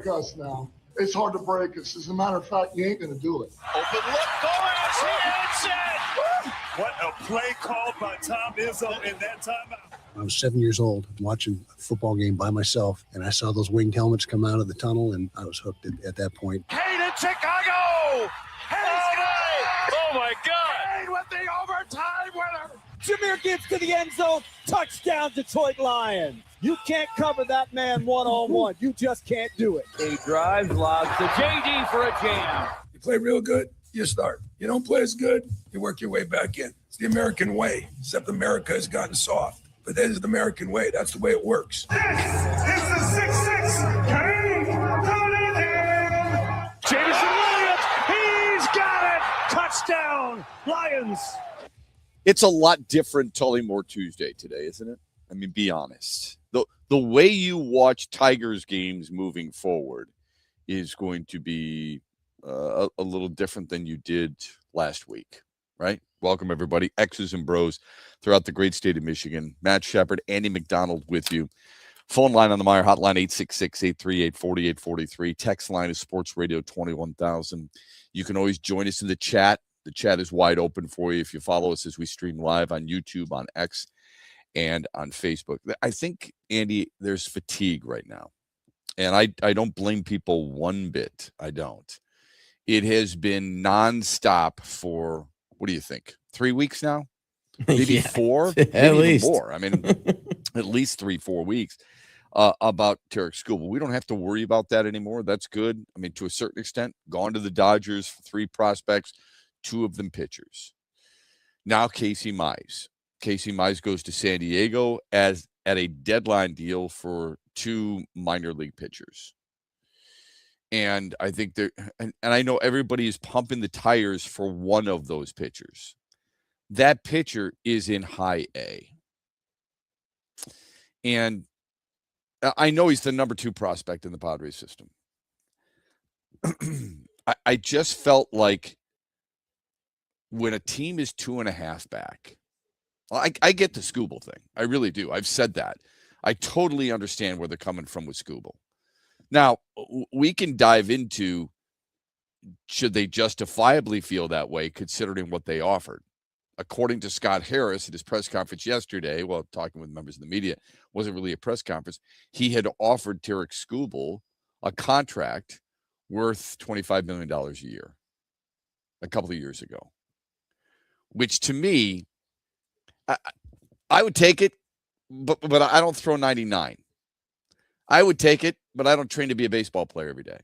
Us now. It's hard to break us. As a matter of fact, you ain't going to do it. Open look, Torres, he hits it! What a play called by Tom Izzo in that timeout. I was 7 years old watching a football game by myself, and I saw those winged helmets come out of the tunnel, and I was hooked at that point. Kane in Chicago! Oh my God! Kane with the overtime winner! Jahmyr Gibbs to the end zone. Touchdown, Detroit Lions. You can't cover that man one-on-one. You just can't do it. He drives, lobs to JD for a jam. You play real good, you start. You don't play as good, you work your way back in. It's the American way, except America has gotten soft. But that is the American way. That's the way it works. This is the 6'6" Kane Cunningham. Jameson Williams, he's got it. Touchdown, Lions. It's a lot different Tullymore Tuesday today, isn't it? I mean, be honest. The way you watch Tigers games moving forward is going to be a little different than you did last week, right? Welcome, everybody. X's and Bros throughout the great state of Michigan. Matt Shepard, Andy McDonald with you. Phone line on the Meyer hotline, 866-838-4843. Text line is Sports Radio 21,000. You can always join us in the chat. The chat is wide open for you if you follow us as we stream live on YouTube, on X, and on Facebook. I think, Andy, there's fatigue right now. And I don't blame people one bit. I don't. It has been nonstop for, what do you think, 3 weeks now? Maybe 4? At least more. I mean, at least 3-4 weeks about Tarek Skubal. We don't have to worry about that anymore. That's good. I mean, to a certain extent, gone to the Dodgers for 3 prospects, 2 of them pitchers. Now Casey Mize. Casey Mize goes to San Diego at a deadline deal for 2 minor league pitchers. And I think and I know everybody is pumping the tires for one of those pitchers. That pitcher is in high A. And I know he's the number 2 prospect in the Padres system. I just felt like when a team is 2.5 back, I get the Skubal thing. I really do. I've said that. I totally understand where they're coming from with Skubal. Now, we can dive into, should they justifiably feel that way considering what they offered? According to Scott Harris at his press conference yesterday, well, talking with members of the media, wasn't really a press conference. He had offered Tarek Skubal a contract worth $25 million a year a couple of years ago, which to me, I would take it, but I don't throw 99. I would take it, but I don't train to be a baseball player every day.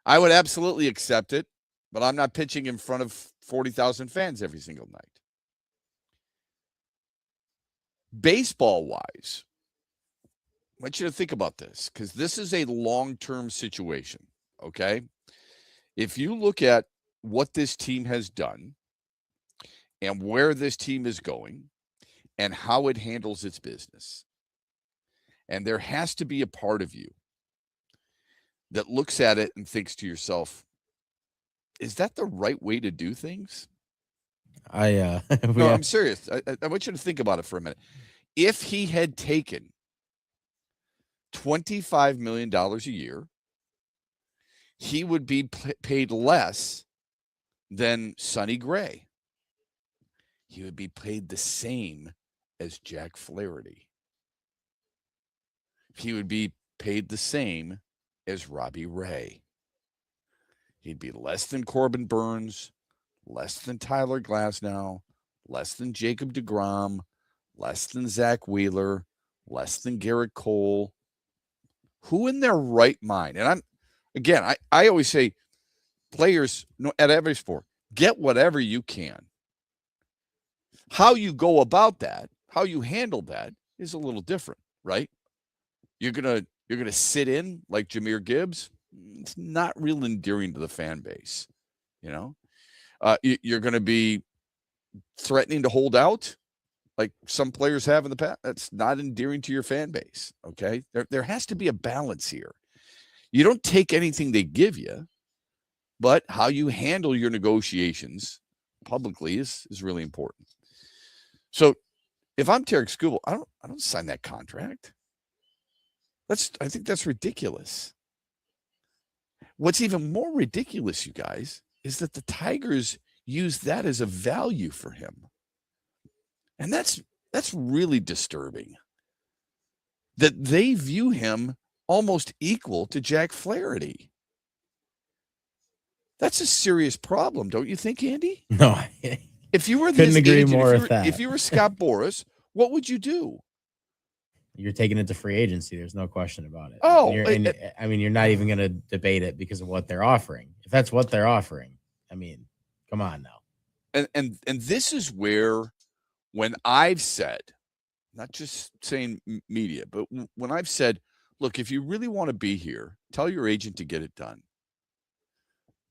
I would absolutely accept it, but I'm not pitching in front of 40,000 fans every single night. Baseball-wise, I want you to think about this, because this is a long-term situation, okay? If you look at what this team has done and where this team is going and how it handles its business, and there has to be a part of you that looks at it and thinks to yourself, is that the right way to do things? No, I'm serious. I want you to think about it for a minute. If he had taken $25 million a year, he would be paid less than Sonny Gray. He would be paid the same as Jack Flaherty. He would be paid the same as Robbie Ray. He'd be less than Corbin Burns, less than Tyler Glasnow, less than Jacob deGrom, less than Zach Wheeler, less than Garrett Cole. Who in their right mind? And I always say, players at every sport, get whatever you can. How you go about that, how you handle that is a little different, right? You're gonna sit in like Jahmyr Gibbs. It's not real endearing to the fan base, you know. You're going to be threatening to hold out, like some players have in the past. That's not endearing to your fan base. Okay, there has to be a balance here. You don't take anything they give you, but how you handle your negotiations publicly is really important. So, if I'm Tarek Skubal, I don't sign that contract. I think that's ridiculous. what's even more ridiculous, you guys, is that the Tigers use that as a value for him. And that's really disturbing. That they view him almost equal to Jack Flaherty. That's a serious problem, don't you think, Andy? No, if you were couldn't agree agent, more with that. If you were Scott Boras, what would you do? You're taking it to free agency. There's no question about it. Oh, I mean, you're not even going to debate it because of what they're offering. If that's what they're offering, I mean, come on now. And this is where, when I've said, not just saying media, but when I've said, look, if you really want to be here, tell your agent to get it done.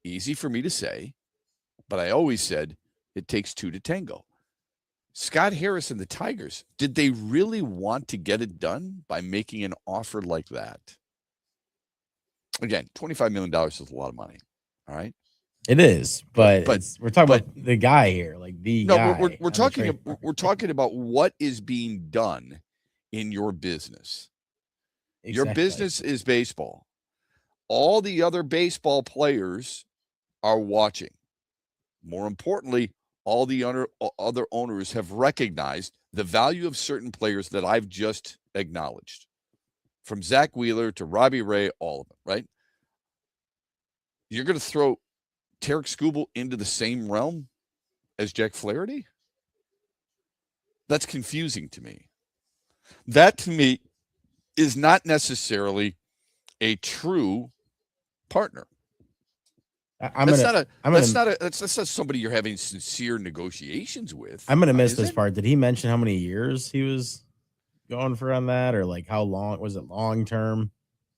Easy for me to say, but I always said it takes two to tango. Scott Harris and the Tigers, did they really want to get it done by making an offer like that? Again, $25 million is a lot of money. All right. It is, but we're talking about the guy here, like the guy. No, we're talking about what is being done in your business. Exactly. Your business is baseball. All the other baseball players are watching. More importantly, all the other owners have recognized the value of certain players that I've just acknowledged. From Zach Wheeler to Robbie Ray, all of them, right? You're going to throw Tarek Skubal into the same realm as Jack Flaherty? That's confusing to me. That, to me, is not necessarily a true partner. That's not somebody you're having sincere negotiations with. I'm gonna miss this part. Did he mention how many years he was going for on that, or like how long was it? Long term?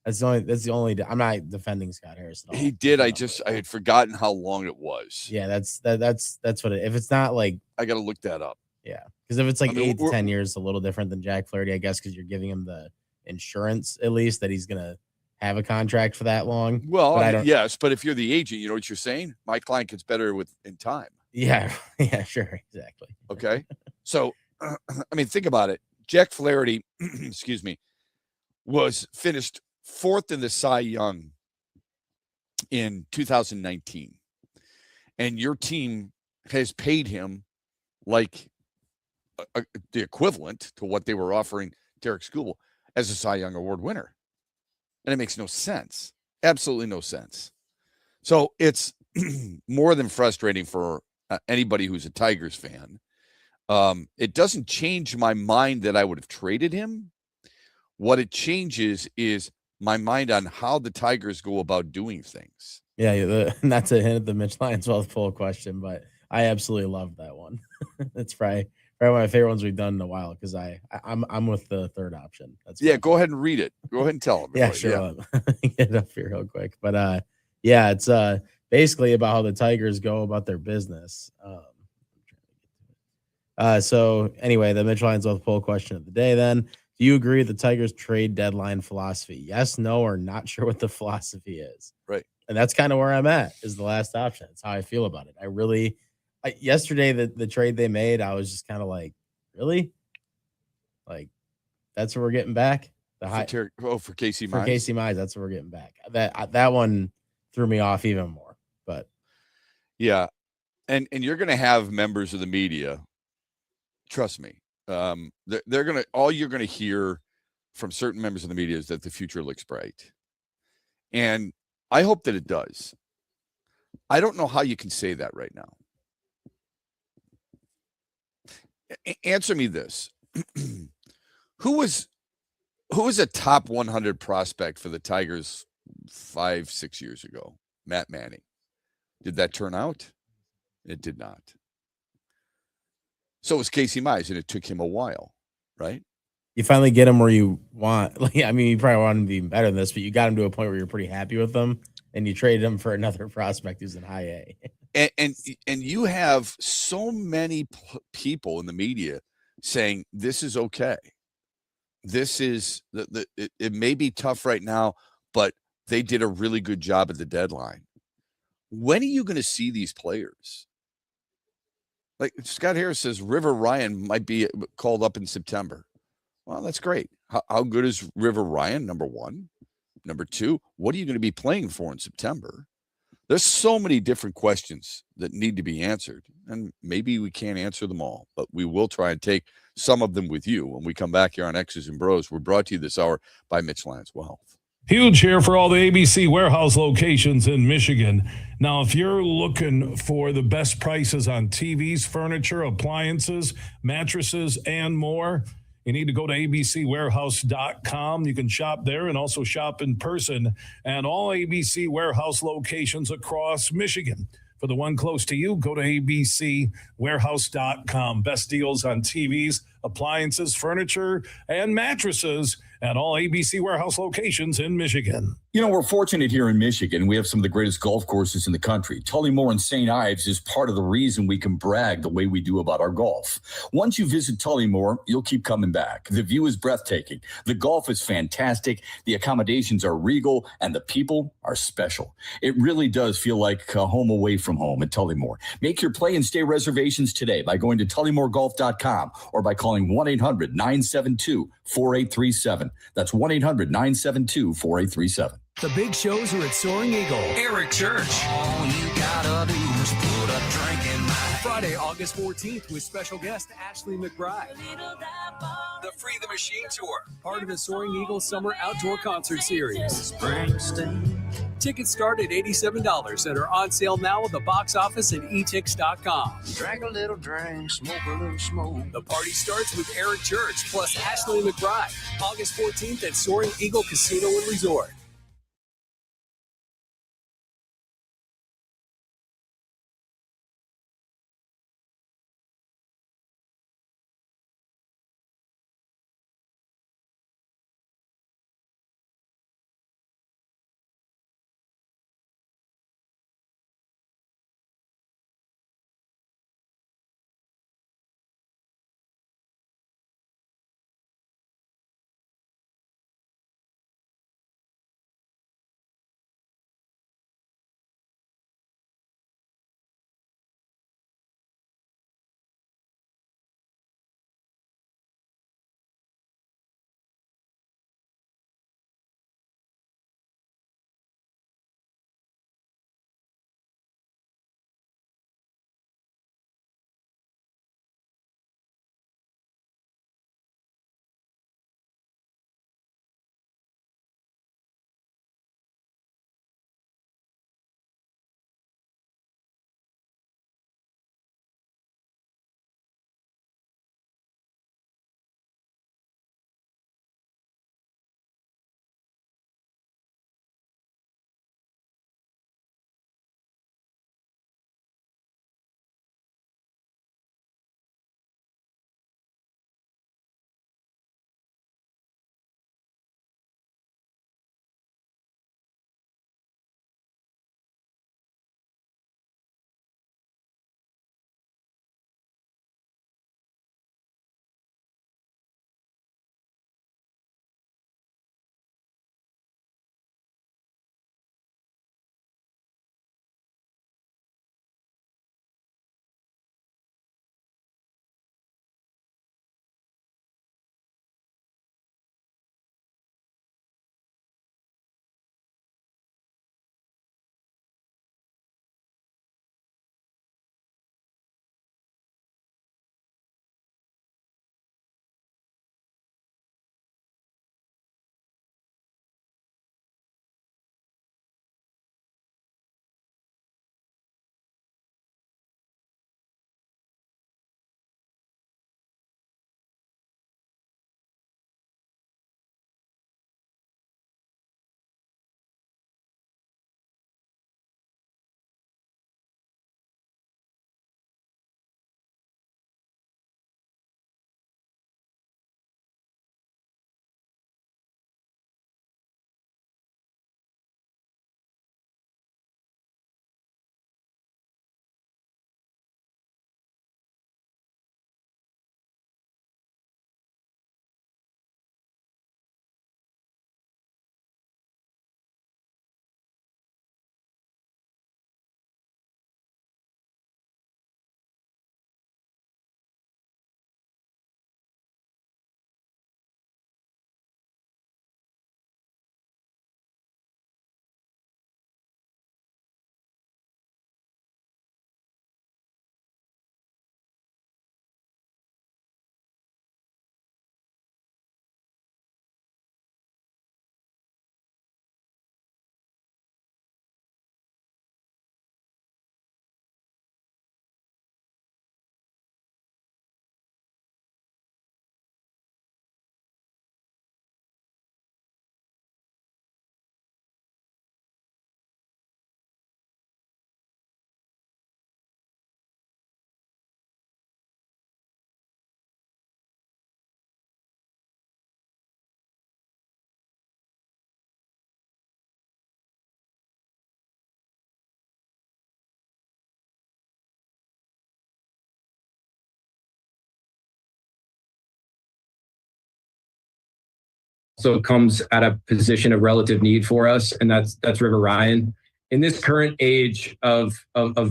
That's the only. I'm not defending Scott Harris at all. He did. I had forgotten how long it was. Yeah, that's what it. If it's not like, I got to look that up. Yeah, because if it's like 8 to 10 years, it's a little different than Jack Flaherty, I guess, because you're giving him the insurance at least that he's gonna have a contract for that long. Well, yes, but if you're the agent, you know what you're saying? My client gets better in time. Yeah, sure, exactly. Okay. So, I mean, think about it. Jack Flaherty, excuse me, was finished 4th in the Cy Young in 2019. And your team has paid him like the equivalent to what they were offering Tarek Skubal as a Cy Young Award winner. And it makes no sense. Absolutely no sense. So it's more than frustrating for anybody who's a Tigers fan. It doesn't change my mind that I would have traded him. What it changes is my mind on how the Tigers go about doing things. Yeah, not to hint at the Mitch Lyons poll question, but I absolutely loved that one. It's probably one of my favorite ones we've done in a while because I'm with the third option. Go ahead and read it. Go ahead and tell them. Yeah, sure. Yeah. Get it up here real quick. But it's basically about how the Tigers go about their business. So anyway, the Mitch Lyons poll question of the day then. Do you agree with the Tigers trade deadline philosophy? Yes, no, or not sure what the philosophy is. Right. And that's kind of where I'm at, is the last option. That's how I feel about it. Yesterday, the trade they made, I was just kind of like, really? Like, that's what we're getting back? For Casey Mize? For Casey Mize, that's what we're getting back. That one threw me off even more. But yeah. And you're going to have members of the media, trust me, they're going to, all you're going to hear from certain members of the media is that the future looks bright. And I hope that it does. I don't know how you can say that right now. Answer me this. Who was a top 100 prospect for the Tigers 5-6 years ago? Matt Manning. Did that turn out? It did not. So it was Casey Mize, and it took him a while, right? You finally get him where you want. You probably want him to be better than this, but you got him to a point where you're pretty happy with them, and you traded him for another prospect who's in high A. And you have so many people in the media saying this is okay. This is it may be tough right now, but they did a really good job at the deadline. When are you going to see these players? Like Scott Harris says, River Ryan might be called up in September. Well, that's great. How good is River Ryan? Number one. Number two, what are you going to be playing for in September? There's so many different questions that need to be answered, and maybe we can't answer them all, but we will try and take some of them with you when we come back here on X's and Bros. We're brought to you this hour by Mitch Lyons Wealth. Huge here for all the ABC warehouse locations in Michigan. Now, if you're looking for the best prices on TVs, furniture, appliances, mattresses, and more, you need to go to abcwarehouse.com. You can shop there and also shop in person at all ABC warehouse locations across Michigan. For the one close to you, go to abcwarehouse.com. Best deals on TVs, appliances, furniture, and mattresses at all ABC warehouse locations in Michigan. You know, we're fortunate here in Michigan. We have some of the greatest golf courses in the country. Tullymore and St. Ives is part of the reason we can brag the way we do about our golf. Once you visit Tullymore, you'll keep coming back. The view is breathtaking. The golf is fantastic. The accommodations are regal, and the people are special. It really does feel like a home away from home at Tullymore. Make your play and stay reservations today by going to tullymoregolf.com or by calling 1-800-972-4837. That's 1-800-972-4837. The big shows are at Soaring Eagle. Eric Church. All you gotta do is put a drink in my Friday, August 14th with special guest Ashley McBride. The Free the Machine Tour, part of the Soaring Eagle Summer Outdoor Concert Series. Tickets start at $87 and are on sale now at the box office and etix.com. Drink a little drink, smoke a little smoke. The party starts with Eric Church plus Ashley McBride, August 14th at Soaring Eagle Casino and Resort. also comes at a position of relative need for us, and that's River Ryan. In this current age of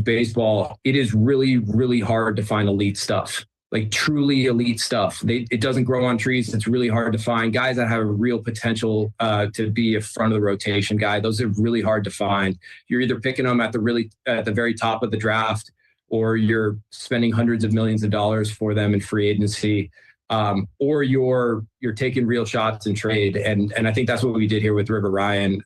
baseball, it is really, really hard to find elite stuff, like truly elite stuff. It doesn't grow on trees. It's really hard to find guys that have a real potential to be a front of the rotation guy. Those are really hard to find. You're either picking them at the very top of the draft, or you're spending hundreds of millions of dollars for them in free agency, or you're taking real shots in trade. And I think that's what we did here with River Ryan.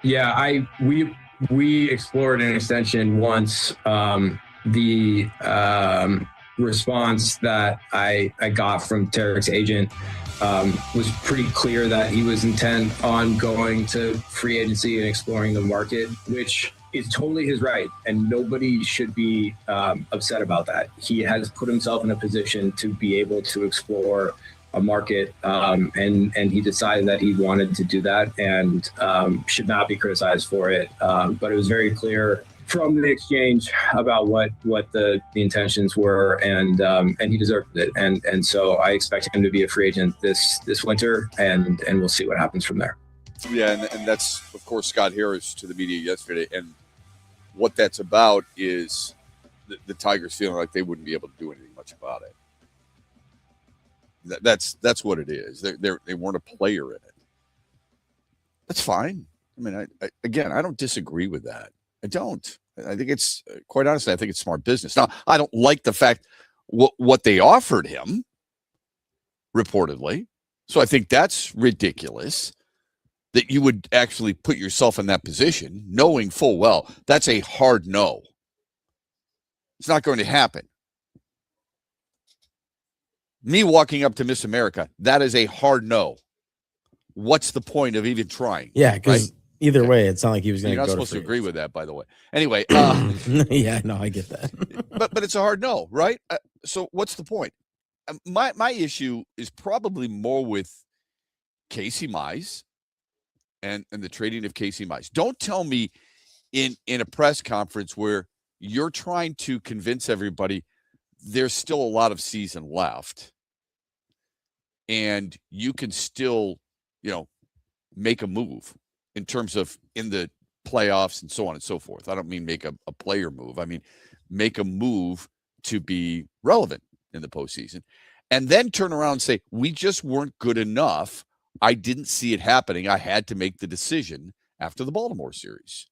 Yeah, we explored an extension once. The response that I got from Tarek's agent was pretty clear that he was intent on going to free agency and exploring the market, which is totally his right, and nobody should be upset about that. He has put himself in a position to be able to explore a market, and he decided that he wanted to do that, and should not be criticized for it. But it was very clear from the exchange about what the intentions were, and he deserved it. And so I expect him to be a free agent this winter, and we'll see what happens from there. Yeah, and that's, of course, Scott Harris to the media yesterday. And what that's about is the Tigers feeling like they wouldn't be able to do anything much about it. That's what it is. They weren't a player in it. That's fine. I mean, I don't disagree with that. I don't. I think it's, quite honestly, I think it's smart business. Now, I don't like the fact what they offered him, reportedly. So I think that's ridiculous that you would actually put yourself in that position, knowing full well that's a hard no. It's not going to happen. Me walking up to Miss America, that is a hard no. What's the point of even trying? Yeah, because either way, it's not like he was going to go. You're not supposed to agree with that, by the way. Anyway. Yeah, no, I get that. but it's a hard no, right? So what's the point? My issue is probably more with Casey Mize and the trading of Casey Mize. Don't tell me in a press conference where you're trying to convince everybody there's still a lot of season left and you can still, make a move in terms of in the playoffs and so on and so forth. I don't mean make a player move. I mean, make a move to be relevant in the postseason, and then turn around and say, we just weren't good enough. I didn't see it happening. I had to make the decision after the Baltimore series.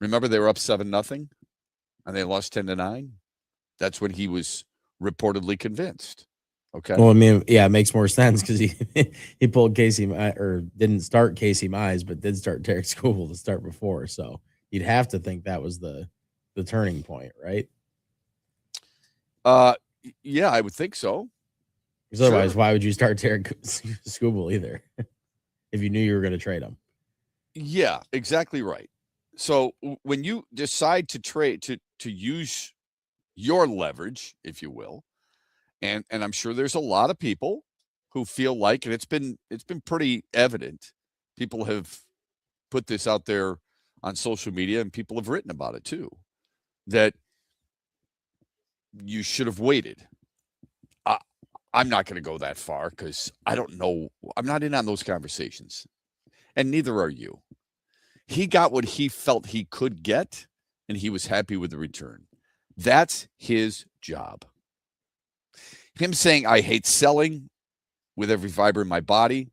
Remember, they were up 7-0 and they lost 10-9. That's when he was reportedly convinced. Okay. Well, I mean, yeah, it makes more sense because he pulled Casey, or didn't start Casey Mize, but did start Tarik Skubal to start before. So you'd have to think that was the turning point, right? Yeah, I would think so. Because otherwise, why would you start Tarik Skubal either if you knew you were going to trade him? Yeah, exactly right. So when you decide to trade, to use your leverage, if you will, and I'm sure there's a lot of people who feel like, and it's been pretty evident, people have put this out there on social media and people have written about it too, that you should have waited. I'm not going to go that far because I don't know. I'm not in on those conversations, and neither are you. He got what he felt he could get, and he was happy with the return. That's his job. Him saying, I hate selling with every fiber in my body.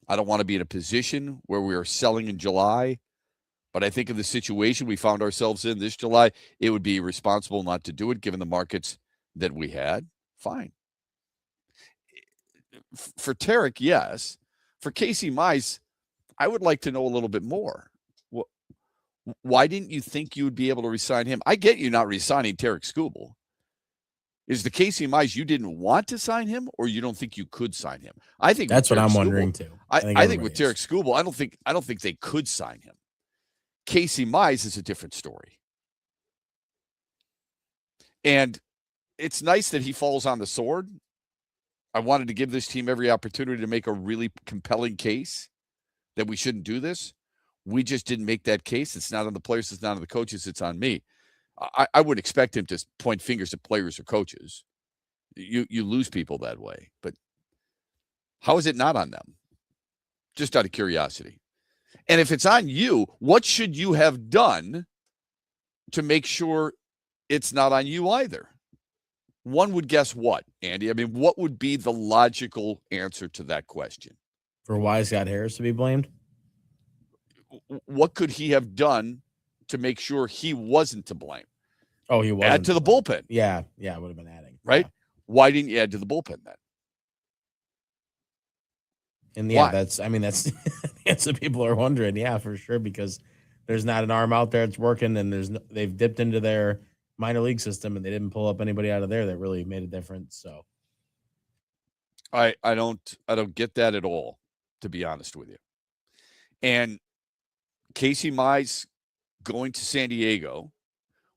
I don't want to be in a position where we are selling in July. But I think in the situation we found ourselves in this July, it would be irresponsible not to do it given the markets that we had. Fine. For Tarik, yes. For Casey Mize, I would like to know a little bit more. Why didn't you think you would be able to resign him? I get you not resigning Tarik Skubal. Is the Casey Mize you didn't want to sign him, or you don't think you could sign him? I think that's what I'm Skubal, wondering too. I think with Derek Skubal, I don't think they could sign him. Casey Mize is a different story. And it's nice that he falls on the sword. I wanted to give this team every opportunity to make a really compelling case that we shouldn't do this. We just didn't make that case. It's not on the players. It's not on the coaches. It's on me. I wouldn't expect him to point fingers at players or coaches. You lose people that way. But how is it not on them? Just out of curiosity. And if it's on you, what should you have done to make sure it's not on you either? One would guess what, Andy? I mean, what would be the logical answer to that question? For why Scott Harris to be blamed? What could he have done to make sure he wasn't to blame? Oh, he wasn't. Add to the bullpen. Yeah, it would have been adding. Right? Yeah. Why didn't you add to the bullpen then? And yeah, that's that's what people are wondering. Yeah, for sure, because there's not an arm out there that's working, and they've dipped into their minor league system, and they didn't pull up anybody out of there that really made a difference. So I don't get that at all, to be honest with you. And Casey Mize going to San Diego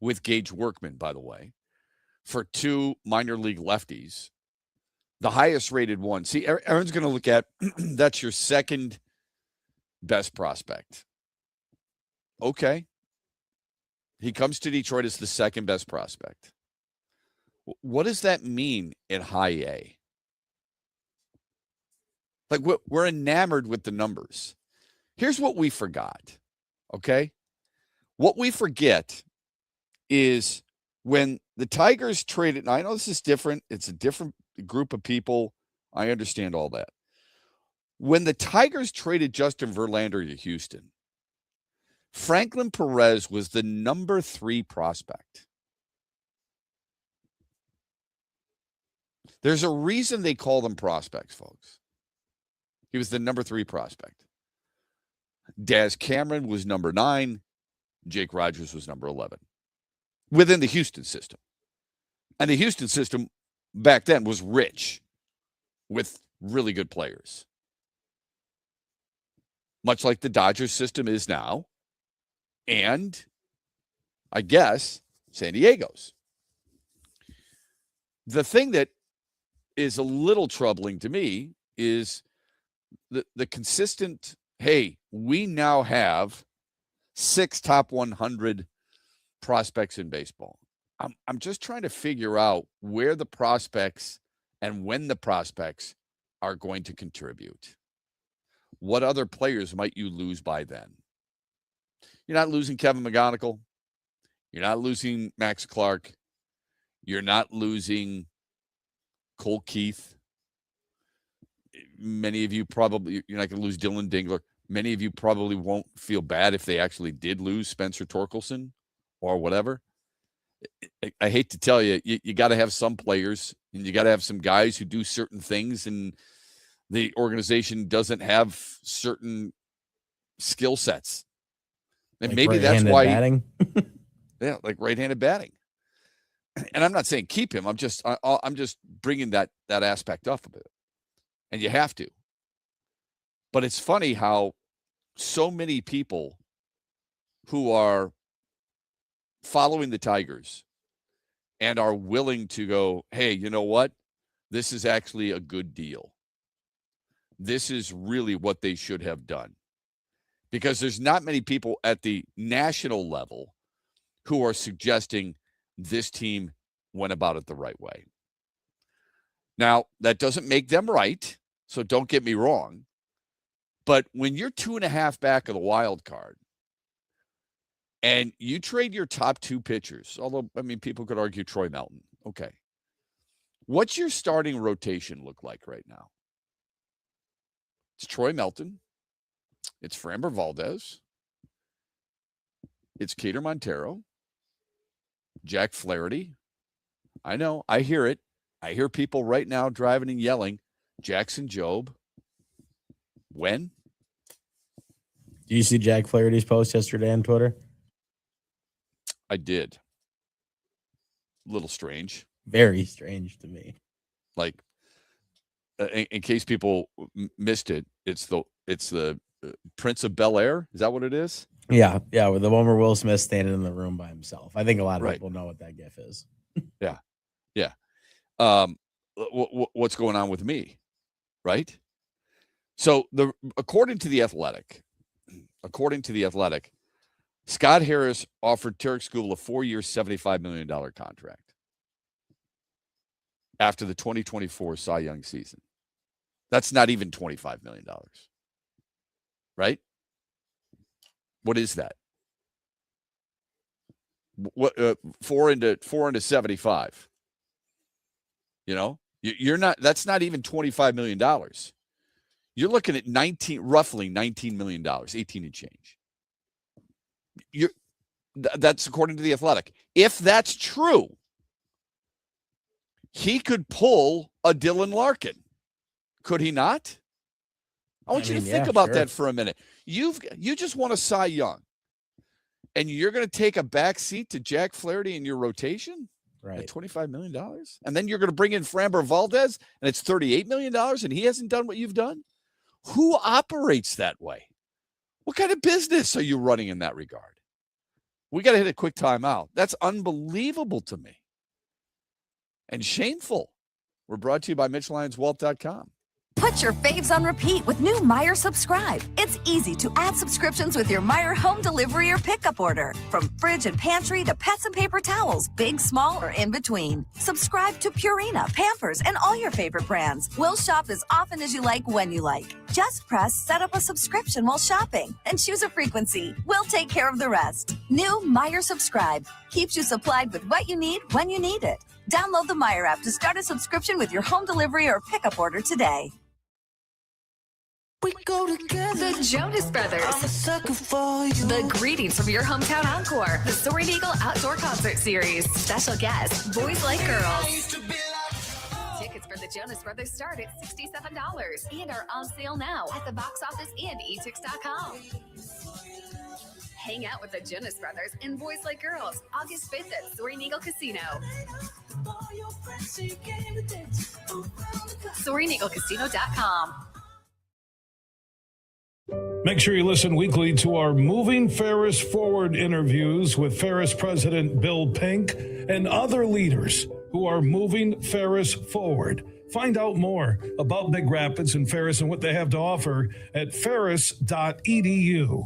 with Gage Workman, by the way, for 2 minor league lefties, the highest rated one. See, Aaron's going to look at that's your second best prospect. Okay. He comes to Detroit as the second best prospect. What does that mean at high A? Like, we're enamored with the numbers. Here's what we forgot, okay? What we forget is when the Tigers traded, and I know this is different. It's a different group of people. I understand all that. When the Tigers traded Justin Verlander to Houston, Franklin Perez was the number 3 prospect. There's a reason they call them prospects, folks. He was the number 3 prospect. Daz Cameron was number 9. Jake Rogers was number 11 within the Houston system. And the Houston system back then was rich with really good players, much like the Dodgers system is now. And I guess San Diego's. The thing that is a little troubling to me is the consistent, hey, we now have 6 top 100 prospects in baseball. I'm just trying to figure out where the prospects and when the prospects are going to contribute. What other players might you lose by then? You're not losing Kevin McGonigal. You're not losing Max Clark. You're not losing Cole Keith. Many of you probably, you're not going to lose Dylan Dingler. Many of you probably won't feel bad if they actually did lose Spencer Torkelson or whatever. I hate to tell you, you got to have some players and you got to have some guys who do certain things, and the organization doesn't have certain skill sets. And like maybe that's why batting. Yeah, like right-handed batting. And I'm not saying keep him. I'm just bringing that aspect up a bit. And you have to. But it's funny how so many people who are following the Tigers and are willing to go, hey, you know what? This is actually a good deal. This is really what they should have done. Because there's not many people at the national level who are suggesting this team went about it the right way. Now, that doesn't make them right, so don't get me wrong. But when you're 2.5 back of the wild card and you trade your top 2 pitchers, although, I mean, people could argue Troy Melton. Okay. What's your starting rotation look like right now? It's Troy Melton. It's Framber Valdez. It's Keter Montero. Jack Flaherty. I know. I hear it. I hear people right now driving and yelling. Jackson Jobe. When? Do you see Jack Flaherty's post yesterday on Twitter? I did. A little strange. Very strange to me. Like, in case people missed it, it's the Prince of Bel-Air. Is that what it is? Yeah, with the one where Will Smith standing in the room by himself. I think a lot of Right. people know what that gif is. Yeah. What's going on with me, right? So according to the Athletic, Scott Harris offered Tarek Skubal a 4-year, $75 million contract after the 2024 Cy Young season. That's not even $25 million, right? What is that? What 4 into 75? You know, you're not. That's not even $25 million. You're looking at roughly $19 million, 18 and change. That's according to the Athletic. If that's true, he could pull a Dylan Larkin. Could he not? I want you to think about that for a minute. You just want a Cy Young, and you're going to take a back seat to Jack Flaherty in your rotation at $25 million, and then you're going to bring in Framber Valdez, and it's $38 million, and he hasn't done what you've done. Who operates that way? What kind of business are you running in that regard? We got to hit a quick timeout. That's unbelievable to me and shameful. We're brought to you by MitchLionsWealth.com. Put your faves on repeat with new Meijer Subscribe. It's easy to add subscriptions with your Meijer home delivery or pickup order. From fridge and pantry to pets and paper towels, big, small, or in between. Subscribe to Purina, Pampers, and all your favorite brands. We'll shop as often as you like when you like. Just press set up a subscription while shopping and choose a frequency. We'll take care of the rest. New Meijer Subscribe keeps you supplied with what you need when you need it. Download the Meijer app to start a subscription with your home delivery or pickup order today. We go together. The Jonas Brothers. I'm a sucker for you. The Greetings from Your Hometown Encore. The Soaring Eagle Outdoor Concert Series. Special guests, Boys Like Girls. Tickets for the Jonas Brothers start at $67 and are on sale now at the box office and etix.com. Hang out with the Jonas Brothers and Boys Like Girls August 5th at Soaring Eagle Casino. SoaringEagleCasino.com. Make sure you listen weekly to our Moving Ferris Forward interviews with Ferris President Bill Pink and other leaders who are moving Ferris forward. Find out more about Big Rapids and Ferris and what they have to offer at ferris.edu.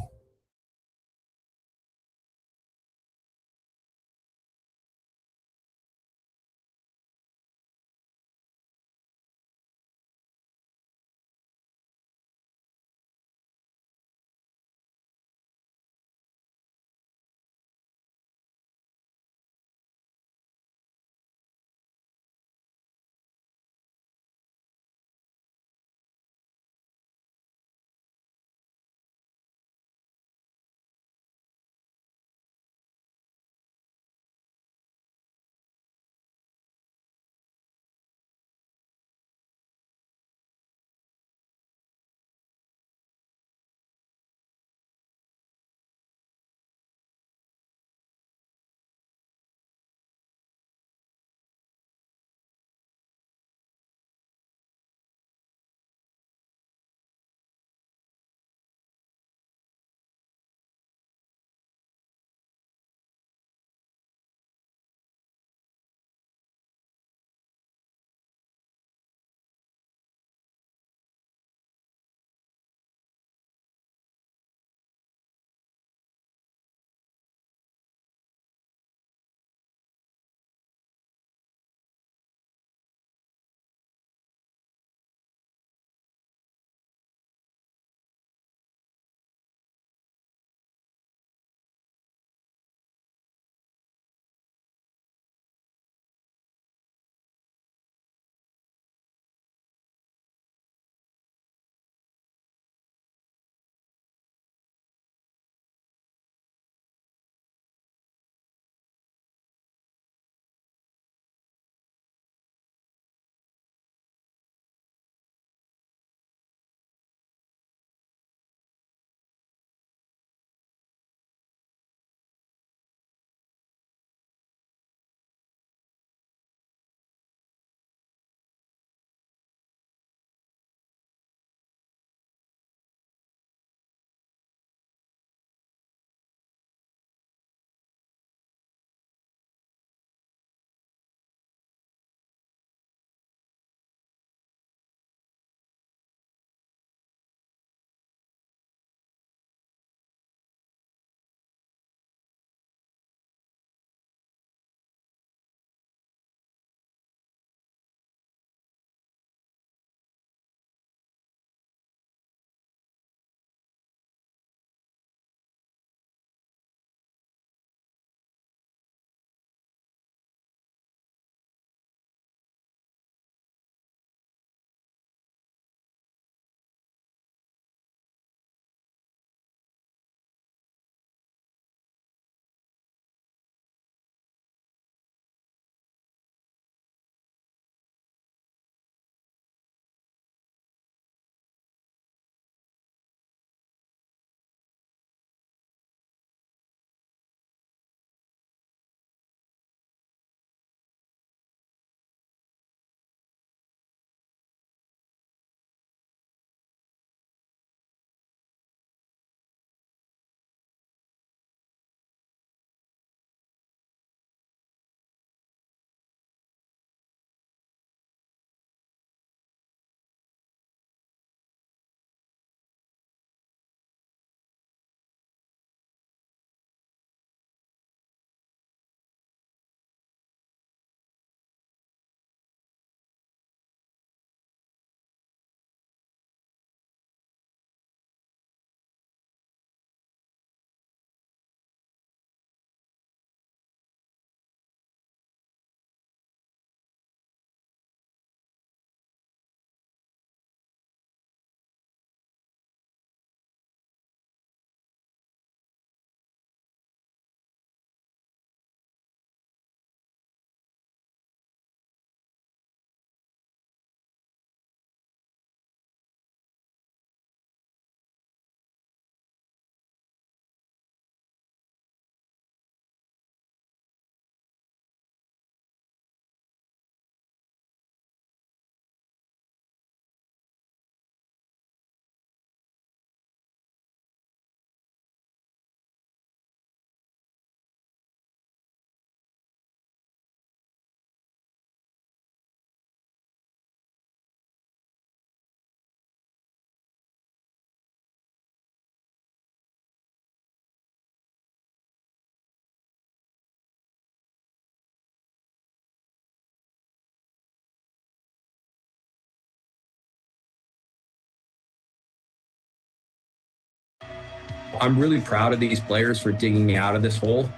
I'm really proud of these players for digging out of this hole,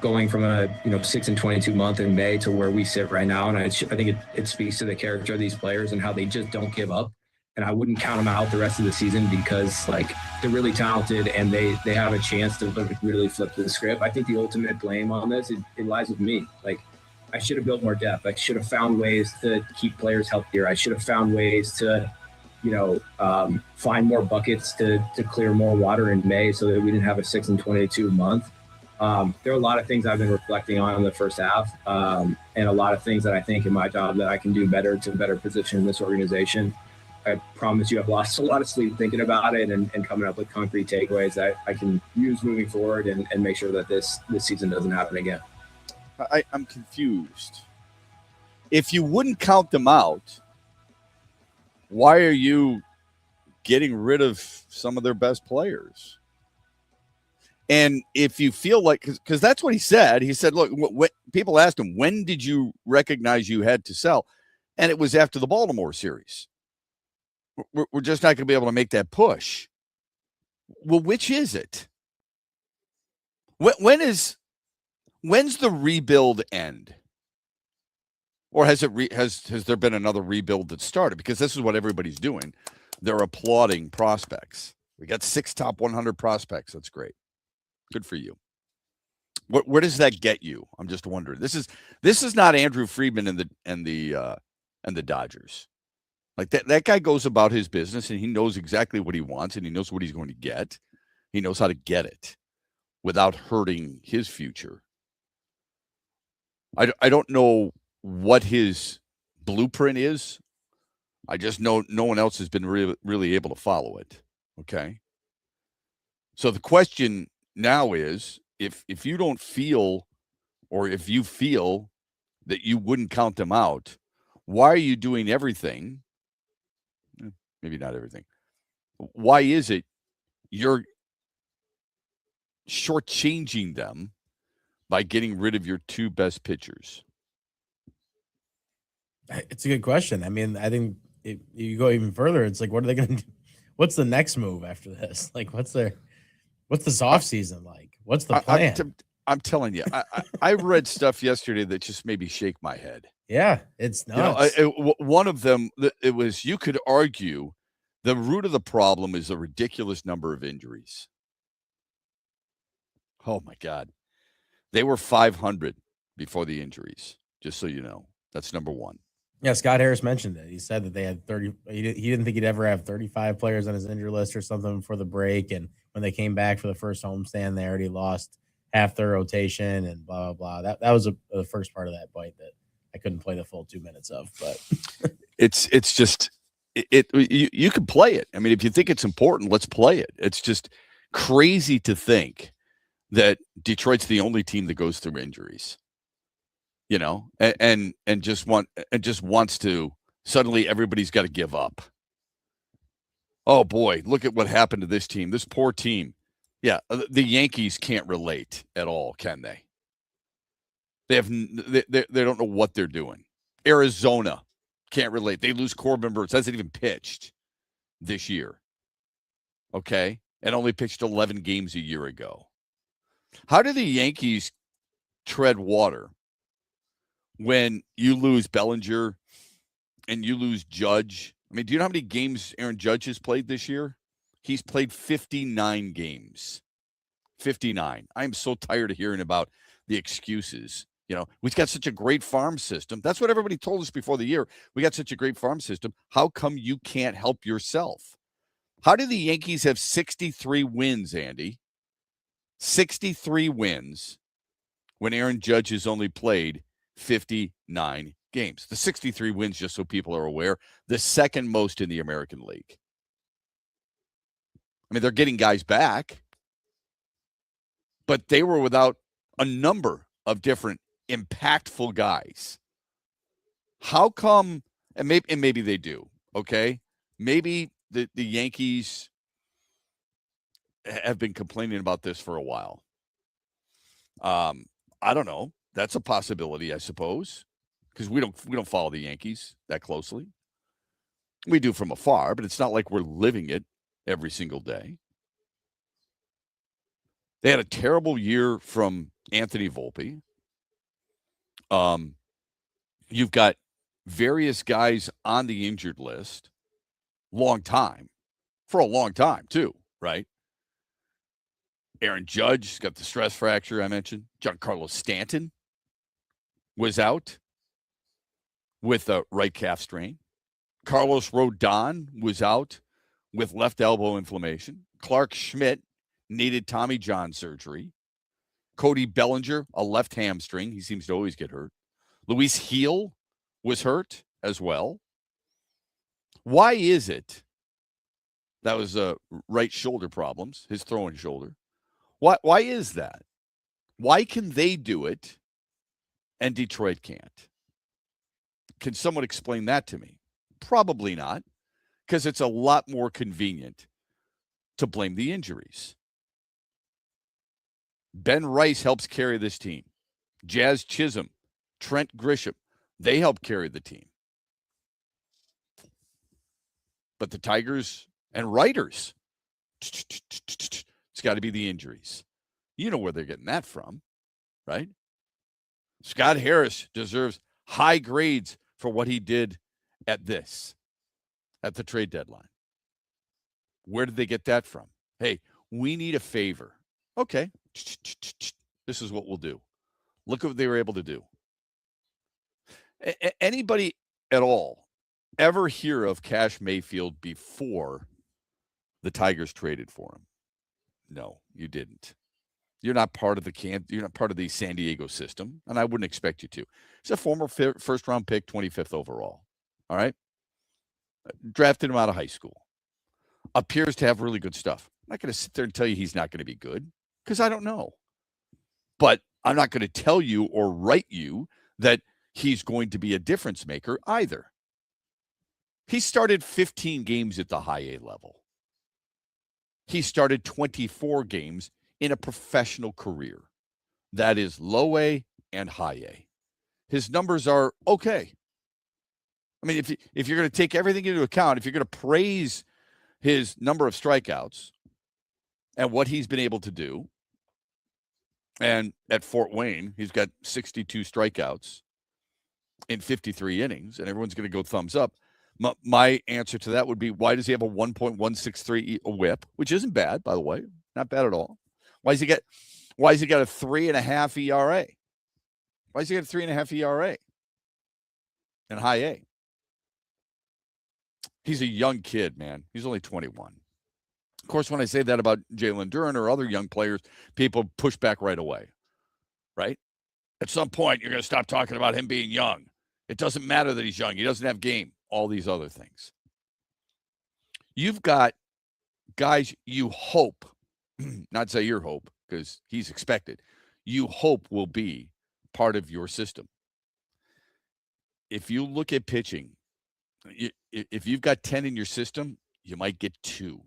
going from a 6-22 month in May to where we sit right now. And I think it speaks to the character of these players and how they just don't give up. And I wouldn't count them out the rest of the season because they're really talented and they have a chance to really flip the script. I think the ultimate blame on this, it lies with me. I should have built more depth. I should have found ways to keep players healthier. I should have found ways to find more buckets to clear more water in May so that we didn't have a 6-22 month. There are a lot of things I've been reflecting on in the first half, and a lot of things that I think in my job that I can do better to better position this organization. I promise you I've lost a lot of sleep thinking about it and coming up with concrete takeaways that I can use moving forward and make sure that this season doesn't happen again. I'm confused. If you wouldn't count them out, why are you getting rid of some of their best players? And if you feel like, because that's what he said. He said, look, people asked him, when did you recognize you had to sell? And it was after the Baltimore series. We're just not going to be able to make that push. Well, which is it? When's the rebuild end? Or has there been another rebuild that started? Because this is what everybody's doing. They're applauding prospects. We got 6 top 100 prospects. That's great. Good for you. Where does that get you? I'm just wondering. This is not Andrew Friedman and the Dodgers. Like that guy goes about his business and he knows exactly what he wants and he knows what he's going to get. He knows how to get it without hurting his future. I don't know what his blueprint is. I just know no one else has been really able to follow it. Okay. So the question now is, if you don't feel, or if you feel that you wouldn't count them out, why are you doing everything? Maybe not everything. Why is it you're shortchanging them by getting rid of your 2 best pitchers? It's a good question. I mean, I think if you go even further, it's like, what are they going to do? What's the next move after this? Like, what's this off season like? What's the plan? I'm telling you, I read stuff yesterday that just made me shake my head. Yeah, it's nuts. One of them, it was, you could argue the root of the problem is a ridiculous number of injuries. Oh my God. They were 500 before the injuries, just so you know. That's number one. Yeah, Scott Harris mentioned it. He said that they had 30. He didn't think he'd ever have 35 players on his injury list or something for the break. And when they came back for the first homestand, they already lost half their rotation and blah, blah, blah. That was the first part of that bite that I couldn't play the full 2 minutes of. But it's just you can play it. I mean, if you think it's important, let's play it. It's just crazy to think that Detroit's the only team that goes through injuries. You know, and just wants to, suddenly everybody's got to give up. Oh boy, look at what happened to this team. This poor team. Yeah, the Yankees can't relate at all, can they? They don't know what they're doing. Arizona can't relate. They lose Corbin Burns. Hasn't even pitched this year. Okay, and only pitched 11 games a year ago. How do the Yankees tread water when you lose Bellinger and you lose Judge? I mean, do you know how many games Aaron Judge has played this year? He's played 59 games. 59. I am so tired of hearing about the excuses. You know, we've got such a great farm system. That's what everybody told us before the year. We got such a great farm system. How come you can't help yourself? How do the Yankees have 63 wins, Andy? 63 wins when Aaron Judge has only played 59 games. The 63 wins, just so people are aware, the second most in the American League. I mean, they're getting guys back, but they were without a number of different impactful guys. How come, and maybe they do, okay? Maybe the Yankees have been complaining about this for a while. I don't know. That's a possibility, I suppose, because we don't follow the Yankees that closely. We do from afar, but it's not like we're living it every single day. They had a terrible year from Anthony Volpe. You've got various guys on the injured list. For a long time, too, right? Aaron Judge's got the stress fracture I mentioned. Giancarlo Stanton was out with a right calf strain. Carlos Rodon was out with left elbow inflammation. Clark Schmidt needed Tommy John surgery. Cody Bellinger, a left hamstring. He seems to always get hurt. Luis Heel was hurt as well. Why is it? That was right shoulder problems, his throwing shoulder. Why is that? Why can they do it and Detroit can't? Can someone explain that to me? Probably not, because it's a lot more convenient to blame the injuries. Ben Rice helps carry this team. Jazz Chisholm, Trent Grisham, they help carry the team. But the Tigers and writers, it's got to be the injuries. You know where they're getting that from, right? Scott Harris deserves high grades for what he did at the trade deadline. Where did they get that from? Hey, we need a favor. Okay. This is what we'll do. Look at what they were able to do. Anybody at all ever hear of Cash Mayfield before the Tigers traded for him? No, you didn't. You're not part of the San Diego system, and I wouldn't expect you to. He's a former first-round pick, 25th overall. All right? Drafted him out of high school. Appears to have really good stuff. I'm not going to sit there and tell you he's not going to be good because I don't know. But I'm not going to tell you or write you that he's going to be a difference maker either. He started 15 games at the high A level. He started 24 games in a professional career. That is low A and high A. His numbers are okay. I mean, if you're going to take everything into account, if you're going to praise his number of strikeouts and what he's been able to do, and at Fort Wayne, he's got 62 strikeouts in 53 innings, and everyone's going to go thumbs up. My answer to that would be, why does he have a 1.163 whip, which isn't bad, by the way, not bad at all. Why has he got a 3.5 ERA? Why does he got a 3.5 ERA in high A? He's a young kid, man. He's only 21. Of course, when I say that about Jalen Duren or other young players, people push back right away, right? At some point, you're going to stop talking about him being young. It doesn't matter that he's young. He doesn't have game. All these other things. You've got guys you hope, not say your hope, because he's expected, you hope will be part of your system. If you look at pitching, if you've got 10 in your system, you might get 2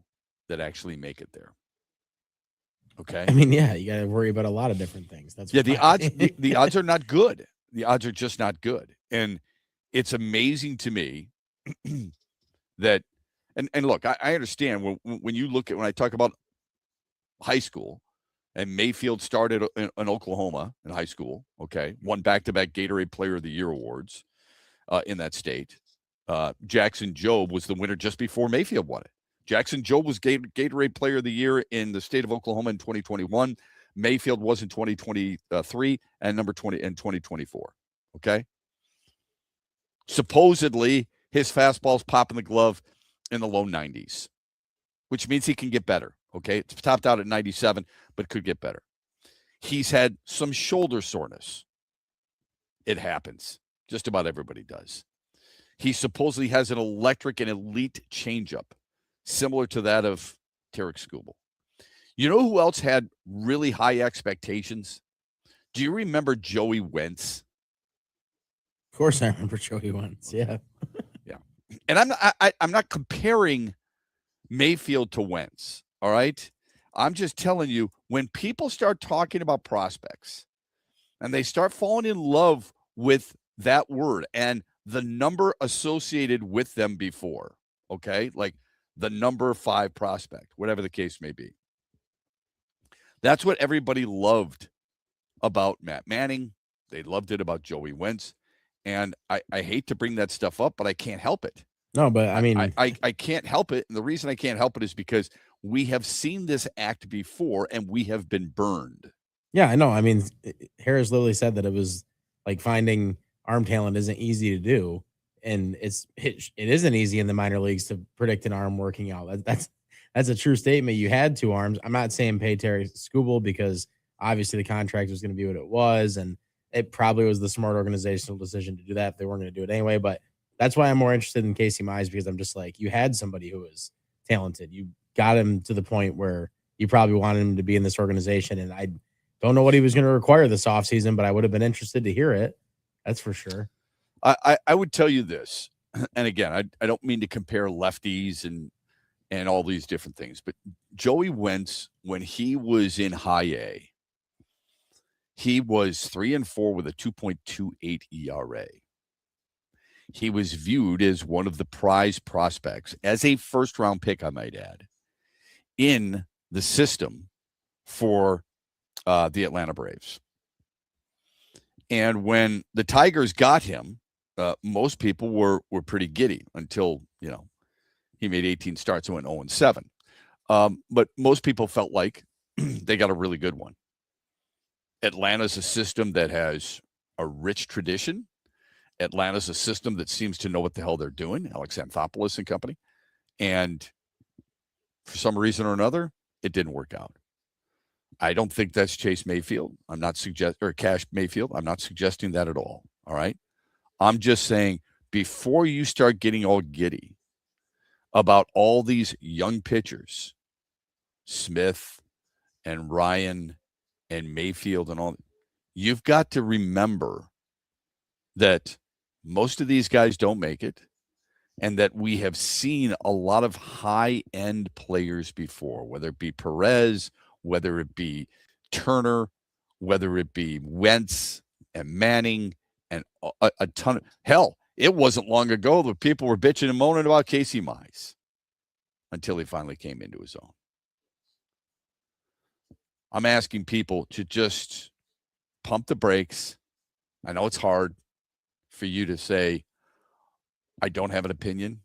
that actually make it there. Okay. I mean, yeah, you got to worry about a lot of different things. That's the odds are not good. The odds are just not good. And it's amazing to me that, and look, I understand when you look at, when I talk about high school, and Mayfield started in Oklahoma in high school, okay, won back-to-back Gatorade Player of the Year awards in that state. Jackson Jobe was the winner just before Mayfield won it. Jackson Jobe was Gatorade Player of the Year in the state of Oklahoma in 2021. Mayfield was in 2023 and number 20 in 2024. Okay. Supposedly, his fastball's popping the glove in the low 90s, which means he can get better. Okay. It's topped out at 97, but could get better. He's had some shoulder soreness. It happens. Just about everybody does. He supposedly has an electric and elite changeup, similar to that of Tarek Skubal. You know who else had really high expectations? Do you remember Joey Wentz? Of course I remember Joey Wentz, yeah. Yeah. And I'm not comparing Mayfield to Wentz, all right? I'm just telling you, when people start talking about prospects and they start falling in love with that word and the number associated with them before, okay? Like the number 5 prospect, whatever the case may be. That's what everybody loved about Matt Manning. They loved it about Joey Wentz. And I hate to bring that stuff up, but I can't help it. No, but I mean, I can't help it. And the reason I can't help it is because we have seen this act before and we have been burned. Yeah, I know. I mean, Harris literally said that it was like finding arm talent isn't easy to do. And it isn't easy in the minor leagues to predict an arm working out. That's a true statement. You had 2 arms. I'm not saying pay Terry Skubal because obviously the contract was going to be what it was. And it probably was the smart organizational decision to do that if they weren't going to do it anyway. But that's why I'm more interested in Casey Mize, because I'm just like, you had somebody who was talented. You got him to the point where you probably wanted him to be in this organization. And I don't know what he was going to require this offseason, but I would have been interested to hear it. That's for sure. I would tell you this, and again, I don't mean to compare lefties and all these different things, but Joey Wentz, when he was in high A, he was 3-4 with a 2.28 ERA. He was viewed as one of the prize prospects, as a first-round pick, I might add, in the system for the Atlanta Braves. And when the Tigers got him, most people were pretty giddy until, he made 18 starts and went 0-7. But most people felt like they got a really good one. Atlanta's a system that has a rich tradition. Atlanta's a system that seems to know what the hell they're doing, Alex Anthopoulos and company. And for some reason or another, it didn't work out. I don't think that's Chase Mayfield. Cash Mayfield. I'm not suggesting that at all. All right. I'm just saying, before you start getting all giddy about all these young pitchers, Smith and Ryan and Mayfield and all, you've got to remember that most of these guys don't make it, and that we have seen a lot of high-end players before, whether it be Perez, whether it be Turner, whether it be Wentz and Manning, and a ton of hell. It wasn't long ago that people were bitching and moaning about Casey Mize until he finally came into his own. I'm asking people to just pump the brakes. I know it's hard for you to say, I don't have an opinion,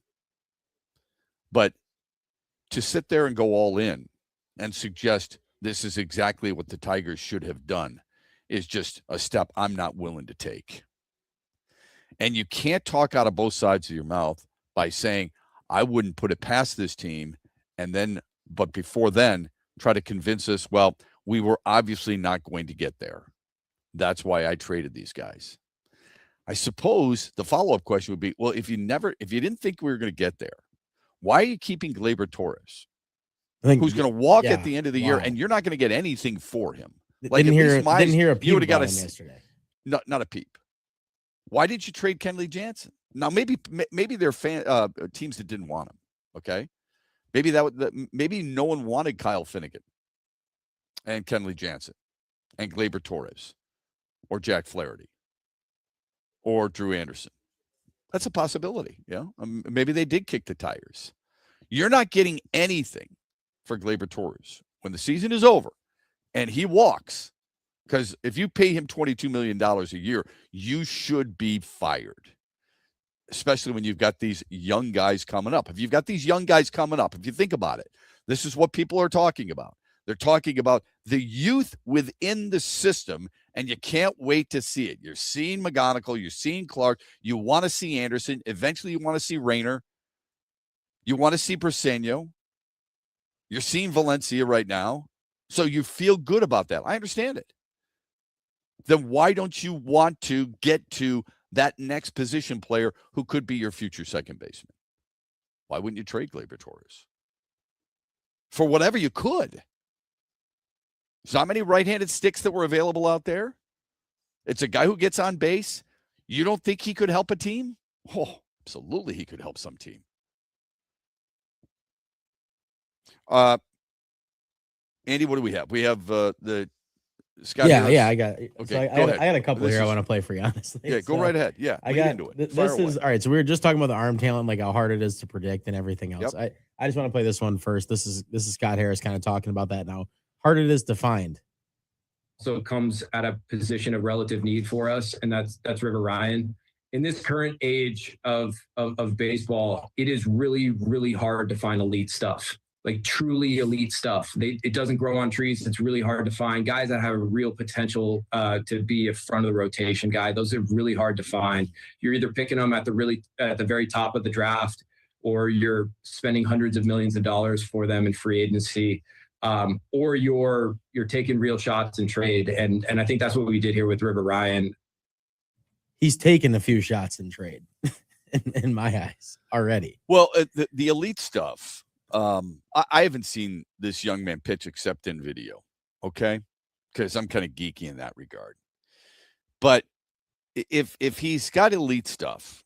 but to sit there and go all in and suggest this is exactly what the Tigers should have done is just a step I'm not willing to take. And you can't talk out of both sides of your mouth by saying, I wouldn't put it past this team. But before then, try to convince us, well, we were obviously not going to get there. That's why I traded these guys. I suppose the follow-up question would be, well, if you didn't think we were going to get there, why are you keeping Gleyber Torres, who's going to walk at the end of the year, and you're not going to get anything for him? Like, didn't hear a peep you would have got yesterday. Not a peep. Why didn't you trade Kenley Jansen? Now, maybe they're teams that didn't want him. Okay, maybe no one wanted Kyle Finnegan and Kenley Jansen and Gleyber Torres or Jack Flaherty or Drew Anderson. That's a possibility. Yeah, maybe they did kick the tires. You're not getting anything for Gleyber Torres when the season is over and he walks. Because if you pay him $22 million a year, you should be fired, especially when you've got these young guys coming up. If you've got these young guys coming up, if you think about it, this is what people are talking about. They're talking about the youth within the system, and you can't wait to see it. You're seeing McGonigal, you're seeing Clark, you want to see Anderson. Eventually, you want to see Rayner. You want to see Briseño. You're seeing Valencia right now. So you feel good about that. I understand it. Then why don't you want to get to that next position player who could be your future second baseman? Why wouldn't you trade Gleyber Torres? For whatever you could. There's not many right-handed sticks that were available out there. It's a guy who gets on base. You don't think he could help a team? Oh, absolutely he could help some team. Andy, what do we have? We have the Scott. Yeah, I got. Okay, so I had a couple here I want to play for you, honestly. Yeah, go right ahead. Yeah, I got into it. This is all right. So we were just talking about the arm talent, like how hard it is to predict and everything else. Yep. I just want to play this one first. This is Scott Harris kind of talking about that now. hard it is to find. So it comes at a position of relative need for us, and that's River Ryan. In this current age of baseball, it is really, really hard to find elite stuff, like truly elite stuff. It doesn't grow on trees. It's really hard to find guys that have a real potential to be a front of the rotation guy. Those are really hard to find. You're either picking them at the very top of the draft, or you're spending hundreds of millions of dollars for them in free agency, or you're taking real shots in trade. And I think that's what we did here with River Ryan. He's taken a few shots in trade in my eyes already. Well, the elite stuff, I haven't seen this young man pitch except in video, okay? Because I'm kind of geeky in that regard. But if he's got elite stuff,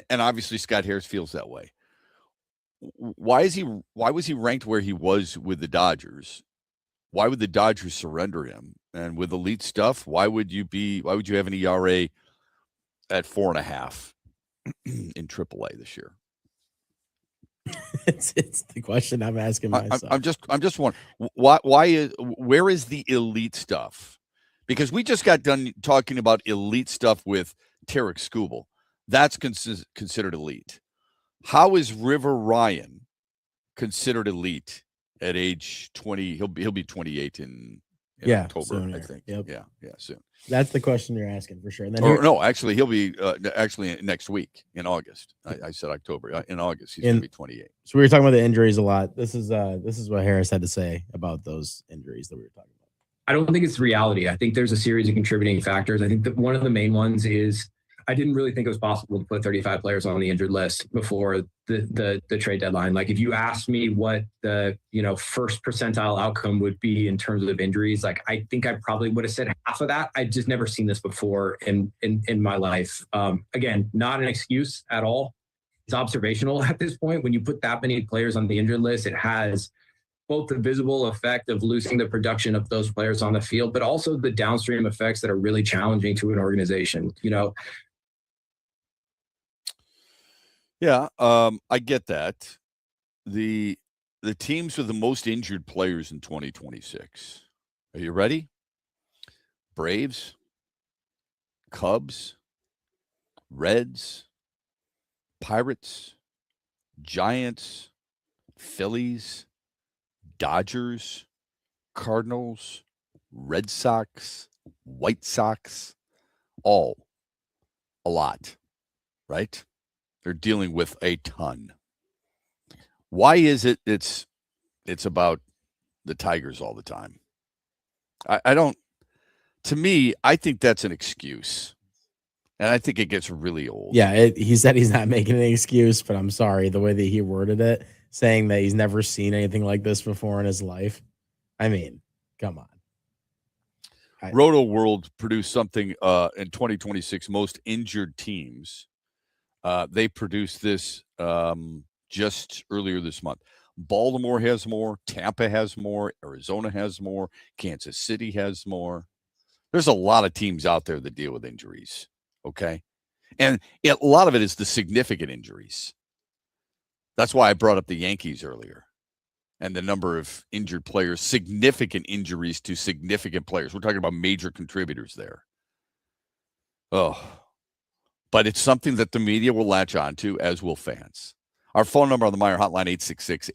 and obviously Scott Harris feels that way, why was he ranked where he was with the Dodgers? Why would the Dodgers surrender him? And with elite stuff, why would you have an ERA at 4.5 in AAA this year? It's the question I'm asking myself. I'm just wondering where is the elite stuff? Because we just got done talking about elite stuff with Tarek Skubal. That's considered elite. How is River Ryan considered elite at age 20? He'll be 28 in October, soon, I think. Yep. Yeah, soon. That's the question you're asking for sure. And then no, actually, he'll be actually next week in August. I said October. In August, he's going to be 28. So we were talking about the injuries a lot. This is what Harris had to say about those injuries that we were talking about. I don't think it's reality. I think there's a series of contributing factors. I think that one of the main ones is I didn't really think it was possible to put 35 players on the injured list before the trade deadline. Like if you asked me what the first percentile outcome would be in terms of injuries, like I think I probably would have said half of that. I'd just never seen this before in my life. Again, not an excuse at all. It's observational at this point. When you put that many players on the injured list, it has both the visible effect of losing the production of those players on the field, but also the downstream effects that are really challenging to an organization. Yeah, I get that. The teams with the most injured players in 2026. Are you ready? Braves, Cubs, Reds, Pirates, Giants, Phillies, Dodgers, Cardinals, Red Sox, White Sox, all a lot, right? They're dealing with a ton. Why is it it's about the Tigers all the time? I don't, to me, I think that's an excuse. And I think it gets really old. Yeah, he said he's not making an excuse, but I'm sorry, the way that he worded it, saying that he's never seen anything like this before in his life. I mean, come on. Roto World produced something in 2026, most injured teams. They produced this just earlier this month. Baltimore has more. Tampa has more. Arizona has more. Kansas City has more. There's a lot of teams out there that deal with injuries, okay? And a lot of it is the significant injuries. That's why I brought up the Yankees earlier and the number of injured players, significant injuries to significant players. We're talking about major contributors there. Oh, but it's something that the media will latch on to, as will fans. Our phone number on the Meijer hotline,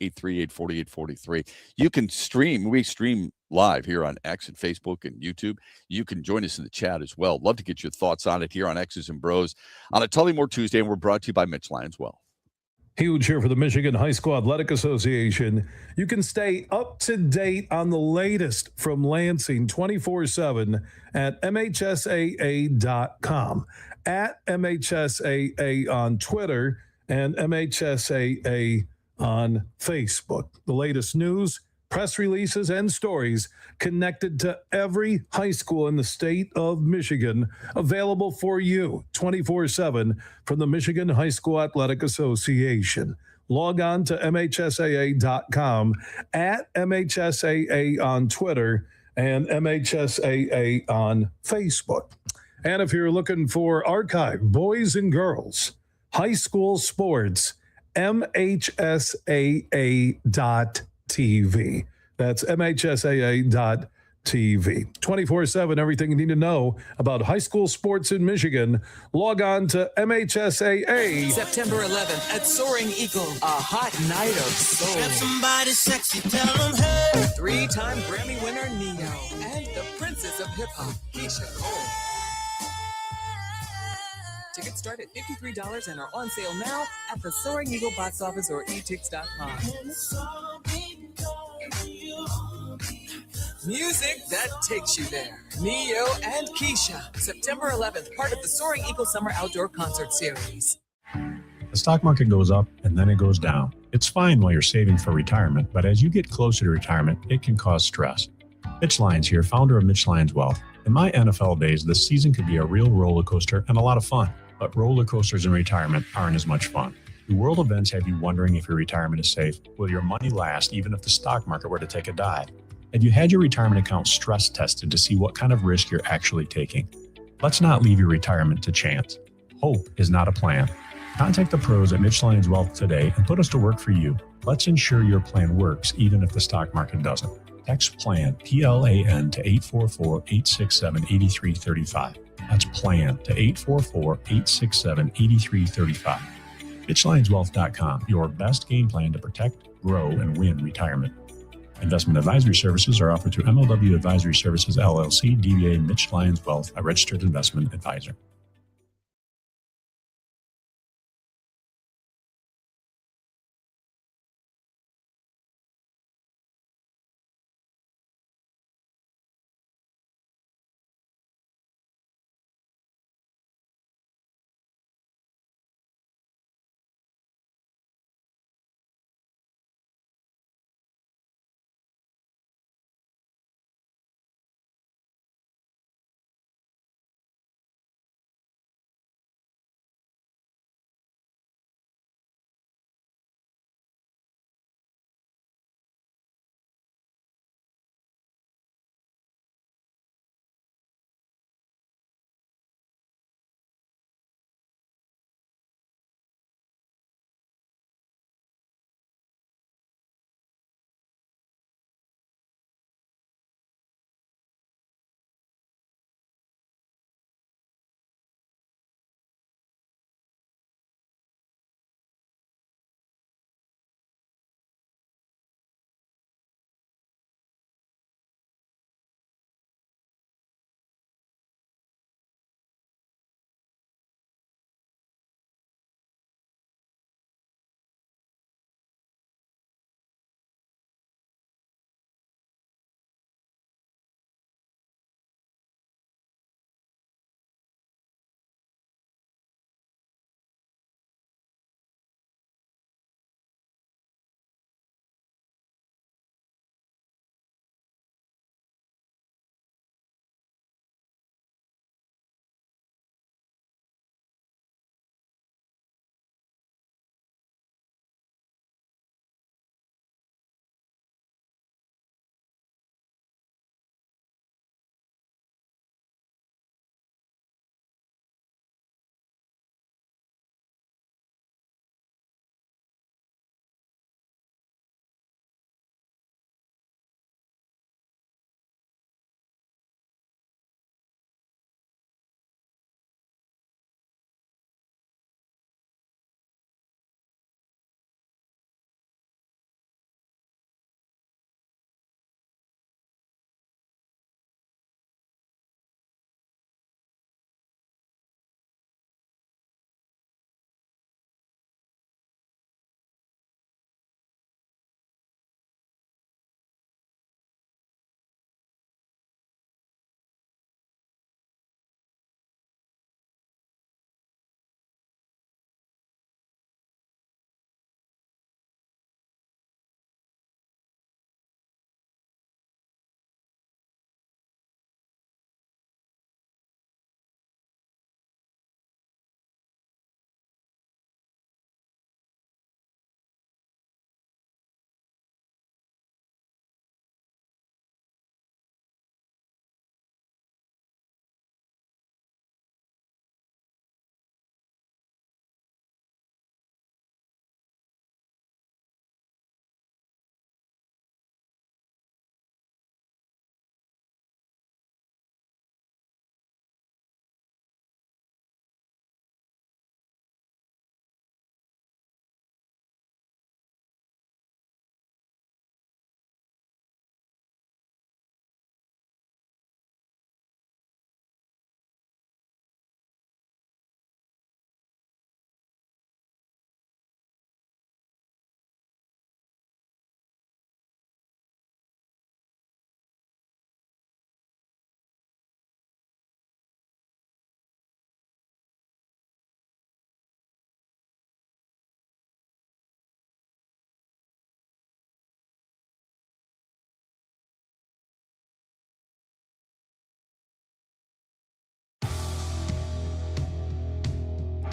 866-838-4843. You can stream. We stream live here on X and Facebook and YouTube. You can join us in the chat as well. Love to get your thoughts on it here on X's and Bros on a Tullymore Tuesday, and we're brought to you by Mitch Lyons Well. Huge here for the Michigan High School Athletic Association. You can stay up to date on the latest from Lansing 24/7 at MHSAA.com, at MHSAA on Twitter, and MHSAA on Facebook. The latest news, press releases, and stories connected to every high school in the state of Michigan, available for you 24/7 from the Michigan High School Athletic Association. Log on to MHSAA.com, at MHSAA on Twitter, and MHSAA on Facebook. And if you're looking for archive, boys and girls, high school sports, MHSAA.TV. That's MHSAA.TV. 24/7, everything you need to know about high school sports in Michigan. Log on to MHSAA. September 11th at Soaring Eagle, a hot night of soul. Grab somebody sexy, tell them hey. 3-time Grammy winner Neo and the princess of hip hop, Keisha Cole. Tickets start at $53 and are on sale now at the Soaring Eagle box office or etix.com. Music that takes you there. Neo and Keisha, September 11th, part of the Soaring Eagle Summer Outdoor Concert Series. The stock market goes up and then it goes down. It's fine while you're saving for retirement, but as you get closer to retirement, it can cause stress. Mitch Lyons here, founder of Mitch Lyons Wealth. In my NFL days, the season could be a real roller coaster and a lot of fun, but roller coasters in retirement aren't as much fun. Do world events have you wondering if your retirement is safe? Will your money last even if the stock market were to take a dive? Have you had your retirement account stress tested to see what kind of risk you're actually taking? Let's not leave your retirement to chance. Hope is not a plan. Contact the pros at Mitch Lyons Wealth today and put us to work for you. Let's ensure your plan works even if the stock market doesn't. Text PLAN, P-L-A-N, to 844-867-8335. That's PLAN to 844-867-8335. MitchLyonsWealth.com, your best game plan to protect, grow, and win retirement. Investment advisory services are offered through MLW Advisory Services, LLC, DBA Mitch Lyons Wealth, a registered investment advisor.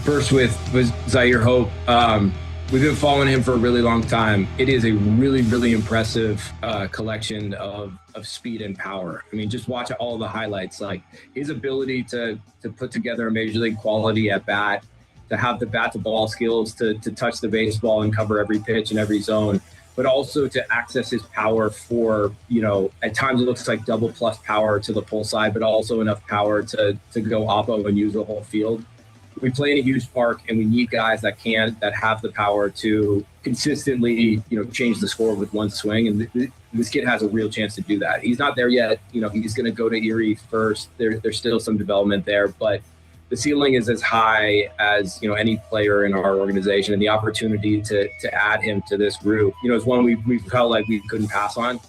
First with Zaire Hope. We've been following him for a really long time. It is a really, really impressive collection of speed and power. I mean, just watch all the highlights. Like his ability to put together a major league quality at bat, to have the bat to ball skills, to touch the baseball and cover every pitch in every zone, but also to access his power for, at times it looks like double plus power to the pull side, but also enough power to go oppo and use the whole field. We play in a huge park, and we need guys that have the power to consistently, change the score with one swing. And this kid has a real chance to do that. He's not there yet. He's going to go to Erie first. There's still some development there, but the ceiling is as high as, any player in our organization, and the opportunity to add him to this group, is one we felt like we couldn't pass on.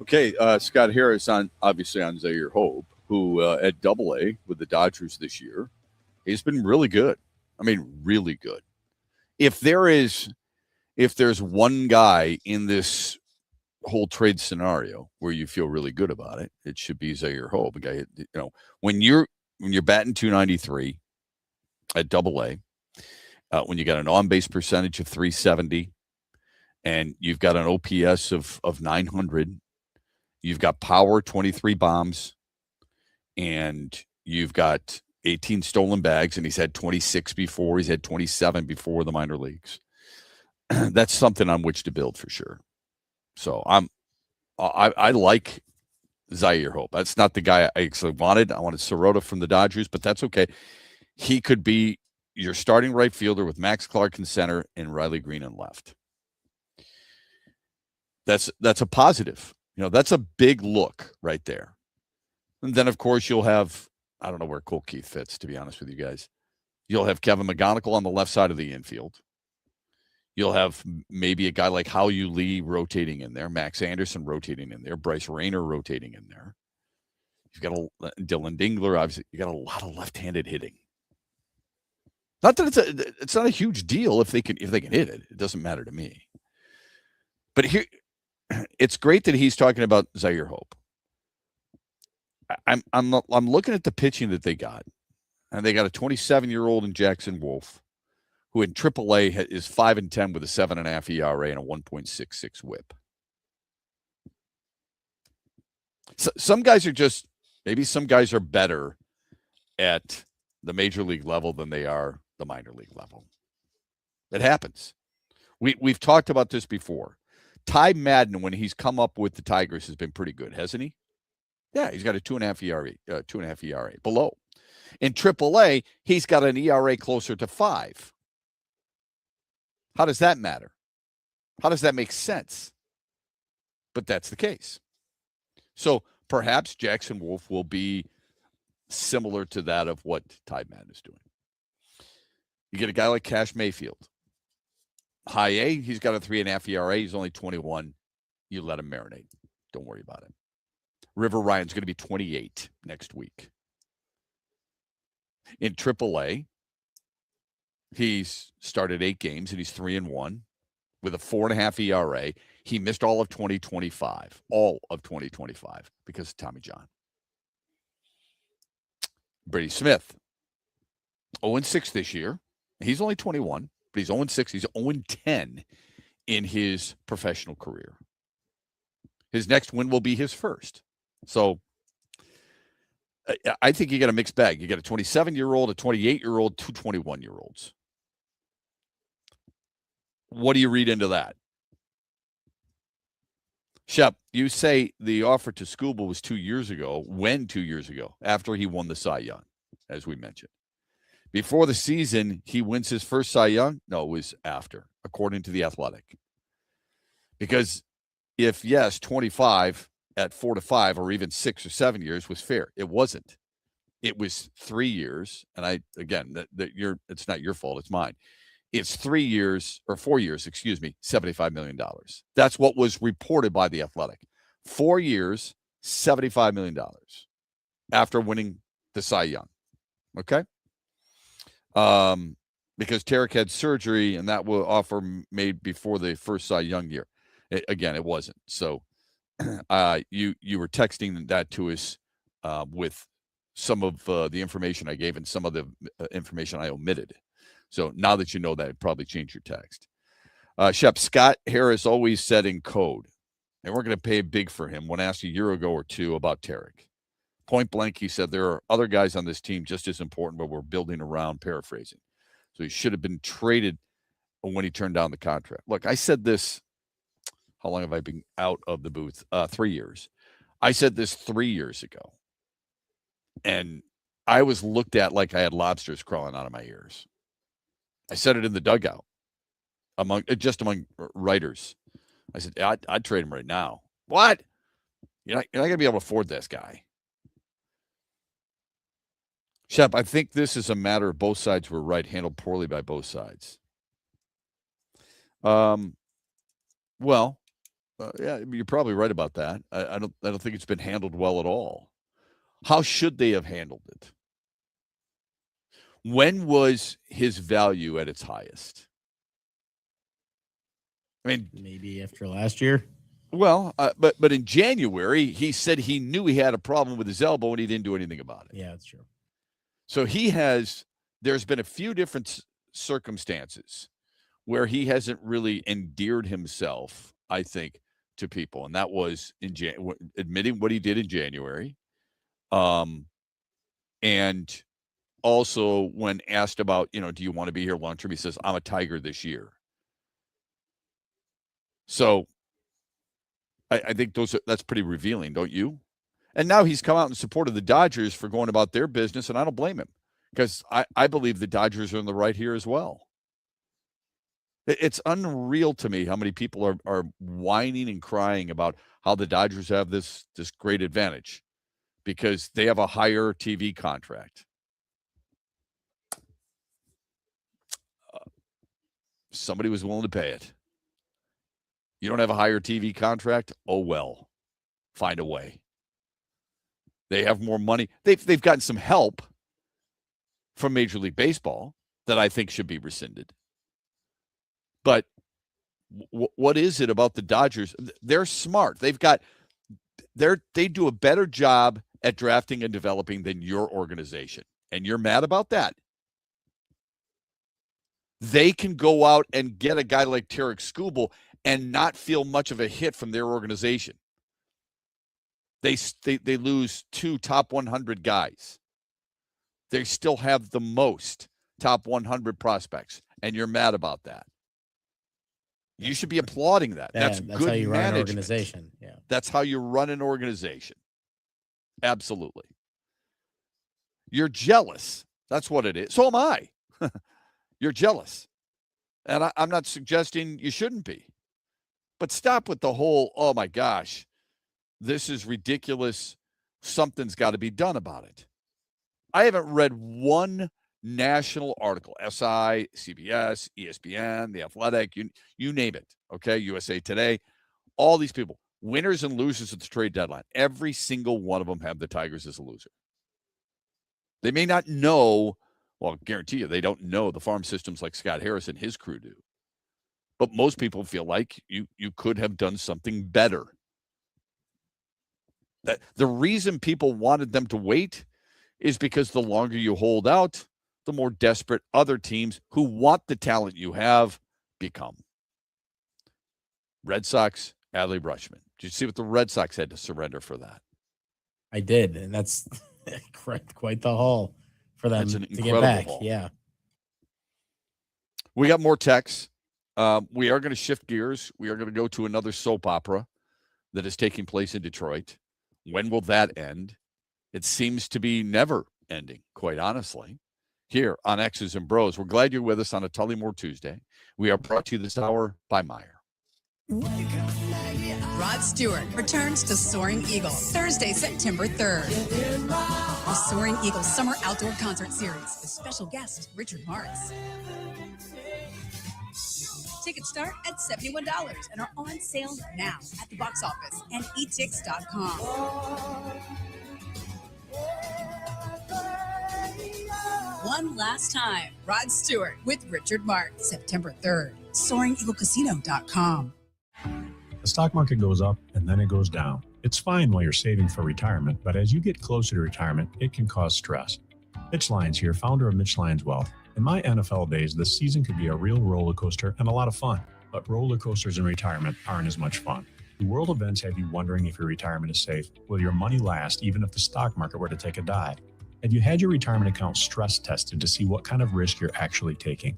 Okay, Scott Harris obviously on Zaire Hope, who at AA with the Dodgers this year, he's been really good. I mean, really good. If there's one guy in this whole trade scenario where you feel really good about it, it should be Zaire Hope. A guy, when you're batting .293 at AA, when you got an on-base percentage of .370, and you've got an OPS of 900, you've got power, 23 bombs, and you've got 18 stolen bags, and he's had 26 before. He's had 27 before the minor leagues. That's something on which to build for sure. So I like Zaire Hope. That's not the guy I actually wanted. I wanted Sirota from the Dodgers, but that's okay. He could be your starting right fielder with Max Clark in center and Riley Green in left. That's a positive. That's a big look right there. And then, of course, you'll have, I don't know where Cole Keith fits, to be honest with you guys. You'll have Kevin McGonigal on the left side of the infield. You'll have maybe a guy like Hao-Yu Lee rotating in there, Max Anderson rotating in there, Bryce Rayner rotating in there. You've got Dylan Dingler, obviously. You got a lot of left-handed hitting. Not that it's not a huge deal if they can hit it. It doesn't matter to me. But here, it's great that he's talking about Zaire Hope. I'm looking at the pitching that they got, and they got a 27-year-old in Jackson Wolf, who in AAA is 5-10 with a 7.5 ERA and a 1.66 WHIP. So some guys are better at the major league level than they are the minor league level. It happens. We've talked about this before. Ty Madden, when he's come up with the Tigers, has been pretty good, hasn't he? Yeah, he's got a 2.5 ERA below. In AAA, he's got an ERA closer to 5. How does that matter? How does that make sense? But that's the case. So perhaps Jackson Wolf will be similar to that of what Ty Madden is doing. You get a guy like Cash Mayfield. High A, he's got a 3.5 ERA. He's only 21. You let him marinate. Don't worry about it. River Ryan's going to be 28 next week. In AAA, he's started 8 games, and he's 3-1 with a 4.5 ERA. He missed all of 2025 because of Tommy John. Brady Smith, 0-6 this year. He's only 21, but he's 0-6. He's 0-10 in his professional career. His next win will be his first. So I think you got a mixed bag. You got a 27-year-old, a 28-year-old, 2 21-year-olds. What do you read into that? Shep, you say the offer to Skubal was 2 years ago. When 2 years ago? After he won the Cy Young, as we mentioned. Before the season, he wins his first Cy Young? No, it was after, according to The Athletic. Because if, yes, 25 at 4 to 5 or even 6 or 7 years was fair, it wasn't. It was 3 years. And it's not your fault, it's mine. It's 3 years or 4 years, $75 million. That's what was reported by The Athletic. 4 years, $75 million after winning the Cy Young. Okay? Because Tarek had surgery, and that was offer made before the first Cy Young year. It wasn't. So you were texting that to us with some of the information I gave and some of the information I omitted. So now that you know that, probably change your text. Shep, Scott Harris always said in code, and we're going to pay big for him when asked a year ago or two about Tarek. Point blank, he said, there are other guys on this team just as important, but we're building around, paraphrasing. So he should have been traded when he turned down the contract. Look, I said this, how long have I been out of the booth? 3 years. I said this 3 years ago. And I was looked at like I had lobsters crawling out of my ears. I said it in the dugout among writers. I said, I'd trade him right now. What? You're not going to be able to afford this guy. Shep, I think this is a matter of both sides were right, handled poorly by both sides. Yeah, you're probably right about that. I don't think it's been handled well at all. How should they have handled it? When was his value at its highest? I mean, maybe after last year. Well, but in January, he said he knew he had a problem with his elbow and he didn't do anything about it. Yeah, that's true. So there's been a few different circumstances where he hasn't really endeared himself, I think, to people. And that was admitting what he did in January. And also when asked about, do you want to be here long term? He says, I'm a Tiger this year. So I think that's pretty revealing, don't you? And now he's come out in support of the Dodgers for going about their business, and I don't blame him because I believe the Dodgers are in the right here as well. It's unreal to me how many people are whining and crying about how the Dodgers have this great advantage because they have a higher TV contract. Somebody was willing to pay it. You don't have a higher TV contract? Oh, well, find a way. They have more money. They've gotten some help from Major League Baseball that I think should be rescinded. But what is it about the Dodgers? They're smart. They do a better job at drafting and developing than your organization. And you're mad about that. They can go out and get a guy like Tarek Skubal and not feel much of a hit from their organization. They lose 2 top 100 guys. They still have the most top 100 prospects, and you're mad about that. You should be applauding that. That's good how you run management. an organization. Yeah, that's how you run an organization. Absolutely. You're jealous. That's what it is. So am I. You're jealous. And I'm not suggesting you shouldn't be. But stop with the whole, oh my gosh, this is ridiculous. Something's got to be done about it. I haven't read one national article, SI, CBS, ESPN, The Athletic, you name it, okay, USA Today, all these people, winners and losers at the trade deadline. Every single one of them have the Tigers as a loser. They may not know, well, I'll guarantee you they don't know the farm systems like Scott Harris and his crew do. But most people feel like you could have done something better. The reason people wanted them to wait is because the longer you hold out, the more desperate other teams who want the talent you have become. Red Sox, Adley Rutschman. Did you see what the Red Sox had to surrender for that? I did, and that's quite the haul for them to get back. Haul. Yeah. We got more texts. We are going to shift gears. We are going to go to another soap opera that is taking place in Detroit. When will that end? It seems to be never ending, quite honestly. Here on X's and Bros. We're glad you're with us on a Tullymore Tuesday. We are brought to you this hour by Meyer. Rod Stewart returns to Soaring Eagle Thursday, September 3rd. The Soaring Eagle Summer Outdoor Concert Series with special guest Richard Marks. Tickets start at $71 and are on sale now at the box office and etix.com. One last time, Rod Stewart with Richard Marks, September 3rd. SoaringEagleCasino.com. The stock market goes up and then it goes down. It's fine while you're saving for retirement, but as you get closer to retirement, it can cause stress. Mitch Lyons here, founder of Mitch Lyons Wealth. In my NFL days, this season could be a real roller coaster and a lot of fun, but roller coasters in retirement aren't as much fun. Do world events have you wondering if your retirement is safe? Will your money last even if the stock market were to take a dive? Have you had your retirement account stress tested to see what kind of risk you're actually taking?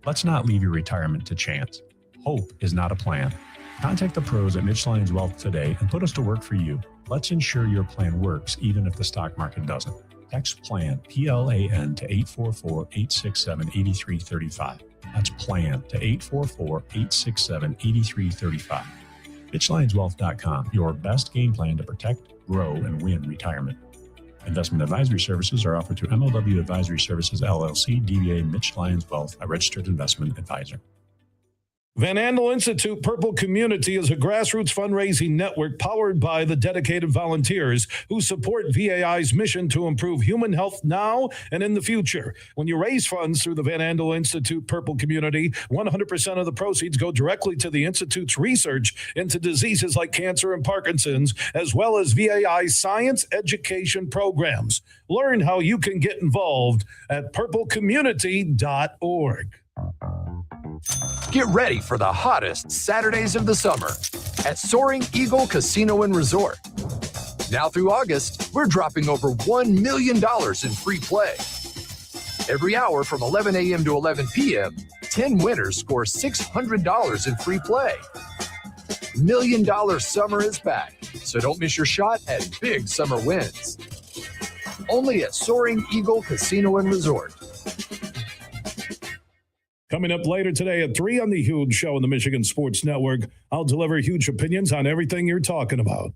Let's not leave your retirement to chance. Hope is not a plan. Contact the pros at Mitch Lyons Wealth today and put us to work for you. Let's ensure your plan works even if the stock market doesn't. Text PLAN, P-L-A-N, to 844-867-8335. That's PLAN to 844-867-8335. MitchLyonsWealth.com, your best game plan to protect, grow, and win retirement. Investment advisory services are offered to MLW Advisory Services, LLC, DBA Mitch Lyons Wealth, a registered investment advisor. Van Andel Institute Purple Community is a grassroots fundraising network powered by the dedicated volunteers who support VAI's mission to improve human health now and in the future. When you raise funds through the Van Andel Institute Purple Community, 100% of the proceeds go directly to the Institute's research into diseases like cancer and Parkinson's, as well as VAI's science education programs. Learn how you can get involved at purplecommunity.org. Get ready for the hottest Saturdays of the summer at Soaring Eagle Casino and Resort. Now through August, we're dropping over $1 million in free play. Every hour from 11 a.m. to 11 p.m., 10 winners score $600 in free play. $1 Million Summer is back, so don't miss your shot at big summer wins. Only at Soaring Eagle Casino and Resort. Coming up later today at 3 on The Huge Show on the Michigan Sports Network, I'll deliver huge opinions on everything you're talking about.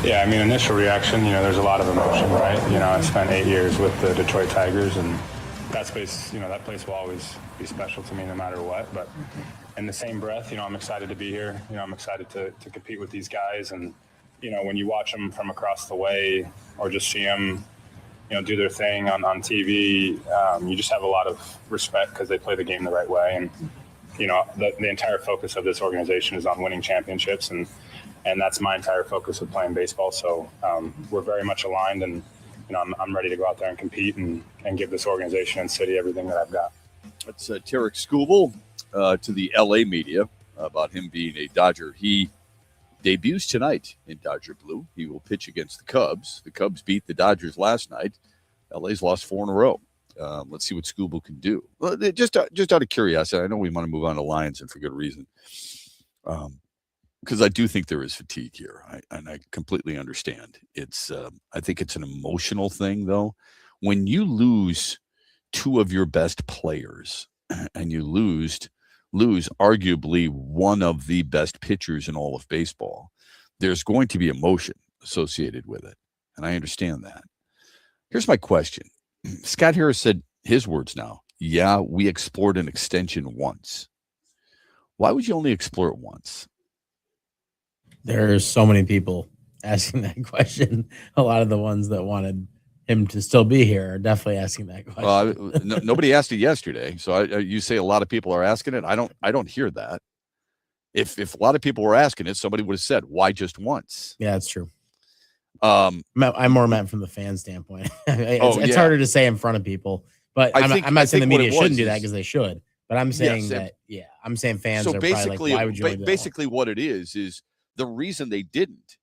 Yeah, I mean, initial reaction, there's a lot of emotion, right? I spent 8 years with the Detroit Tigers, and that space, that place will always be special to me no matter what. But in the same breath, I'm excited to be here. I'm excited to compete with these guys. And, when you watch them from across the way or just see them, do their thing on TV, you just have a lot of respect because they play the game the right way. And, the entire focus of this organization is on winning championships. And that's my entire focus of playing baseball. So we're very much aligned, and I'm ready to go out there and compete and give this organization and city everything that I've got. That's Tarek Skubal to the LA media about him being a Dodger. He debuts tonight in Dodger blue. He will pitch against the Cubs. The Cubs beat the Dodgers last night. LA's lost 4 in a row. Let's see what Skubal can do. Well, just out of curiosity, I know we want to move on to Lions, and for good reason. Because I do think there is fatigue here, and I completely understand. It's I think it's an emotional thing, though. When you lose 2 of your best players, and you lose arguably one of the best pitchers in all of baseball, there's going to be emotion associated with it, and I understand that. Here's my question. Scott Harris said his words now. Yeah, we explored an extension once. Why would you only explore it once? There's so many people asking that question. A lot of the ones that wanted him to still be here are definitely asking that question. Well, nobody asked it yesterday, so you say a lot of people are asking it. I don't hear that. If a lot of people were asking it, somebody would have said, "Why just once?" Yeah, that's true. I'm more meant from the fan standpoint. It's harder to say in front of people, but I'm not saying the media shouldn't do that because they should. But I'm saying I'm saying fans are probably like, why would you? Basically, what it is the reason they didn't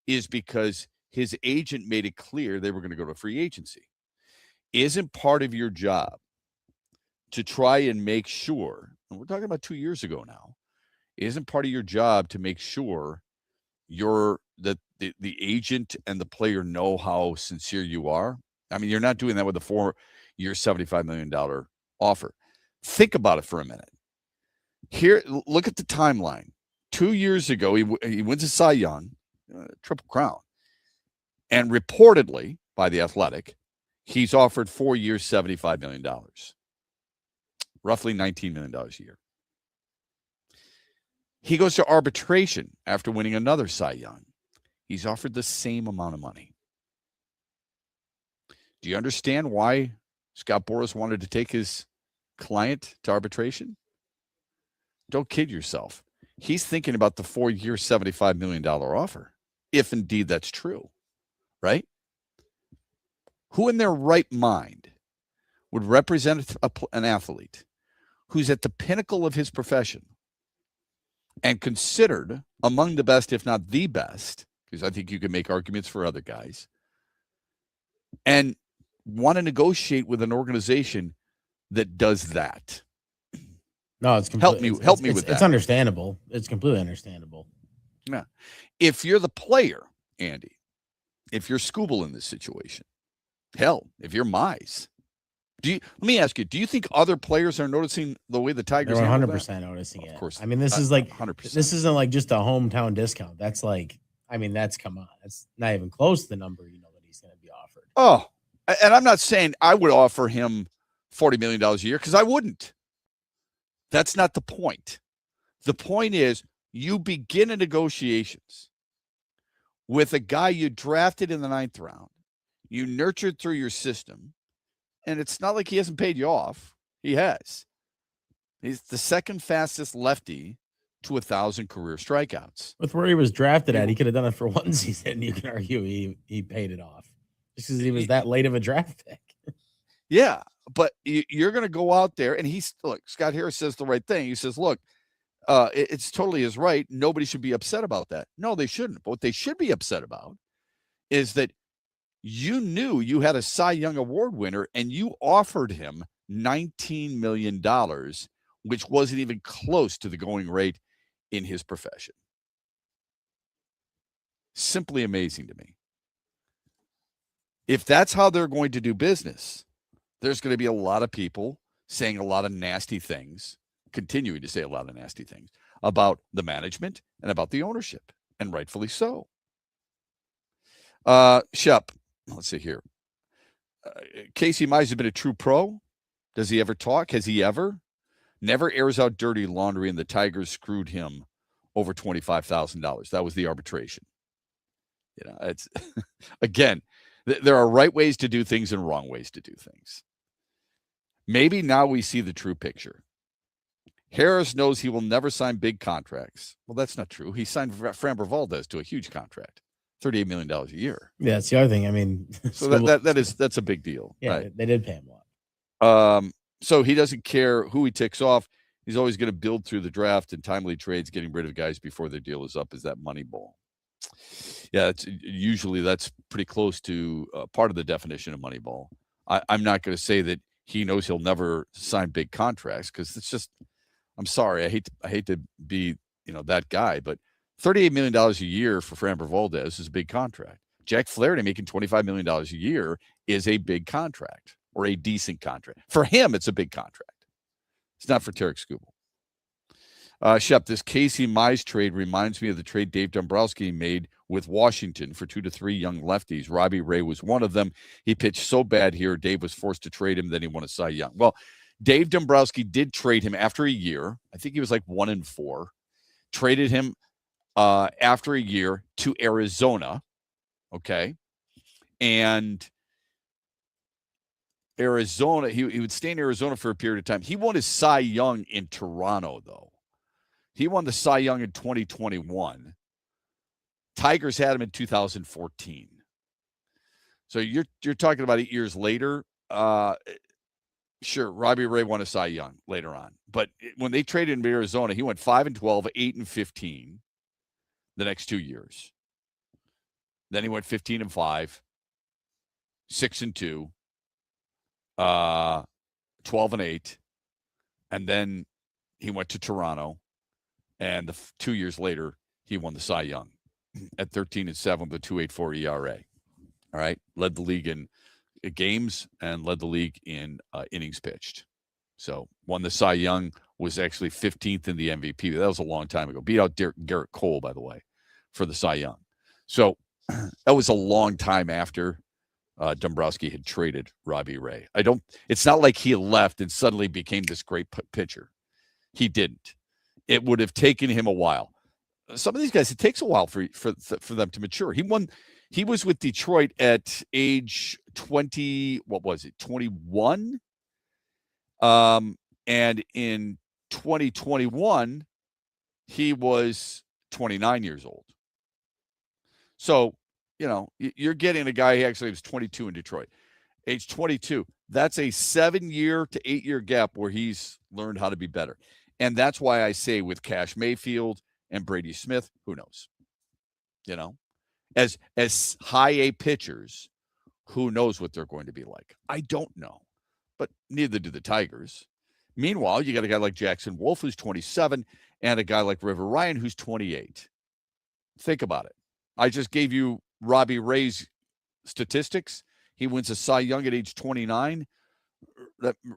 is because his agent made it clear they were going to go to free agency. Isn't part of your job to try and make sure, and we're talking about 2 years ago now, isn't part of your job to make sure that the agent and the player know how sincere you are? I mean, you're not doing that with a 4-year, $75 million offer. Think about it for a minute. Here, look at the timeline. 2 years ago, he wins a Cy Young, Triple Crown. And reportedly, by The Athletic, he's offered 4 years, $75 million. Roughly $19 million a year. He goes to arbitration after winning another Cy Young. He's offered the same amount of money. Do you understand why Scott Boras wanted to take his client to arbitration? Don't kid yourself. He's thinking about the 4-year, $75 million offer, if indeed that's true, right? Who in their right mind would represent an athlete who's at the pinnacle of his profession and considered among the best, if not the best, because I think you can make arguments for other guys, and want to negotiate with an organization that does that? No, it's help me with that. It's understandable. It's completely understandable. Yeah. If you're the player, Andy, if you're Skubal in this situation, hell, if you're Mize, let me ask you, do you think other players are noticing the way the Tigers? They're 100% noticing it. Of course. I mean, this is like 100%. This isn't like just a hometown discount. That's like, I mean, come on. That's not even close to the number that he's going to be offered. Oh, and I'm not saying I would offer him $40 million a year, because I wouldn't. That's not the point. The point is you begin negotiations with a guy you drafted in the 9th round, you nurtured through your system, and it's not like he hasn't paid you off. He has. He's the second fastest lefty to 1,000 career strikeouts. With where he was drafted at, he could have done it for one season. You can argue he paid it off just because he was that late of a draft pick. Yeah, but you're going to go out there, and Scott Harris says the right thing. He says, look, it's totally his right. Nobody should be upset about that. No, they shouldn't. But what they should be upset about is that you knew you had a Cy Young Award winner, and you offered him $19 million, which wasn't even close to the going rate in his profession. Simply amazing to me. If that's how they're going to do business, there's going to be a lot of people saying a lot of nasty things, continuing to say a lot of nasty things about the management and about the ownership, and rightfully so. Shep, let's see here. Casey Mize has been a true pro. Does he ever talk? Has he ever? Never airs out dirty laundry, and the Tigers screwed him over $25,000. That was the arbitration. You know, it's again, there are right ways to do things and wrong ways to do things. Maybe now we see the true picture. Harris knows he will never sign big contracts. Well, that's not true. He signed Framber Valdez to a huge contract, $38 million a year. Yeah, that's the other thing. I mean, so that's a big deal. Yeah, right? They did pay him a lot. So he doesn't care who he ticks off. He's always going to build through the draft and timely trades, getting rid of guys before their deal is up. Is that money ball? Yeah, usually that's pretty close to part of the definition of money ball. I'm not going to say that he knows he'll never sign big contracts because it's just, I'm sorry, I hate to be that guy, but $38 million a year for Framber Valdez is a big contract. Jack Flaherty making $25 million a year is a big contract or a decent contract. For him, it's a big contract. It's not for Tarek Skubal. Shep, this Casey Mize trade reminds me of the trade Dave Dombrowski made with Washington for 2 to 3 young lefties. Robbie Ray was one of them. He pitched so bad here, Dave was forced to trade him. Then he won a Cy Young. Well, Dave Dombrowski did trade him after a year. I think he was like 1-4. Traded him after a year to Arizona. Okay. And Arizona, he would stay in Arizona for a period of time. He won his Cy Young in Toronto, though. He won the Cy Young in 2021. Tigers had him in 2014. So you're talking about 8 years later. Sure, Robbie Ray won a Cy Young later on. But when they traded him to Arizona, he went 5-12, 8-15 the next 2 years. Then he went 15-5, 6-2. 12-8, and then he went to Toronto, and 2 years later he won the Cy Young at 13-7 with a 2.84 ERA. All right, led the league in games and led the league in innings pitched. So won the Cy Young, was actually 15th in the MVP. That was a long time ago. Beat out Garrett Cole, by the way, for the Cy Young. So that was a long time after Dombrowski had traded Robbie Ray. It's not like he left and suddenly became this great pitcher. He didn't. It would have taken him a while. Some of these guys, it takes a while for them to mature. He was with Detroit at age 20, 21? And in 2021, he was 29 years old. So, you're getting a guy who actually was 22 in Detroit. Age 22, that's a 7-year to 8-year gap where he's learned how to be better. And that's why I say with Cash Mayfield and Brady Smith, who knows? As high A pitchers, who knows what they're going to be like? I don't know, but neither do the Tigers. Meanwhile, you got a guy like Jackson Wolf, who's 27, and a guy like River Ryan, who's 28. Think about it. I just gave you Robbie Ray's statistics. He wins a Cy Young at age 29.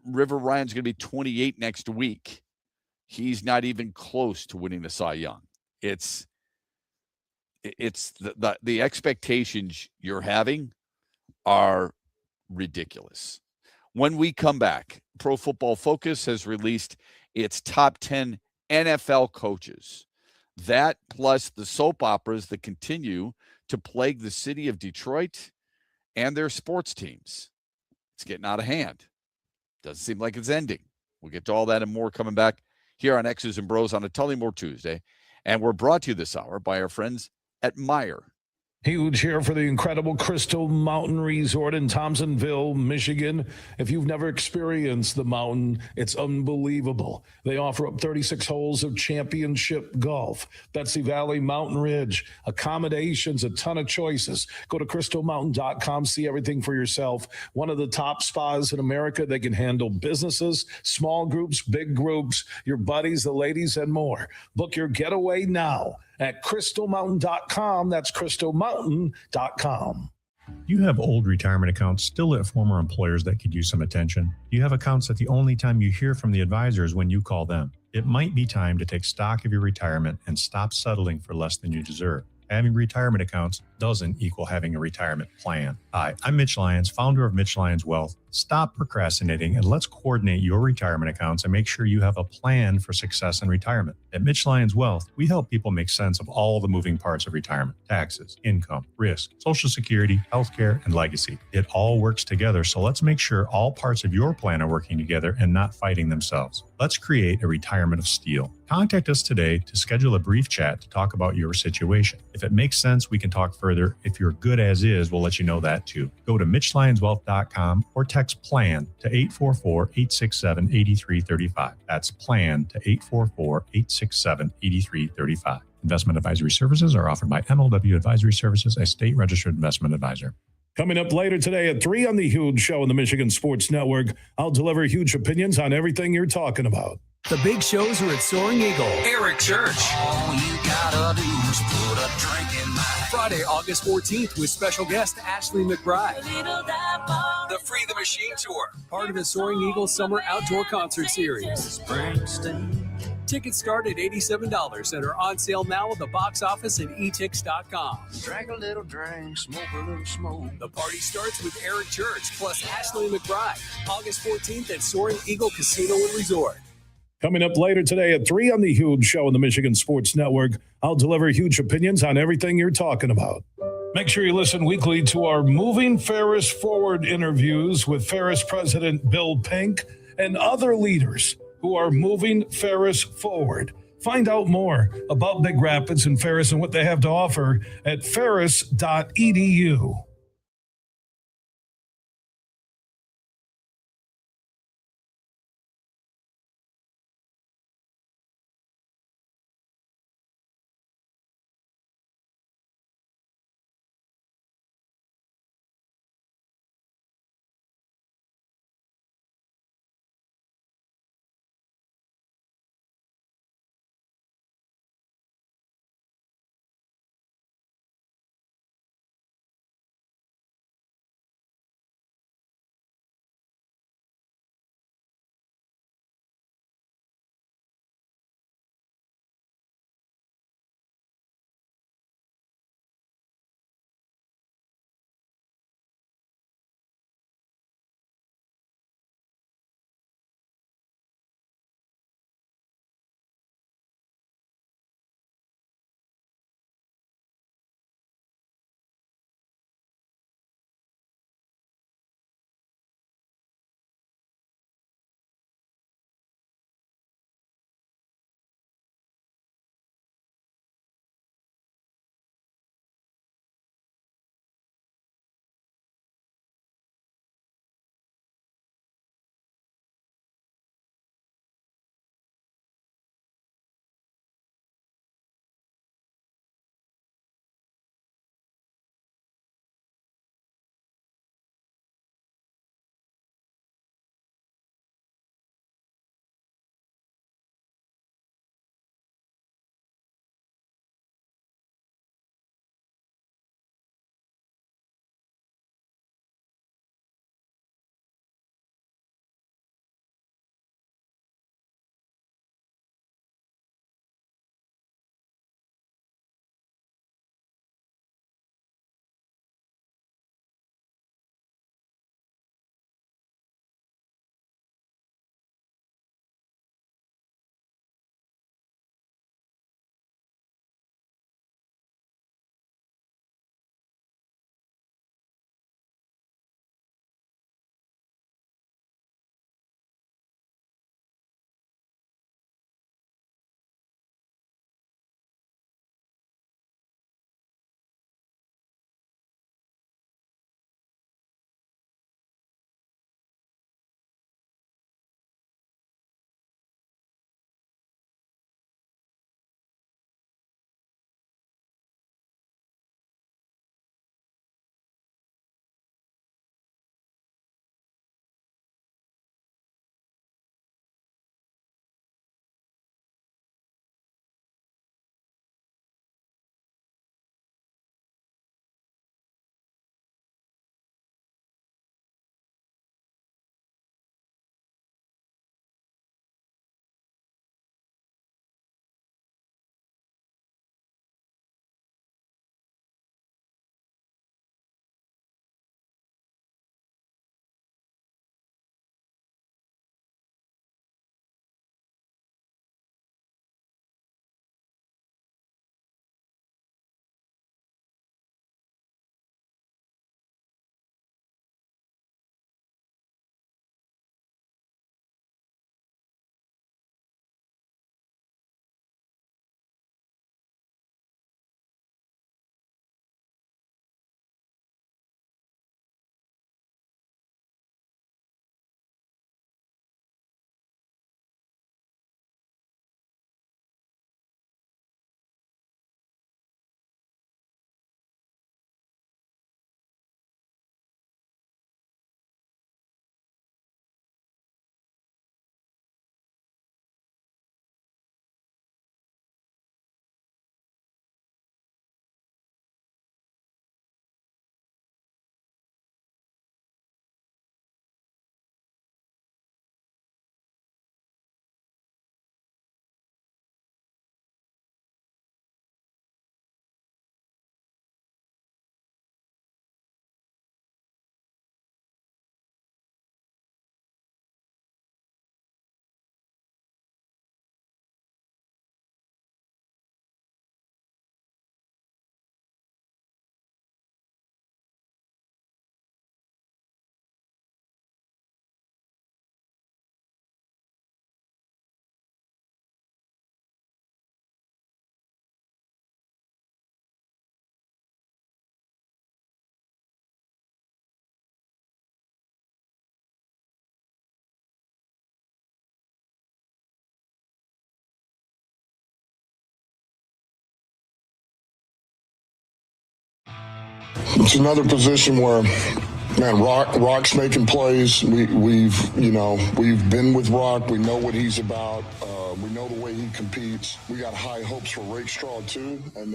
River Ryan's going to be 28 next week. He's not even close to winning the Cy Young. It's the expectations you're having are ridiculous. When we come back, Pro Football Focus has released its top 10 NFL coaches. That plus the soap operas that continue to plague the city of Detroit and their sports teams. It's getting out of hand. Doesn't seem like it's ending. We'll get to all that and more coming back here on X's and Bros on a Tullymore Tuesday. And we're brought to you this hour by our friends at Meijer. Huge here for the incredible Crystal Mountain Resort in Thompsonville, Michigan. If you've never experienced the mountain, it's unbelievable. They offer up 36 holes of championship golf, Betsy Valley, Mountain Ridge, accommodations, a ton of choices. Go to crystalmountain.com, see everything for yourself. One of the top spas in America. They can handle businesses, small groups, big groups, your buddies, the ladies, and more. Book your getaway now at crystalmountain.com. That's crystalmountain.com. You have old retirement accounts still at former employers that could use some attention. You have accounts that the only time you hear from the advisor is when you call them. It might be time to take stock of your retirement and stop settling for less than you deserve. having retirement accounts doesn't equal having a retirement plan. Hi, I'm Mitch Lyons, founder of Mitch Lyons Wealth. Stop procrastinating and let's coordinate your retirement accounts and make sure you have a plan for success in retirement. At Mitch Lyons Wealth, we help people make sense of all the moving parts of retirement: taxes, income, risk, Social Security, healthcare, and legacy. It all works together, so let's make sure all parts of your plan are working together and not fighting themselves. Let's create a retirement of steel. Contact us today to schedule a brief chat to talk about your situation. If it makes sense, we can talk further. If you're good as is, we'll let you know that too. Go to MitchLyonsWealth.com or text PLAN to 844-867-8335. That's PLAN to 844-867-8335. Investment advisory services are offered by MLW Advisory Services, a state-registered investment advisor. Coming up later today at 3 on The Huge Show on the Michigan Sports Network, I'll deliver huge opinions on everything you're talking about. The big shows are at Soaring Eagle. Eric Church. All you gotta do is put a drink in my Friday, August 14th with special guest Ashley McBride. The Free the Machine Tour, part of the Soaring Eagle Summer Outdoor Concert Series. Tickets start at $87 and are on sale now at the box office and etix.com. Drink a little drink, smoke a little smoke. The party starts with Eric Church plus Ashley McBride, August 14th at Soaring Eagle Casino and Resort. Coming up later today at 3 on The Huge Show on the Michigan Sports Network, I'll deliver huge opinions on everything you're talking about. Make sure you listen weekly to our Moving Ferris Forward interviews with Ferris President Bill Pink and other leaders who are moving Ferris forward. Find out more about Big Rapids and Ferris and what they have to offer at ferris.edu. It's another position where, man, Rock's making plays. We've been with Rock. We know what he's about. We know the way he competes. We got high hopes for Rakestraw too. And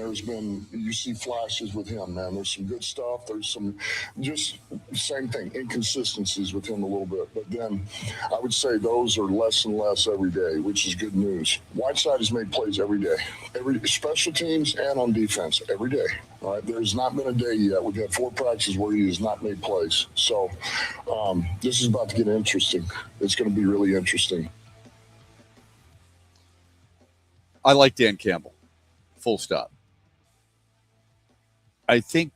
you see flashes with him, man. There's some good stuff. There's some just same thing, inconsistencies with him a little bit. But then I would say those are less and less every day, which is good news. Whiteside has made plays every day, every special teams and on defense every day. All right, there's not been a day yet. We've had 4 practices where he has not made plays. So this is about to get interesting. It's going to be really interesting. I like Dan Campbell. Full stop. I think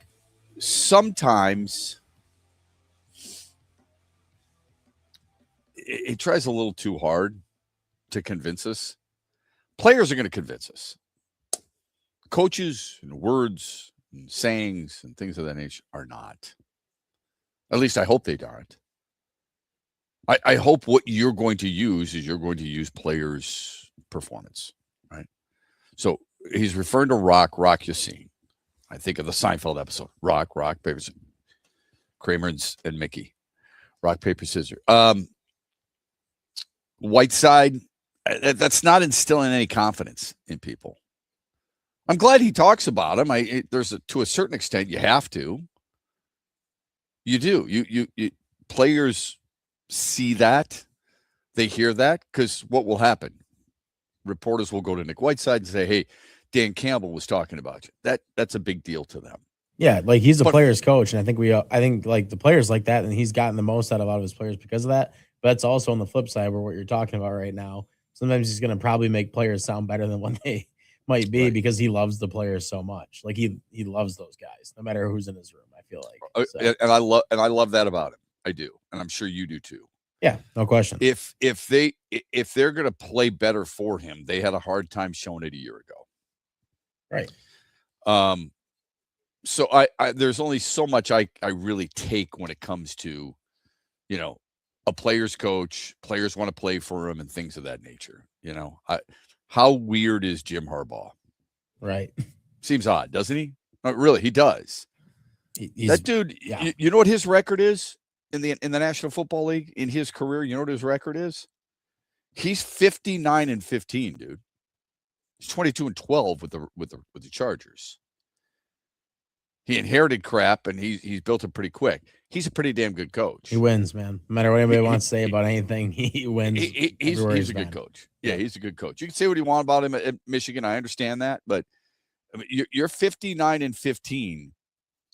sometimes he tries a little too hard to convince us. Players are going to convince us. Coaches and words and sayings and things of that nature are not. At least I hope they aren't. I hope what you're going to use is you're going to use players' performance, right? So he's referring to Rock Yassin. I think of the Seinfeld episode. Rock, paper, scissors. Kramer and Mickey. Rock, paper, scissors. Whiteside, that's not instilling any confidence in people. I'm glad he talks about him. To a certain extent, you have to. You do. You players see that, they hear that, because what will happen? Reporters will go to Nick Whiteside and say, "Hey, Dan Campbell was talking about you." That's a big deal to them. Yeah, like he's a player's coach, and I think like the players like that, and he's gotten the most out of a lot of his players because of that. But it's also on the flip side where what you're talking about right now. Sometimes he's going to probably make players sound better than what they might be because he loves the players so much. Like he loves those guys, no matter who's in his room. I feel like, so. And I love that about him. I do, and I'm sure you do too. Yeah, no question. If they're going to play better for him, they had a hard time showing it a year ago. Right. So I there's only so much I really take when it comes to, a player's coach. Players want to play for him and things of that nature. How weird is Jim Harbaugh? Right. Seems odd, doesn't he? No, really, he does. That dude. Yeah. You know what his record is in the National Football League in his career? You know what his record is? He's 59-15, dude. He's 22-12 with the Chargers. He inherited crap, and he's built it pretty quick. He's a pretty damn good coach. He wins, man. No matter what anybody wants to say about anything, he wins. He's a good coach. Yeah, he's a good coach. You can say what you want about him at Michigan. I understand that, but I mean, you're 59-15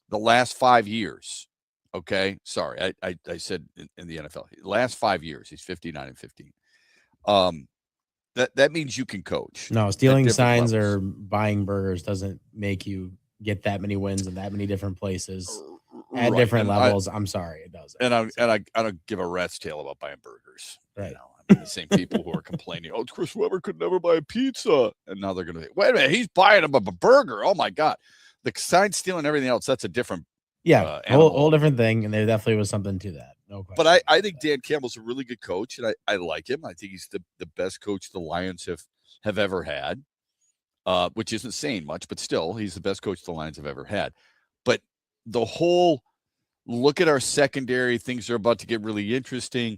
the last 5 years. Okay, sorry, I said in the NFL. Last 5 years, he's 59-15. That means you can coach. No, stealing signs or buying burgers doesn't make you get that many wins in that many different places at different levels. I'm sorry, it doesn't. And I don't give a rat's tail about buying burgers. Right. The same people who are complaining, "Oh, Chris Webber could never buy a pizza," and now they're going to say, "Wait a minute, he's buying him a burger." Oh my God, the sign stealing and everything else. That's a different. Yeah, whole different thing, and there definitely was something to that. No question. But I think Dan Campbell's a really good coach, and I like him. I think he's the best coach the Lions have ever had, which isn't saying much, but still, he's the best coach the Lions have ever had. But the whole look at our secondary, things are about to get really interesting.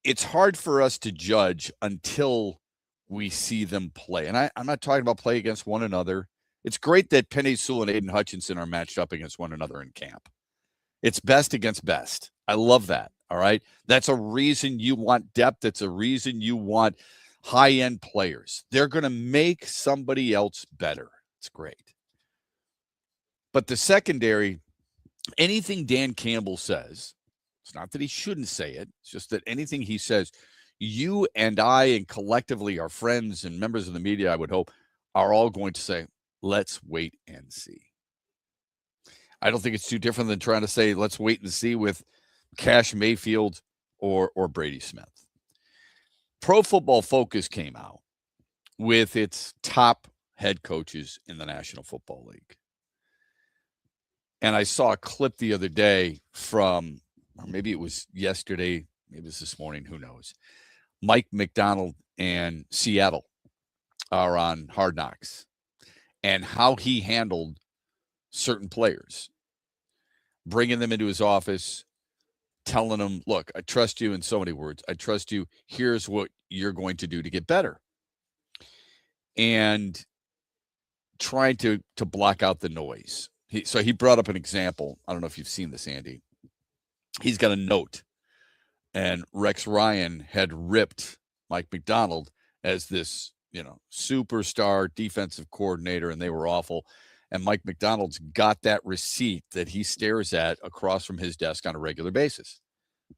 It's hard for us to judge until we see them play. And I'm not talking about play against one another. It's great that Penei Sewell and Aiden Hutchinson are matched up against one another in camp. It's best against best. I love that. All right. That's a reason you want depth. It's a reason you want high-end players. They're going to make somebody else better. It's great. But the secondary, anything Dan Campbell says, it's not that he shouldn't say it. It's just that anything he says, you and I and collectively our friends and members of the media, I would hope, are all going to say, let's wait and see. I don't think it's too different than trying to say, let's wait and see with Cash Mayfield or Brady Smith. Pro Football Focus came out with its top head coaches in the National Football League. And I saw a clip the other day from, or maybe it was yesterday, maybe it was this morning, who knows. Mike McDonald and Seattle are on Hard Knocks, and how he handled certain players, bringing them into his office, telling them, look, I trust you in so many words. I trust you. Here's what you're going to do to get better. And trying to block out the noise. So he brought up an example. I don't know if you've seen this, Andy. He's got a note. And Rex Ryan had ripped Mike McDonald as this, superstar defensive coordinator, and they were awful. And Mike McDonald's got that receipt that he stares at across from his desk on a regular basis.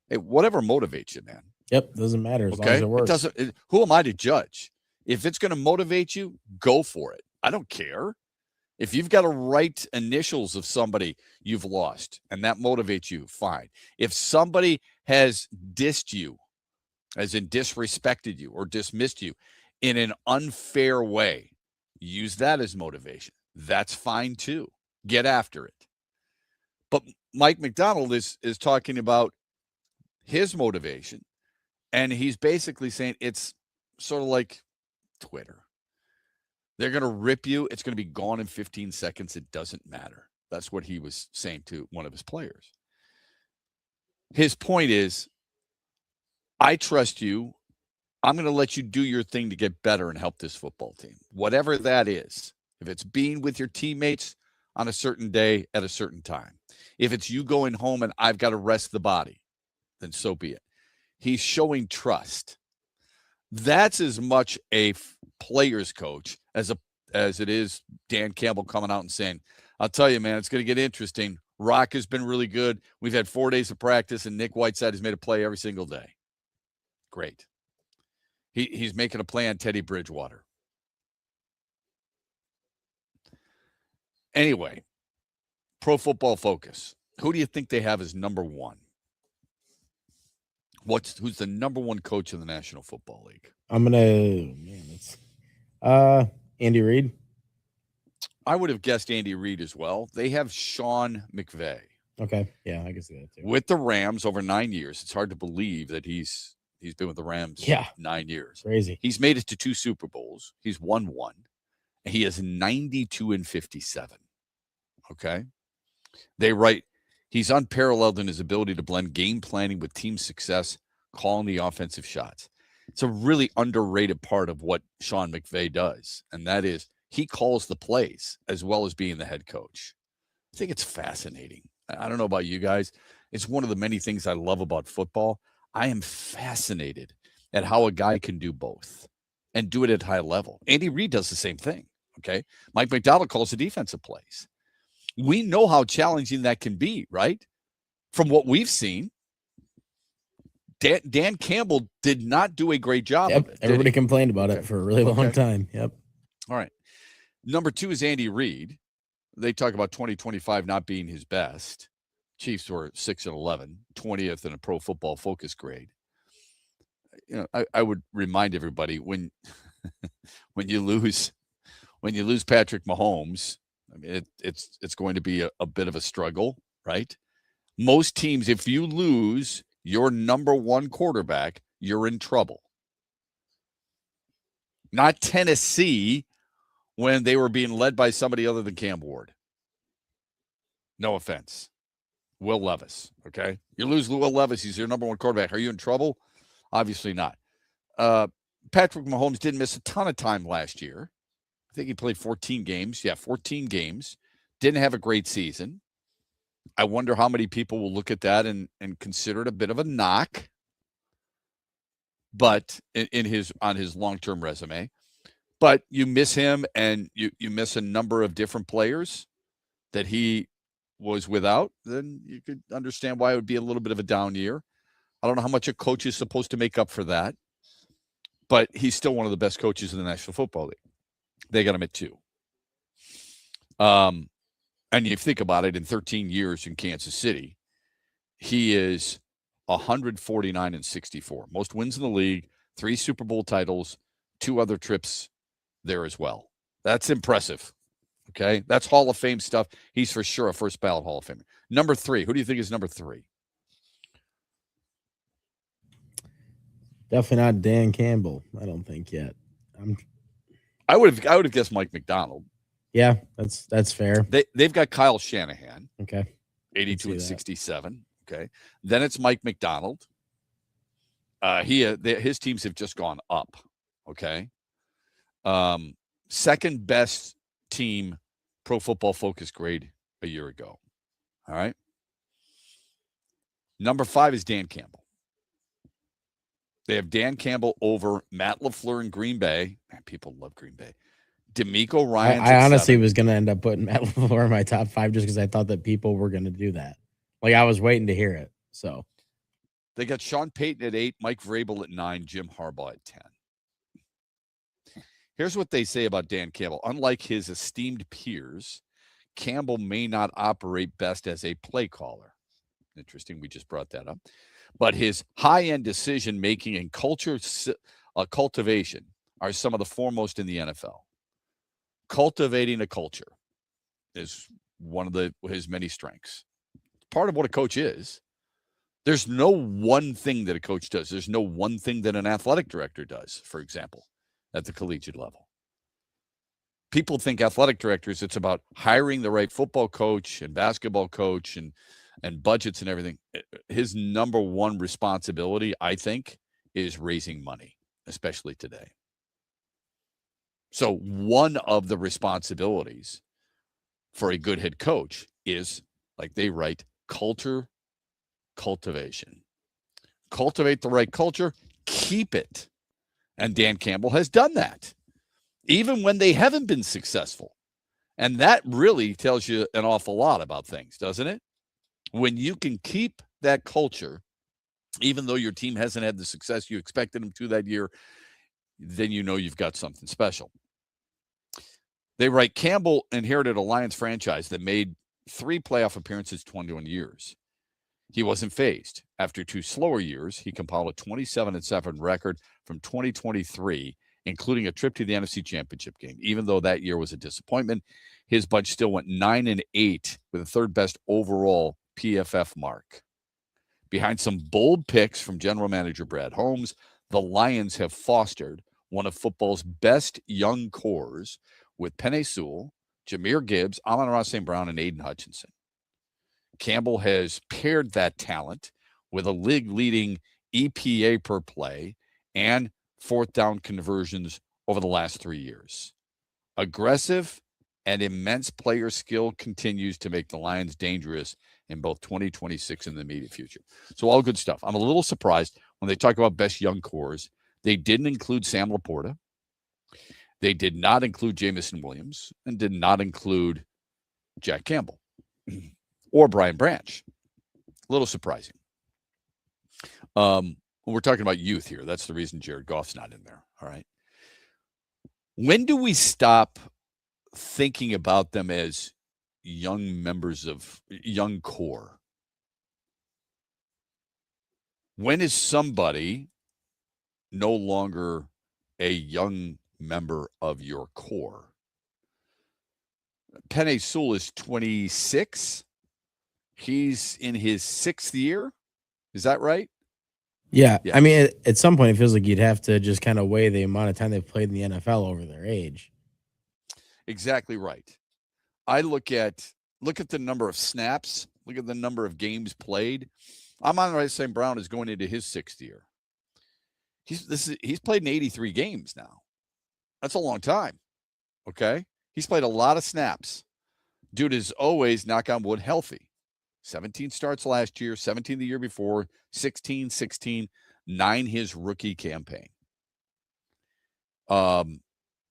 Hey, whatever motivates you, man. Yep, doesn't matter as long as it works. Who am I to judge? If it's going to motivate you, go for it. I don't care. If you've got to write initials of somebody you've lost and that motivates you, fine. If somebody has dissed you, as in disrespected you or dismissed you in an unfair way, use that as motivation. That's fine too. Get after it. But Mike McDonald is talking about his motivation, and he's basically saying it's sort of like Twitter. They're going to rip you. It's going to be gone in 15 seconds. It doesn't matter. That's what he was saying to one of his players. His point is, I trust you. I'm going to let you do your thing to get better and help this football team. Whatever that is. If it's being with your teammates on a certain day at a certain time. If it's you going home and I've got to rest the body, then so be it. He's showing trust. That's as much a player's coach as it is Dan Campbell coming out and saying, I'll tell you, man, it's going to get interesting. Rock has been really good. We've had 4 days of practice, and Nick Whiteside has made a play every single day. Great. He's making a play on Teddy Bridgewater. Anyway, Pro Football Focus. Who do you think they have as number one? Who's the number one coach in the National Football League? Andy Reid. I would have guessed Andy Reid as well. They have Sean McVay. Okay. Yeah, I can see that too. With the Rams over 9 years. It's hard to believe that he's been with the Rams 9 years. Crazy. He's made it to 2 Super Bowls. He's won 1. He is 92-57. Okay. They write, he's unparalleled in his ability to blend game planning with team success, calling the offensive shots. It's a really underrated part of what Sean McVay does, and that is he calls the plays as well as being the head coach. I think it's fascinating. I don't know about you guys. It's one of the many things I love about football. I am fascinated at how a guy can do both and do it at high level. Andy Reid does the same thing, okay? Mike McDonald calls the defensive plays. We know how challenging that can be, right? From what we've seen, Dan Campbell did not do a great job of it. Everybody complained about it for a really long time. Yep. All right. Number 2 is Andy Reid. They talk about 2025 not being his best. Chiefs were 6-11, 20th in a Pro Football Focus grade. I would remind everybody when you lose Patrick Mahomes, I mean it's going to be a bit of a struggle, right? Most teams, if you lose your number 1 quarterback, you're in trouble. Not Tennessee when they were being led by somebody other than Cam Ward. No offense. Will Levis, okay? You lose Will Levis, he's your number 1 quarterback. Are you in trouble? Obviously not. Patrick Mahomes didn't miss a ton of time last year. I think he played 14 games. Yeah, 14 games. Didn't have a great season. I wonder how many people will look at that and consider it a bit of a knock. But on his long-term resume. But you miss him, and you miss a number of different players that he was without, then you could understand why it would be a little bit of a down year. I don't know how much a coach is supposed to make up for that, but he's still one of the best coaches in the National Football League. They got him at 2. And you think about it, in 13 years in Kansas City, he is 149-64. Most wins in the league, 3 Super Bowl titles, 2 other trips there as well. That's impressive. Okay, that's Hall of Fame stuff. He's for sure a first ballot Hall of Famer. Number 3, who do you think is number 3? Definitely not Dan Campbell. I don't think yet. I would have guessed Mike McDonald. Yeah, that's fair. They've got Kyle Shanahan. Okay. 82 and 67. Okay. Then it's Mike McDonald. His teams have just gone up. Okay. Second best team Pro Football Focus grade a year ago. All right. Number 5 is Dan Campbell. They have Dan Campbell over Matt LaFleur in Green Bay. Man, people love Green Bay. D'Amico Ryan. I honestly was going to end up putting Matt LaFleur in my top 5 just because I thought that people were going to do that. Like, I was waiting to hear it. So they got Sean Payton at 8, Mike Vrabel at 9, Jim Harbaugh at 10. Here's what they say about Dan Campbell. Unlike his esteemed peers, Campbell may not operate best as a play caller. Interesting. We just brought that up. But his high-end decision-making and culture cultivation are some of the foremost in the NFL. Cultivating a culture is one of his many strengths. Part of what a coach is. There's no one thing that a coach does. There's no one thing that an athletic director does, for example, at the collegiate level. People think athletic directors, it's about hiring the right football coach and basketball coach and budgets and everything. His number one responsibility, I think, is raising money, especially today. So one of the responsibilities for a good head coach is, like they write, culture cultivation. Cultivate the right culture, keep it. And Dan Campbell has done that, even when they haven't been successful. And that really tells you an awful lot about things, doesn't it? When you can keep that culture, even though your team hasn't had the success you expected them to that year, then you know you've got something special. They write, Campbell inherited a Lions franchise that made 3 playoff appearances 21 years. He wasn't phased. After 2 slower years, he compiled a 27-7 record from 2023, including a trip to the NFC Championship game. Even though that year was a disappointment, his bunch still went 9-8 with a third best overall PFF mark. Behind some bold picks from general manager Brad Holmes, the Lions have fostered one of football's best young cores with Penei Sewell, Jahmyr Gibbs, Amon-Ra St. Brown, and Aiden Hutchinson. Campbell has paired that talent with a league-leading EPA per play and fourth down conversions over the last 3 years. Aggressive and immense player skill continues to make the Lions dangerous in both 2026 and the immediate future. So all good stuff. I'm a little surprised when they talk about best young cores. They didn't include Sam Laporta. They did not include Jamison Williams and did not include Jack Campbell or Brian Branch. A little surprising. We're talking about youth here. That's the reason Jared Goff's not in there. All right. When do we stop thinking about them as young members of young core? When is somebody no longer a young member of your core? Penei Sewell is 26. He's in his 6th year. Is that right? Yeah. I mean, at some point, it feels like you'd have to just kind of weigh the amount of time they've played in the NFL over their age. Exactly right. I look at the number of snaps, look at the number of games played. Amon-Ra St. Brown is going into his 6th year. He's played in 83 games now. That's a long time. Okay? He's played a lot of snaps. Dude is always, knock on wood, healthy. 17 starts last year, 17 the year before, 16, 9 his rookie campaign.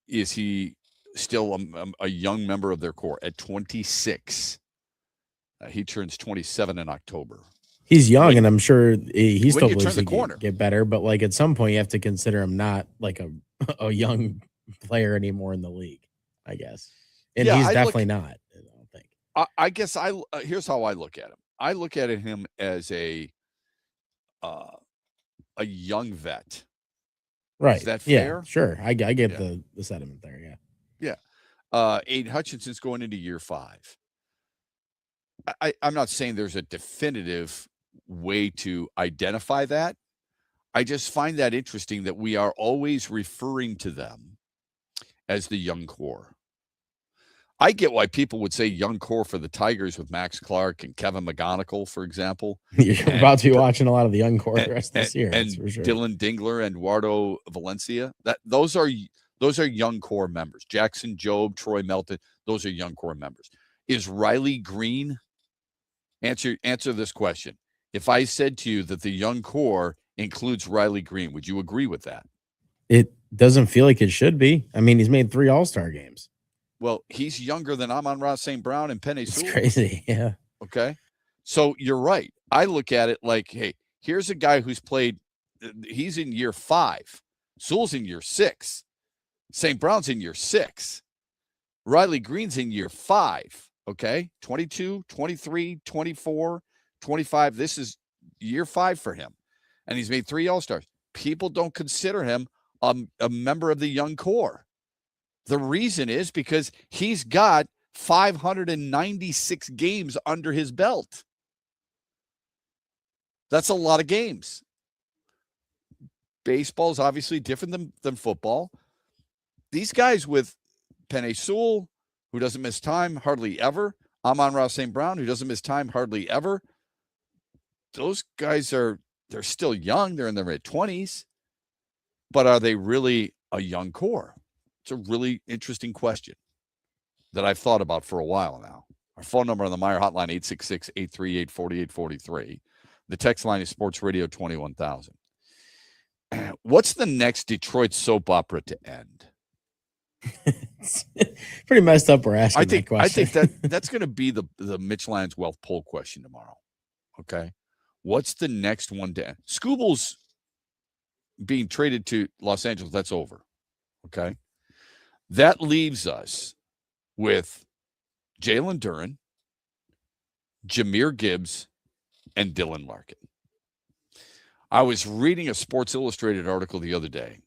Is he still a young member of their core at 26? He turns 27 in October. He's young, and I'm sure he still believes he can get better. But like at some point, you have to consider him not like a young player anymore in the league, I guess. And he's definitely not. I don't think. I guess here's how I look at him. I look at him as a young vet. Right. Is that fair? Yeah, sure. I get the sentiment there. Yeah. Yeah. Aiden Hutchinson's going into year 5. I'm not saying there's a definitive way to identify that. I just find that interesting that we are always referring to them as the young core. I get why people would say young core for the Tigers with Max Clark and Kevin McGonigal, for example. You're about to be watching a lot of the young core the rest of this year. And that's for sure. Dylan Dingler and Eduardo Valencia. Those are young core members. Jackson Jobe, Troy Melton, those are young core members. Is Riley Green? Answer this question. If I said to you that the young core includes Riley Green, would you agree with that? It doesn't feel like it should be. I mean, he's made 3 All-Star games. Well, he's younger than Amon-Ra St. Brown and Penei It's Sewell. crazy, yeah. Okay? So you're right. I look at it like, hey, here's a guy who's played, he's in year 5. Sewell's in year 6. St. Brown's in year 6. Riley Green's in year 5. Okay? 22, 23, 24, 25. This is year 5 for him. And he's made 3 All-Stars. People don't consider him a member of the young core. The reason is because he's got 596 games under his belt. That's a lot of games. Baseball is obviously different than football. These guys with Penei Sewell, who doesn't miss time hardly ever, Amon-Ra St. Brown, who doesn't miss time hardly ever, those guys they're still young. They're in their mid-20s. But are they really a young core? It's a really interesting question that I've thought about for a while now. Our phone number on the Meijer hotline, 866-838-4843. The text line is Sports Radio 21,000. What's the next Detroit soap opera to end? It's pretty messed up we're asking that question. I think that's going to be the Mitch Lyons Wealth poll question tomorrow. Okay? What's the next one to end? Scooble's being traded to Los Angeles. That's over. Okay? That leaves us with Jalen Duren, Jahmyr Gibbs, and Dylan Larkin. I was reading a Sports Illustrated article the other day.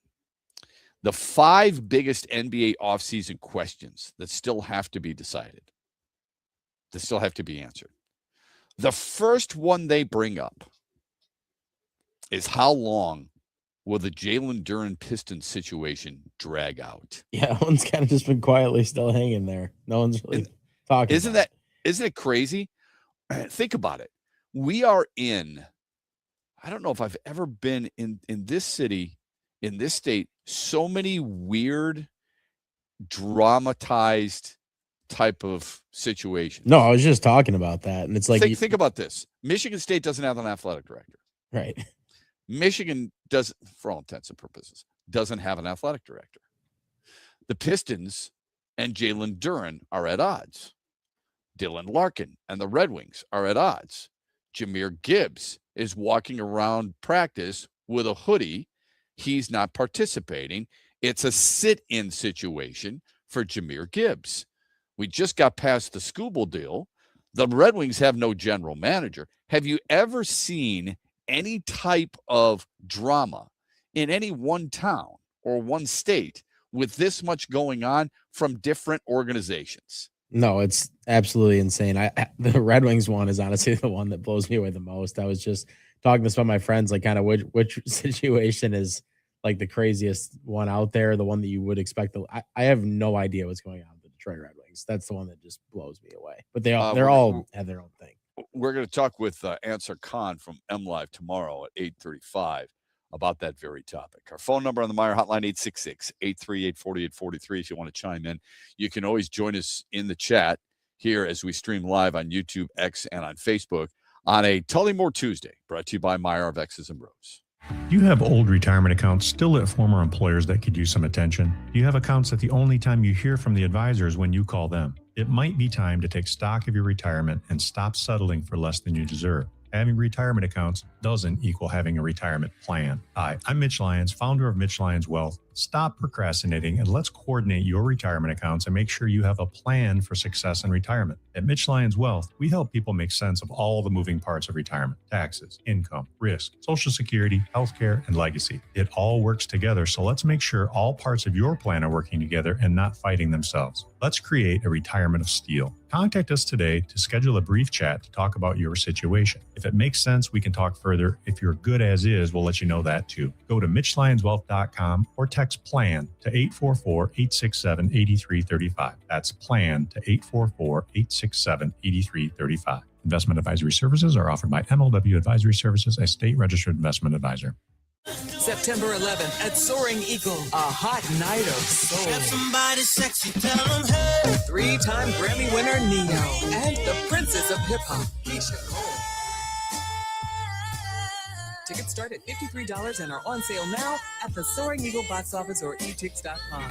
The 5 biggest NBA offseason questions that still have to be decided, that still have to be answered. The first one they bring up is how long will the Jalen Duren Pistons situation drag out? Yeah, that one's kind of just been quietly still hanging there. No one's really talking. Isn't it crazy? Think about it. We are in, I don't know if I've ever been in this city, in this state, so many weird, dramatized type of situations. No, I was just talking about that. And it's like, think about this. Michigan State doesn't have an athletic director. Right. Michigan does, for all intents and purposes, doesn't have an athletic director. The Pistons and Jalen Duren are at odds. Dylan Larkin and the Red Wings are at odds. Jahmyr Gibbs is walking around practice with a hoodie. He's not participating. It's a sit-in situation for Jahmyr Gibbs. We just got past the Scooble deal. The Red Wings have no general manager. Have you ever seen any type of drama in any one town or one state with this much going on from different organizations? No, it's absolutely insane. The Red Wings one is honestly the one that blows me away the most. I was just talking to some of my friends, like kind of which situation is like the craziest one out there, the one that you would expect. I have no idea what's going on with the Detroit Red Wings. That's the one that just blows me away. But they're all have their own thing. We're going to talk with Answer Khan from MLive tomorrow at 8:35 about that very topic. Our phone number on the Meijer hotline, 866-838-4843. If you want to chime in, you can always join us in the chat here as we stream live on YouTube, X, and on Facebook on a Tullymore Tuesday, brought to you by Meijer of X's and BrO's. Do you have old retirement accounts still at former employers that could use some attention? Do you have accounts that the only time you hear from the advisor is when you call them? It might be time to take stock of your retirement and stop settling for less than you deserve. Having retirement accounts doesn't equal having a retirement plan. Hi, I'm Mitch Lyons, founder of Mitch Lyons Wealth. Stop procrastinating and let's coordinate your retirement accounts and make sure you have a plan for success in retirement. At Mitch Lyons Wealth, we help people make sense of all the moving parts of retirement: taxes, income, risk, Social Security, healthcare, and legacy. It all works together, so let's make sure all parts of your plan are working together and not fighting themselves. Let's create a retirement of steel. Contact us today to schedule a brief chat to talk about your situation. If it makes sense, we can talk further. If you're good as is, we'll let you know that too. Go to MitchLionsWealth.com or text PLAN to 844-867-8335. That's PLAN to 844-867-8335. Investment advisory services are offered by MLW Advisory Services, a state-registered investment advisor. September 11th at Soaring Eagle, a hot night of soul. Somebody sexy, tell them hey. 3-time Grammy winner Neo and the princess of hip hop, Keisha Cole. Tickets start at $53 and are on sale now at the Soaring Eagle box office or etix.com.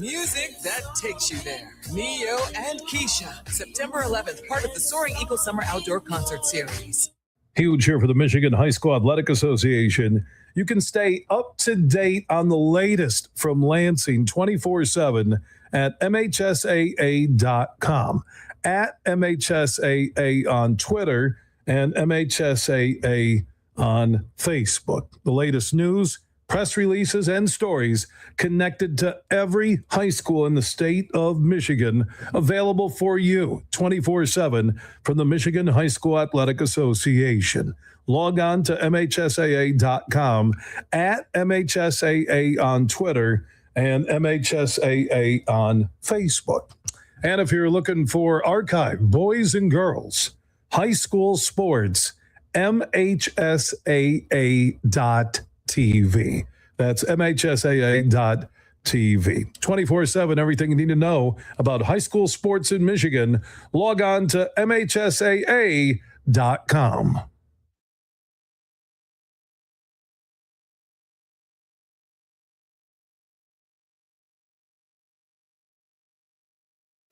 Music that takes you there. Neo and Keisha, September 11th, part of the Soaring Eagle Summer Outdoor Concert Series. Huge here for the Michigan High School Athletic Association. You can stay up to date on the latest from Lansing 24/7 at MHSAA.com, at MHSAA on Twitter, and MHSAA on Facebook. The latest news, press releases, and stories connected to every high school in the state of Michigan, available for you 24/7 from the Michigan High School Athletic Association. Log on to MHSAA.com, at MHSAA on Twitter, and MHSAA on Facebook. And if you're looking for archive, boys and girls, high school sports, MHSAA.TV. That's MHSAA.TV. 24/7, everything you need to know about high school sports in Michigan. Log on to MHSAA.com.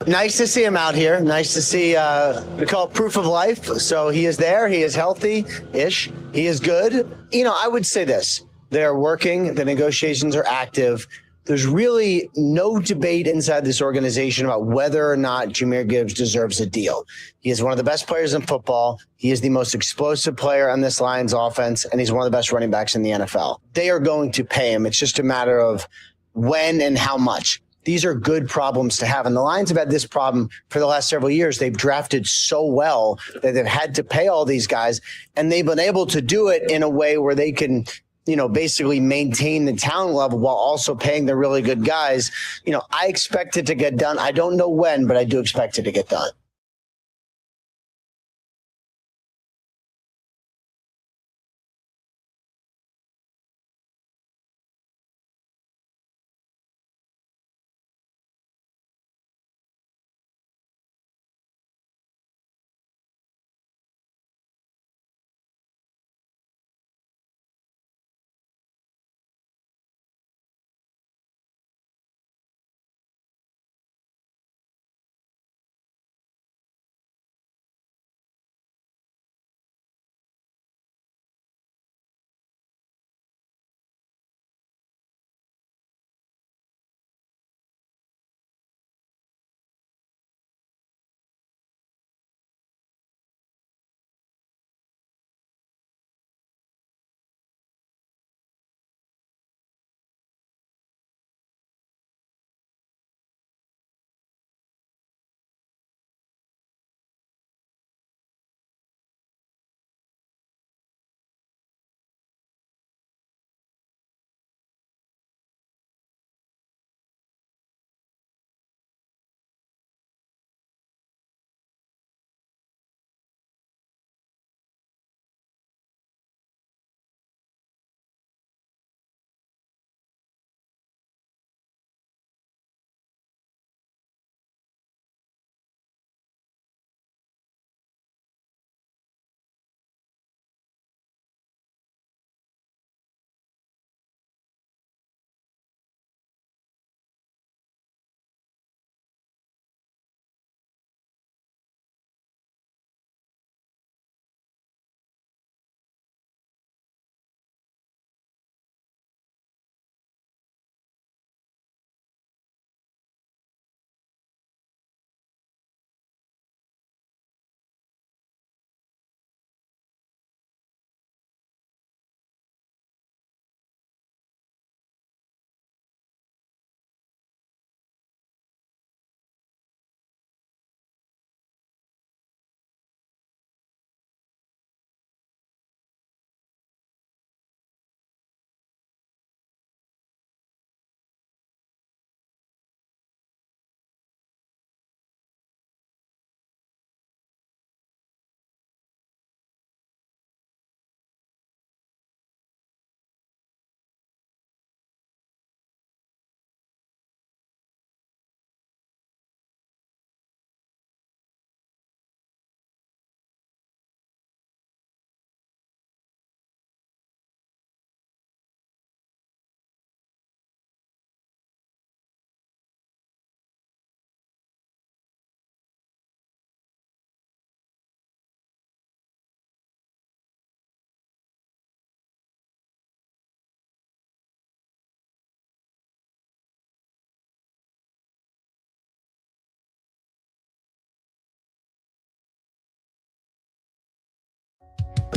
Nice to see him out here. Nice to see, we call it proof of life. So he is there. He is healthy-ish. He is good. You know, I would say this. They're working. The negotiations are active. There's really no debate inside this organization about whether or not Jahmyr Gibbs deserves a deal. He is one of the best players in football. He is the most explosive player on this Lions offense, and he's one of the best running backs in the NFL. They are going to pay him. It's just a matter of when and how much. These are good problems to have. And the Lions have had this problem for the last several years. They've drafted so well that they've had to pay all these guys, and they've been able to do it in a way where they can, you know, basically maintain the talent level while also paying the really good guys. You know, I expect it to get done. I don't know when, but I do expect it to get done.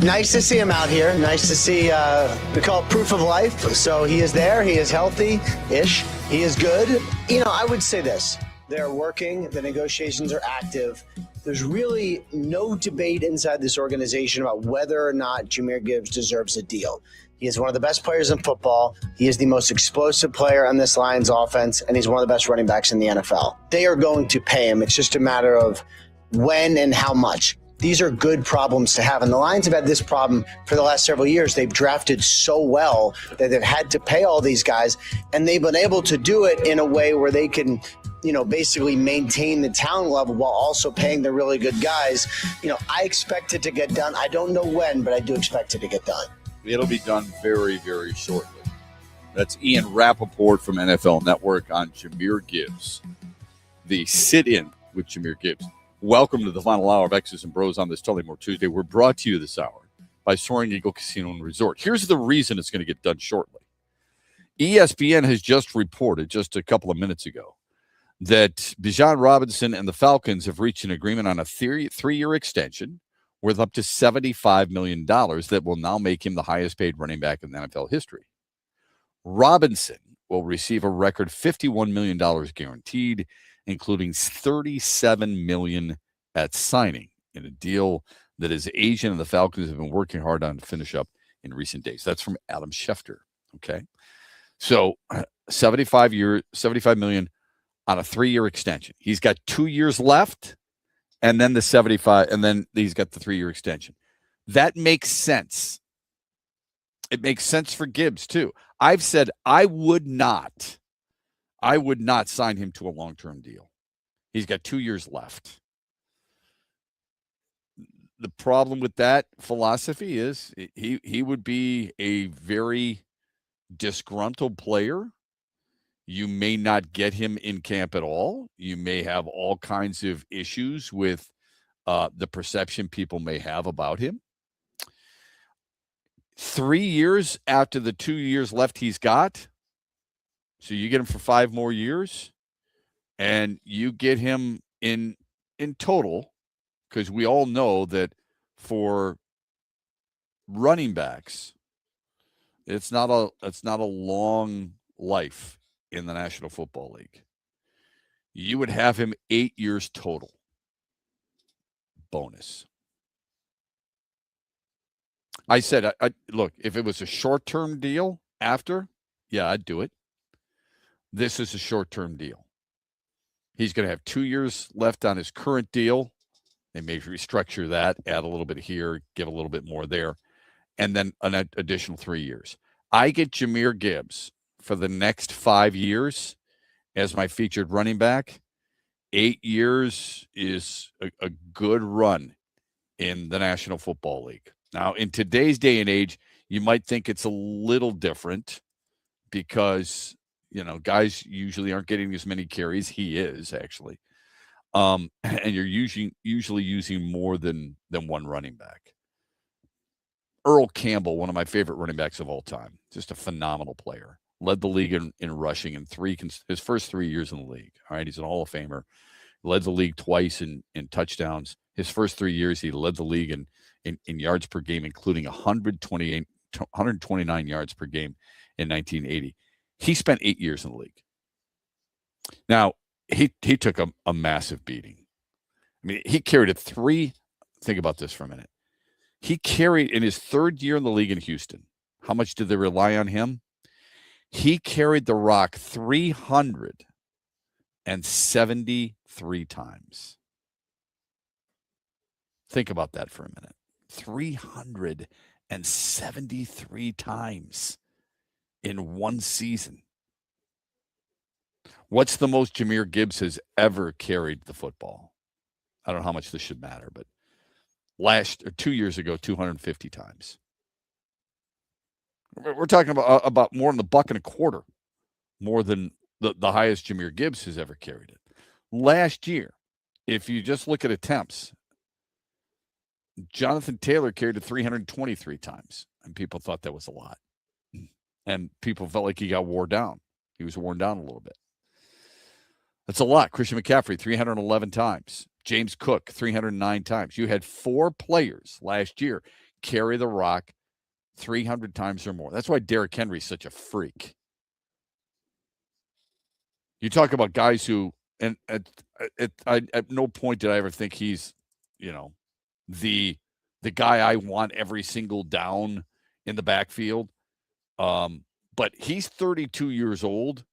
Nice to see him out here. Nice to see, we call it proof of life. So he is there. He is healthy-ish. He is good. I would say this. They're working. The negotiations are active. There's really no debate inside this organization about whether or not Jahmyr Gibbs deserves a deal. He is one of the best players in football. He is the most explosive player on this Lions offense, and he's one of the best running backs in the NFL. They are going to pay him. It's just a matter of when and how much. These are good problems to have. And the Lions have had this problem for the last several years. They've drafted so well that they've had to pay all these guys, and they've been able to do it in a way where they can, basically maintain the talent level while also paying the really good guys. I expect it to get done. I don't know when, but I do expect it to get done. It'll be done very, very shortly. That's Ian Rappaport from NFL Network on Jahmyr Gibbs. The sit-in with Jahmyr Gibbs. Welcome to the final hour of X's and Bros on this Tullamore Tuesday. We're brought to you this hour by Soaring Eagle Casino and Resort. Here's the reason it's going to get done shortly. ESPN has just reported, just a couple of minutes ago, that Bijan Robinson and the Falcons have reached an agreement on a three-year extension worth up to $75 million that will now make him the highest-paid running back in NFL history. Robinson will receive a record $51 million guaranteed, including $37 million at signing in a deal that his agent and the Falcons have been working hard on to finish up in recent days. That's from Adam Schefter. Okay, so $75 million on a 3-year extension. He's got 2 years left, and then the 75, and then he's got the 3-year extension. That makes sense. It makes sense for Gibbs too. I've said I would not sign him to a long-term deal. He's got 2 years left. The problem with that philosophy is he would be a very disgruntled player. You may not get him in camp at all. You may have all kinds of issues with the perception people may have about him. 3 years after the 2 years left he's got, so you get him for 5 more years, and you get him in total, because we all know that for running backs, it's not a long life in the National Football League. You would have him 8 years total. Bonus. I said, look, if it was a short-term deal after, yeah, I'd do it. This is a short-term deal. He's going to have 2 years left on his current deal. They may restructure that, add a little bit here, give a little bit more there, and then an additional 3 years. I get Jahmyr Gibbs for the next 5 years as my featured running back. 8 years is a good run in the National Football League. Now, in today's day and age, you might think it's a little different because, guys usually aren't getting as many carries. He is, actually. And you're usually using more than one running back. Earl Campbell, one of my favorite running backs of all time, just a phenomenal player. Led the league in rushing in his first 3 years in the league. All right, he's an Hall of Famer. Led the league twice in touchdowns. His first 3 years, he led the league in yards per game, including 129 yards per game in 1980. He spent 8 years in the league. Now, he took a massive beating. I mean, he carried think about this for a minute. He carried, in his third year in the league in Houston, how much did they rely on him? He carried the rock 373 times. Think about that for a minute. 373 times in one season. What's the most Jahmyr Gibbs has ever carried the football? I don't know how much this should matter, but 2 years ago, 250 times. We're talking about more than $1.25, more than the highest Jahmyr Gibbs has ever carried it. Last year, if you just look at attempts, Jonathan Taylor carried it 323 times, and people thought that was a lot. And people felt like he got wore down. He was worn down a little bit. That's a lot. Christian McCaffrey, 311 times. James Cook, 309 times. You had 4 players last year carry the rock 300 times or more. That's why Derrick Henry's such a freak. You talk about guys who, and at no point did I ever think he's, the guy I want every single down in the backfield. But he's 32 years old,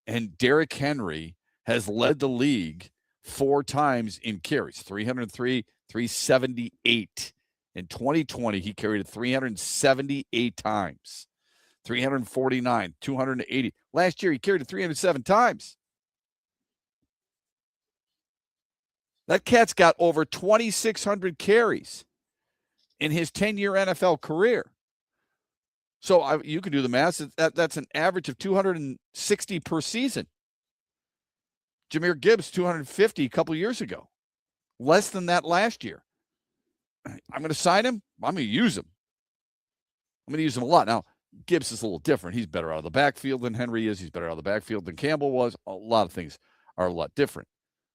and Derrick Henry has led the league 4 times in carries, 303, 378. In 2020, he carried it 378 times, 349, 280. Last year, he carried it 307 times. That cat's got over 2,600 carries in his 10-year NFL career. So you can do the math. That's an average of 260 per season. Jahmyr Gibbs, 250 a couple years ago. Less than that last year. I'm going to sign him. I'm going to use him. I'm going to use him a lot. Now, Gibbs is a little different. He's better out of the backfield than Henry is. He's better out of the backfield than Campbell was. A lot of things are a lot different.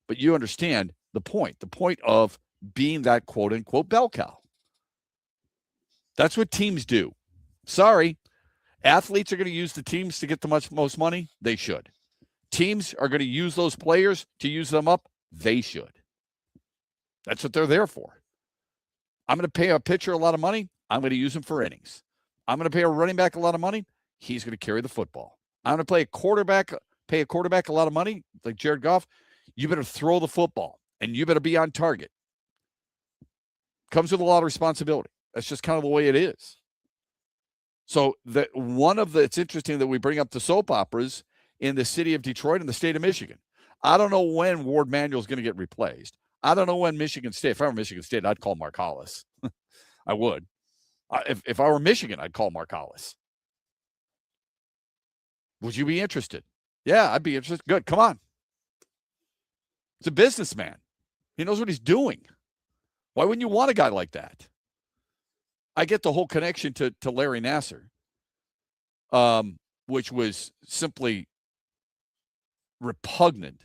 But you understand the point of being that quote-unquote bell cow. That's what teams do. Sorry. Athletes are going to use the teams to get the most money. They should. Teams are going to use those players to use them up. They should. That's what they're there for. I'm going to pay a pitcher a lot of money. I'm going to use him for innings. I'm going to pay a running back a lot of money. He's going to carry the football. I'm going to pay a quarterback a lot of money, like Jared Goff. You better throw the football, and you better be on target. Comes with a lot of responsibility. That's just kind of the way it is. So it's interesting that we bring up the soap operas in the city of Detroit and the state of Michigan. I don't know when Ward Manuel is going to get replaced. I don't know when Michigan State. If I were Michigan State, I'd call Mark Hollis. I would. If I were Michigan, I'd call Mark Hollis. Would you be interested? Yeah, I'd be interested. Good. Come on. He's a businessman. He knows what he's doing. Why wouldn't you want a guy like that? I get the whole connection to Larry Nassar, which was simply repugnant.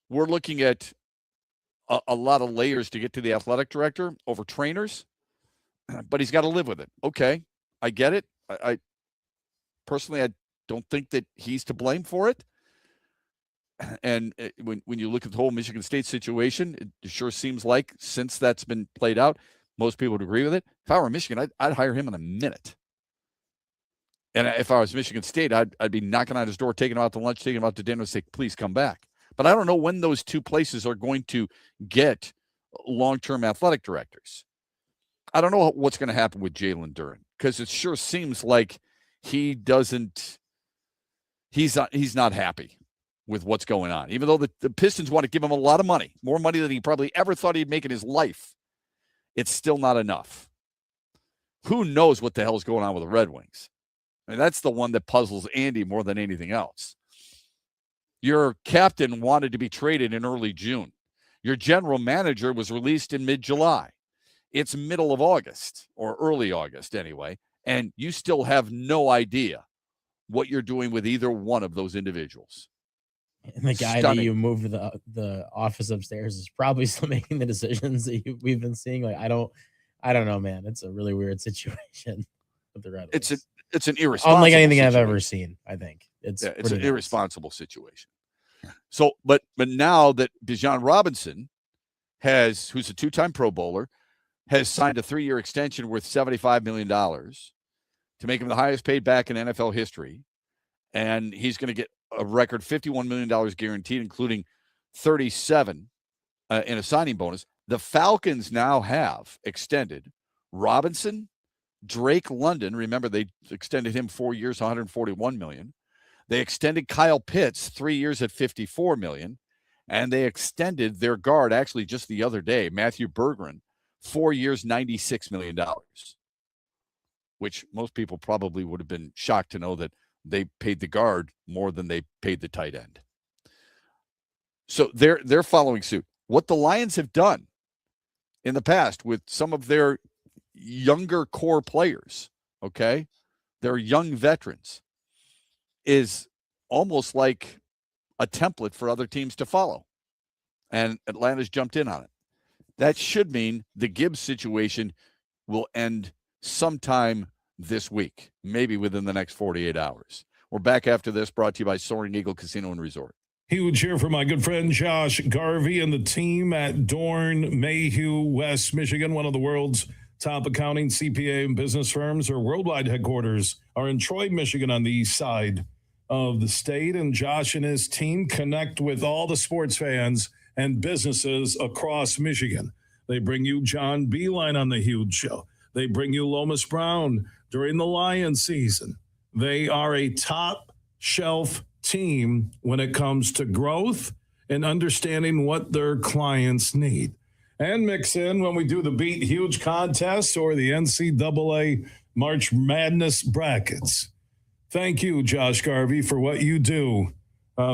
We're looking at a lot of layers to get to the athletic director over trainers, but he's got to live with it. Okay, I get it. I personally, I don't think that he's to blame for it. And when you look at the whole Michigan State situation, it sure seems like since that's been played out, most people would agree with it. If I were Michigan, I'd hire him in a minute. And if I was Michigan State, I'd be knocking on his door, taking him out to lunch, taking him out to dinner, and say, please come back. But I don't know when those two places are going to get long-term athletic directors. I don't know what's going to happen with Jalen Duren, because it sure seems like he's not happy with what's going on. Even though the Pistons want to give him a lot of money, more money than he probably ever thought he'd make in his life, it's still not enough. Who knows what the hell is going on with the Red Wings? I mean, that's the one that puzzles Andy more than anything else. Your captain wanted to be traded in early June. Your general manager was released in mid-July. It's middle of August, or early August anyway, and you still have no idea what you're doing with either one of those individuals. And the guy that you moved to the office upstairs is probably still making the decisions that we've been seeing. Like, I don't know, man. It's a really weird situation with the Red Wings. It's an irresponsible unlike anything situation. I've ever seen, I think. It's an irresponsible situation. So, but now that Bijan Robinson who's a 2-time Pro Bowler, has signed a 3-year extension worth $75 million to make him the highest paid back in NFL history. And he's going to get a record $51 million guaranteed, including 37 in a signing bonus. The Falcons now have extended Robinson, Drake London. Remember, they extended him 4 years, $141 million. They extended Kyle Pitts 3 years at $54 million. And they extended their guard, actually just the other day, Matthew Bergeron, 4 years, $96 million, which most people probably would have been shocked to know that they paid the guard more than they paid the tight end. So they're following suit. What the Lions have done in the past with some of their younger core players, okay, their young veterans, is almost like a template for other teams to follow. And Atlanta's jumped in on it. That should mean the Gibbs situation will end sometime this week, maybe within the next 48 hours. We're back after this, brought to you by Soaring Eagle Casino and Resort. Huge here for my good friend Josh Garvey and the team at Dorn Mayhew, West Michigan, one of the world's top accounting, CPA, and business firms. Our worldwide headquarters are in Troy, Michigan, on the east side of the state. And Josh and his team connect with all the sports fans and businesses across Michigan. They bring you John Beeline on the Huge Show. They bring you Lomas Brown during the Lion season. They are a top shelf team when it comes to growth and understanding what their clients need. And mix in when we do the Beat Huge contest or the NCAA March Madness brackets. Thank you, Josh Garvey, for what you do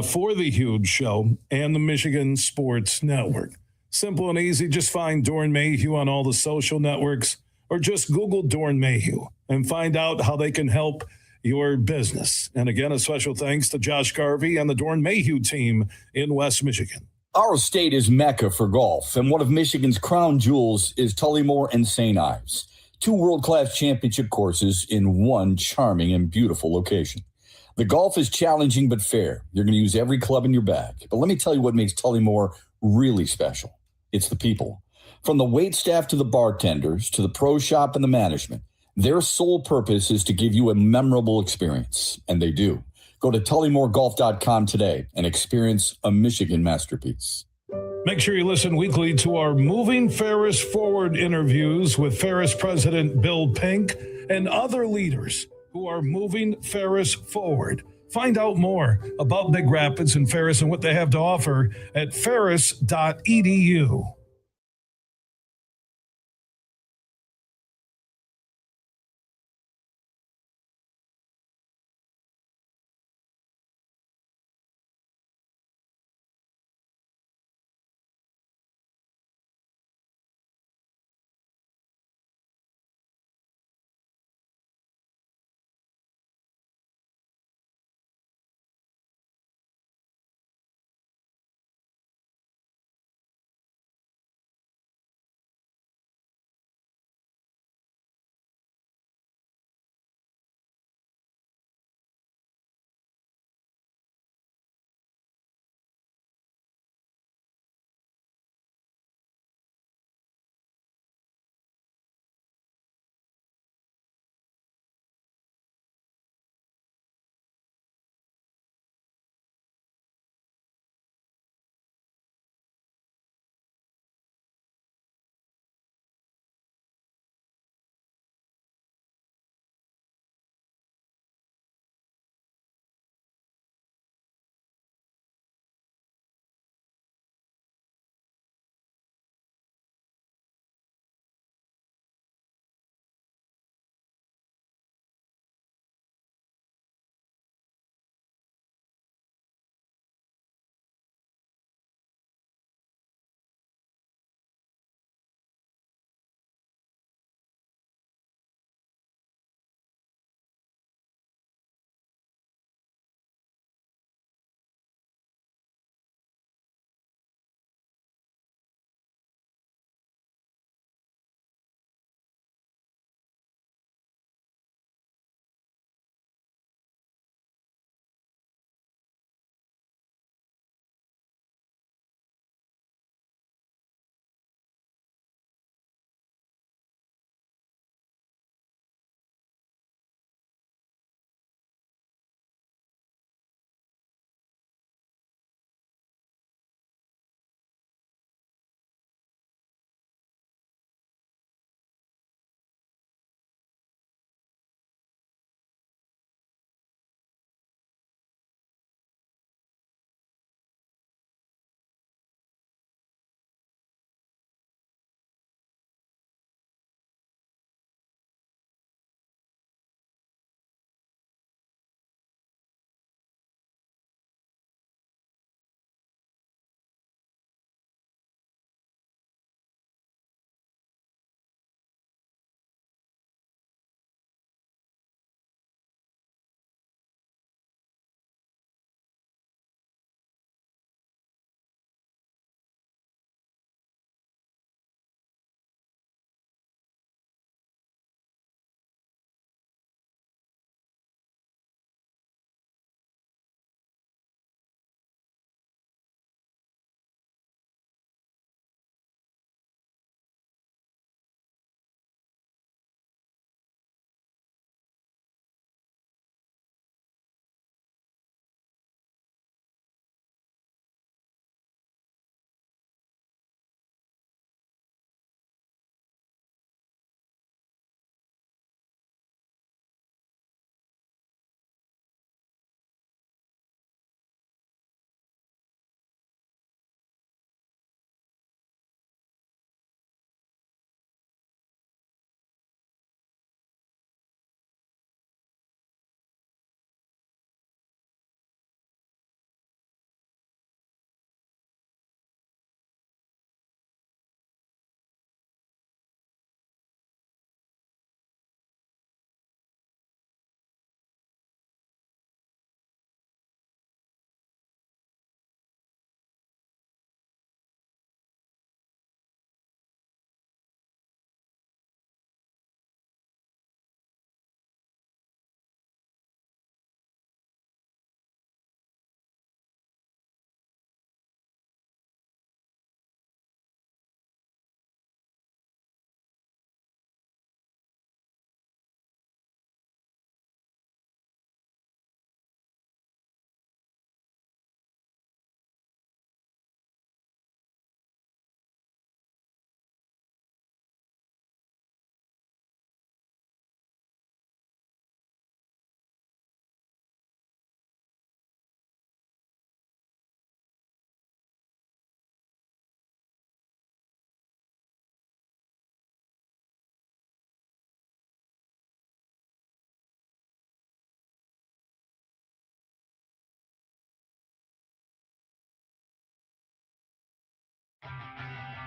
for the Huge Show and the Michigan Sports Network. Simple and easy. Just find Dorn Mayhew on all the social networks or just Google Dorn Mayhew and find out how they can help your business. And again, a special thanks to Josh Garvey and the Dorn Mayhew team in West Michigan. Our state is Mecca for golf, and one of Michigan's crown jewels is Tullymore and St. Ives, two world-class championship courses in one charming and beautiful location. The golf is challenging but fair. You're going to use every club in your bag. But let me tell you what makes Tullymore really special. It's the people. From the wait staff to the bartenders to the pro shop and the management, their sole purpose is to give you a memorable experience, and they do. Go to TullymoreGolf.com today and experience a Michigan masterpiece. Make sure you listen weekly to our Moving Ferris Forward interviews with Ferris President Bill Pink and other leaders who are moving Ferris forward. Find out more about Big Rapids and Ferris and what they have to offer at ferris.edu.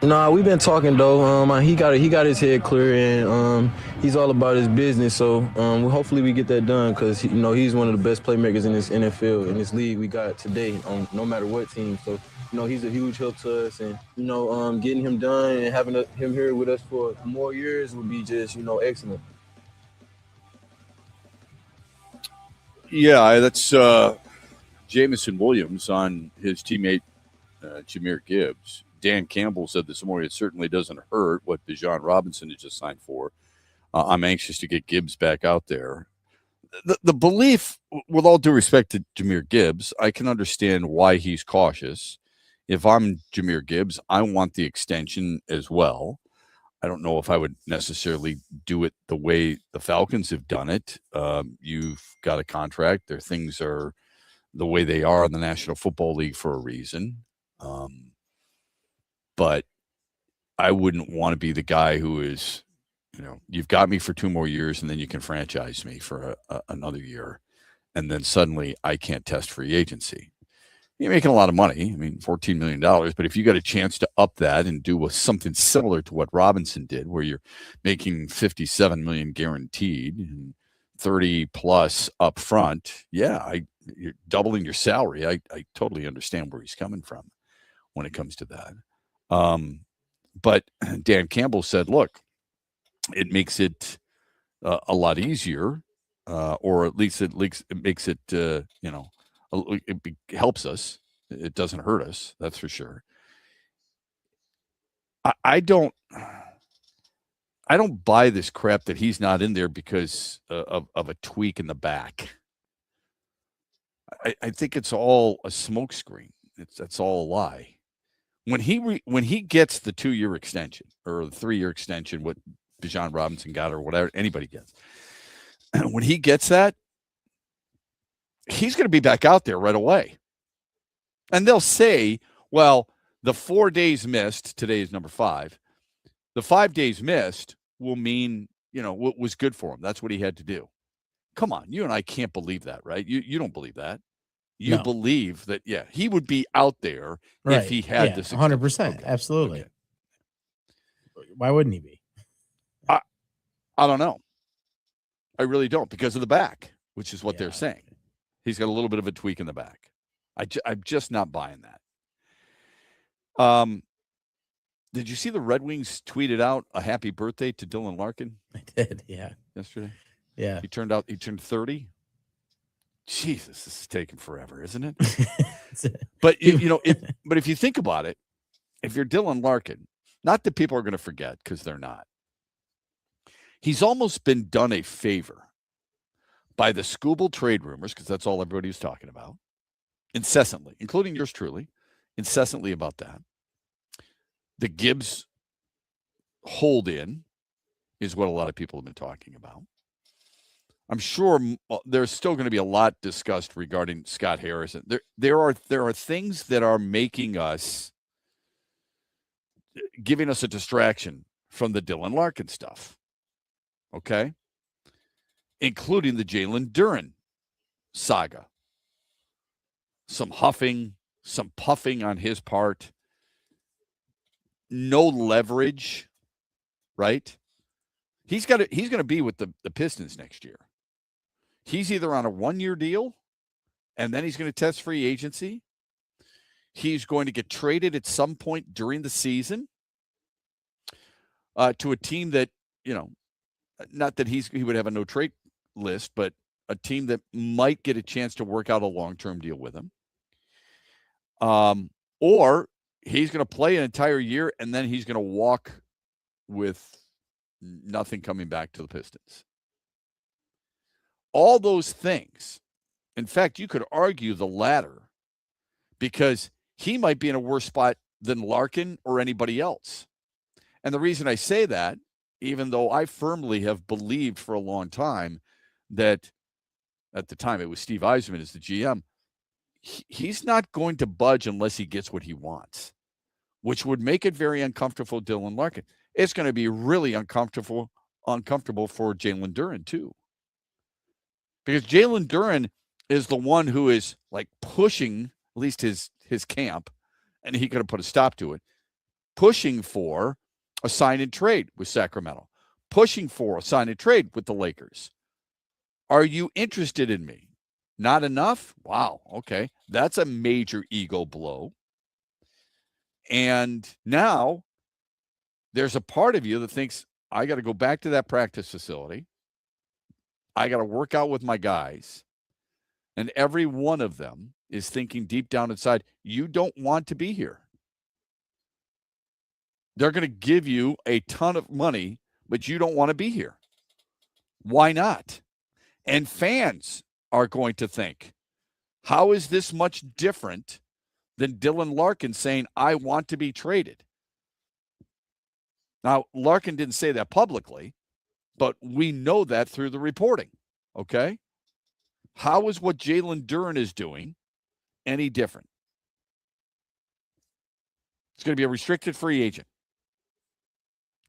Nah, we've been talking though. He got his head clear, and he's all about his business. So hopefully we get that done, because he's one of the best playmakers in this NFL, in this league we got today, no matter what team. So he's a huge help to us, and getting him done and having him here with us for more years would be just excellent. Yeah, that's Jamison Williams on his teammate Jahmyr Gibbs. Dan Campbell said this morning, it certainly doesn't hurt what Bijan Robinson has just signed for. I'm anxious to get Gibbs back out there. The belief, with all due respect to Jahmyr Gibbs, I can understand why he's cautious. If I'm Jahmyr Gibbs, I want the extension as well. I don't know if I would necessarily do it the way the Falcons have done it. You've got a contract. Their things are the way they are in the National Football League for a reason. But I wouldn't want to be the guy who is, you've got me for 2 more years and then you can franchise me for another year. And then suddenly I can't test free agency. You're making a lot of money. I mean, $14 million. But if you got a chance to up that and do something similar to what Robinson did, where you're making $57 million guaranteed and 30 plus up front, you're doubling your salary. I totally understand where he's coming from when it comes to that. But Dan Campbell said, look, it makes it a lot easier, or at least it makes it, it helps us. It doesn't hurt us. That's for sure. I don't buy this crap that he's not in there because of a tweak in the back. I think it's all a smokescreen. That's all a lie. When he gets the 2-year extension or the 3-year extension, what Bijan Robinson got or whatever anybody gets, when he gets that, he's going to be back out there right away. And they'll say, well, the 4 days missed, today is number 5. The 5 days missed will mean, what was good for him. That's what he had to do. Come on, you and I can't believe that, right? You don't believe that. You believe that, he would be out there if he had this. 100%. Okay. Absolutely. Okay. Why wouldn't he be? I don't know. I really don't, because of the back, which is what they're saying. He's got a little bit of a tweak in the back. I'm just not buying that. Did you see the Red Wings tweeted out a happy birthday to Dylan Larkin? I did, yeah. Yesterday? Yeah. He turned 30. Jesus, this is taking forever, isn't it? But but if you think about it, if you're Dylan Larkin, not that people are going to forget, because they're not. He's almost been done a favor by the Scooble trade rumors, because that's all everybody was talking about, incessantly, including yours truly, incessantly about that. The Gibbs hold in is what a lot of people have been talking about. I'm sure there's still going to be a lot discussed regarding Scott Harrison. There are things that are giving us a distraction from the Dylan Larkin stuff. Okay? Including the Jalen Duren saga. Some huffing, some puffing on his part. No leverage, right? He's going to be with the Pistons next year. He's either on a 1-year deal, and then he's going to test free agency. He's going to get traded at some point during the season to a team that, not that he would have a no trade list, but a team that might get a chance to work out a long-term deal with him. Or he's going to play an entire year, and then he's going to walk with nothing coming back to the Pistons. All those things. In fact, you could argue the latter, because he might be in a worse spot than Larkin or anybody else. And the reason I say that, even though I firmly have believed for a long time that at the time it was Steve Eisman as the GM, he's not going to budge unless he gets what he wants, which would make it very uncomfortable for Dylan Larkin. It's going to be really uncomfortable for Jalen Duren too. Because Jalen Duren is the one who is like pushing at least his camp, and he could have put a stop to it, pushing for a sign and trade with Sacramento, pushing for a sign and trade with the Lakers. Are you interested in me? Not enough? Wow. Okay. That's a major ego blow. And now there's a part of you that thinks, I got to go back to that practice facility. I got to work out with my guys. And every one of them is thinking deep down inside, you don't want to be here. They're going to give you a ton of money, but you don't want to be here. Why not? And fans are going to think, how is this much different than Dylan Larkin saying, I want to be traded? Now, Larkin didn't say that publicly, but we know that through the reporting, okay? How is what Jalen Duren is doing any different? It's going to be a restricted free agent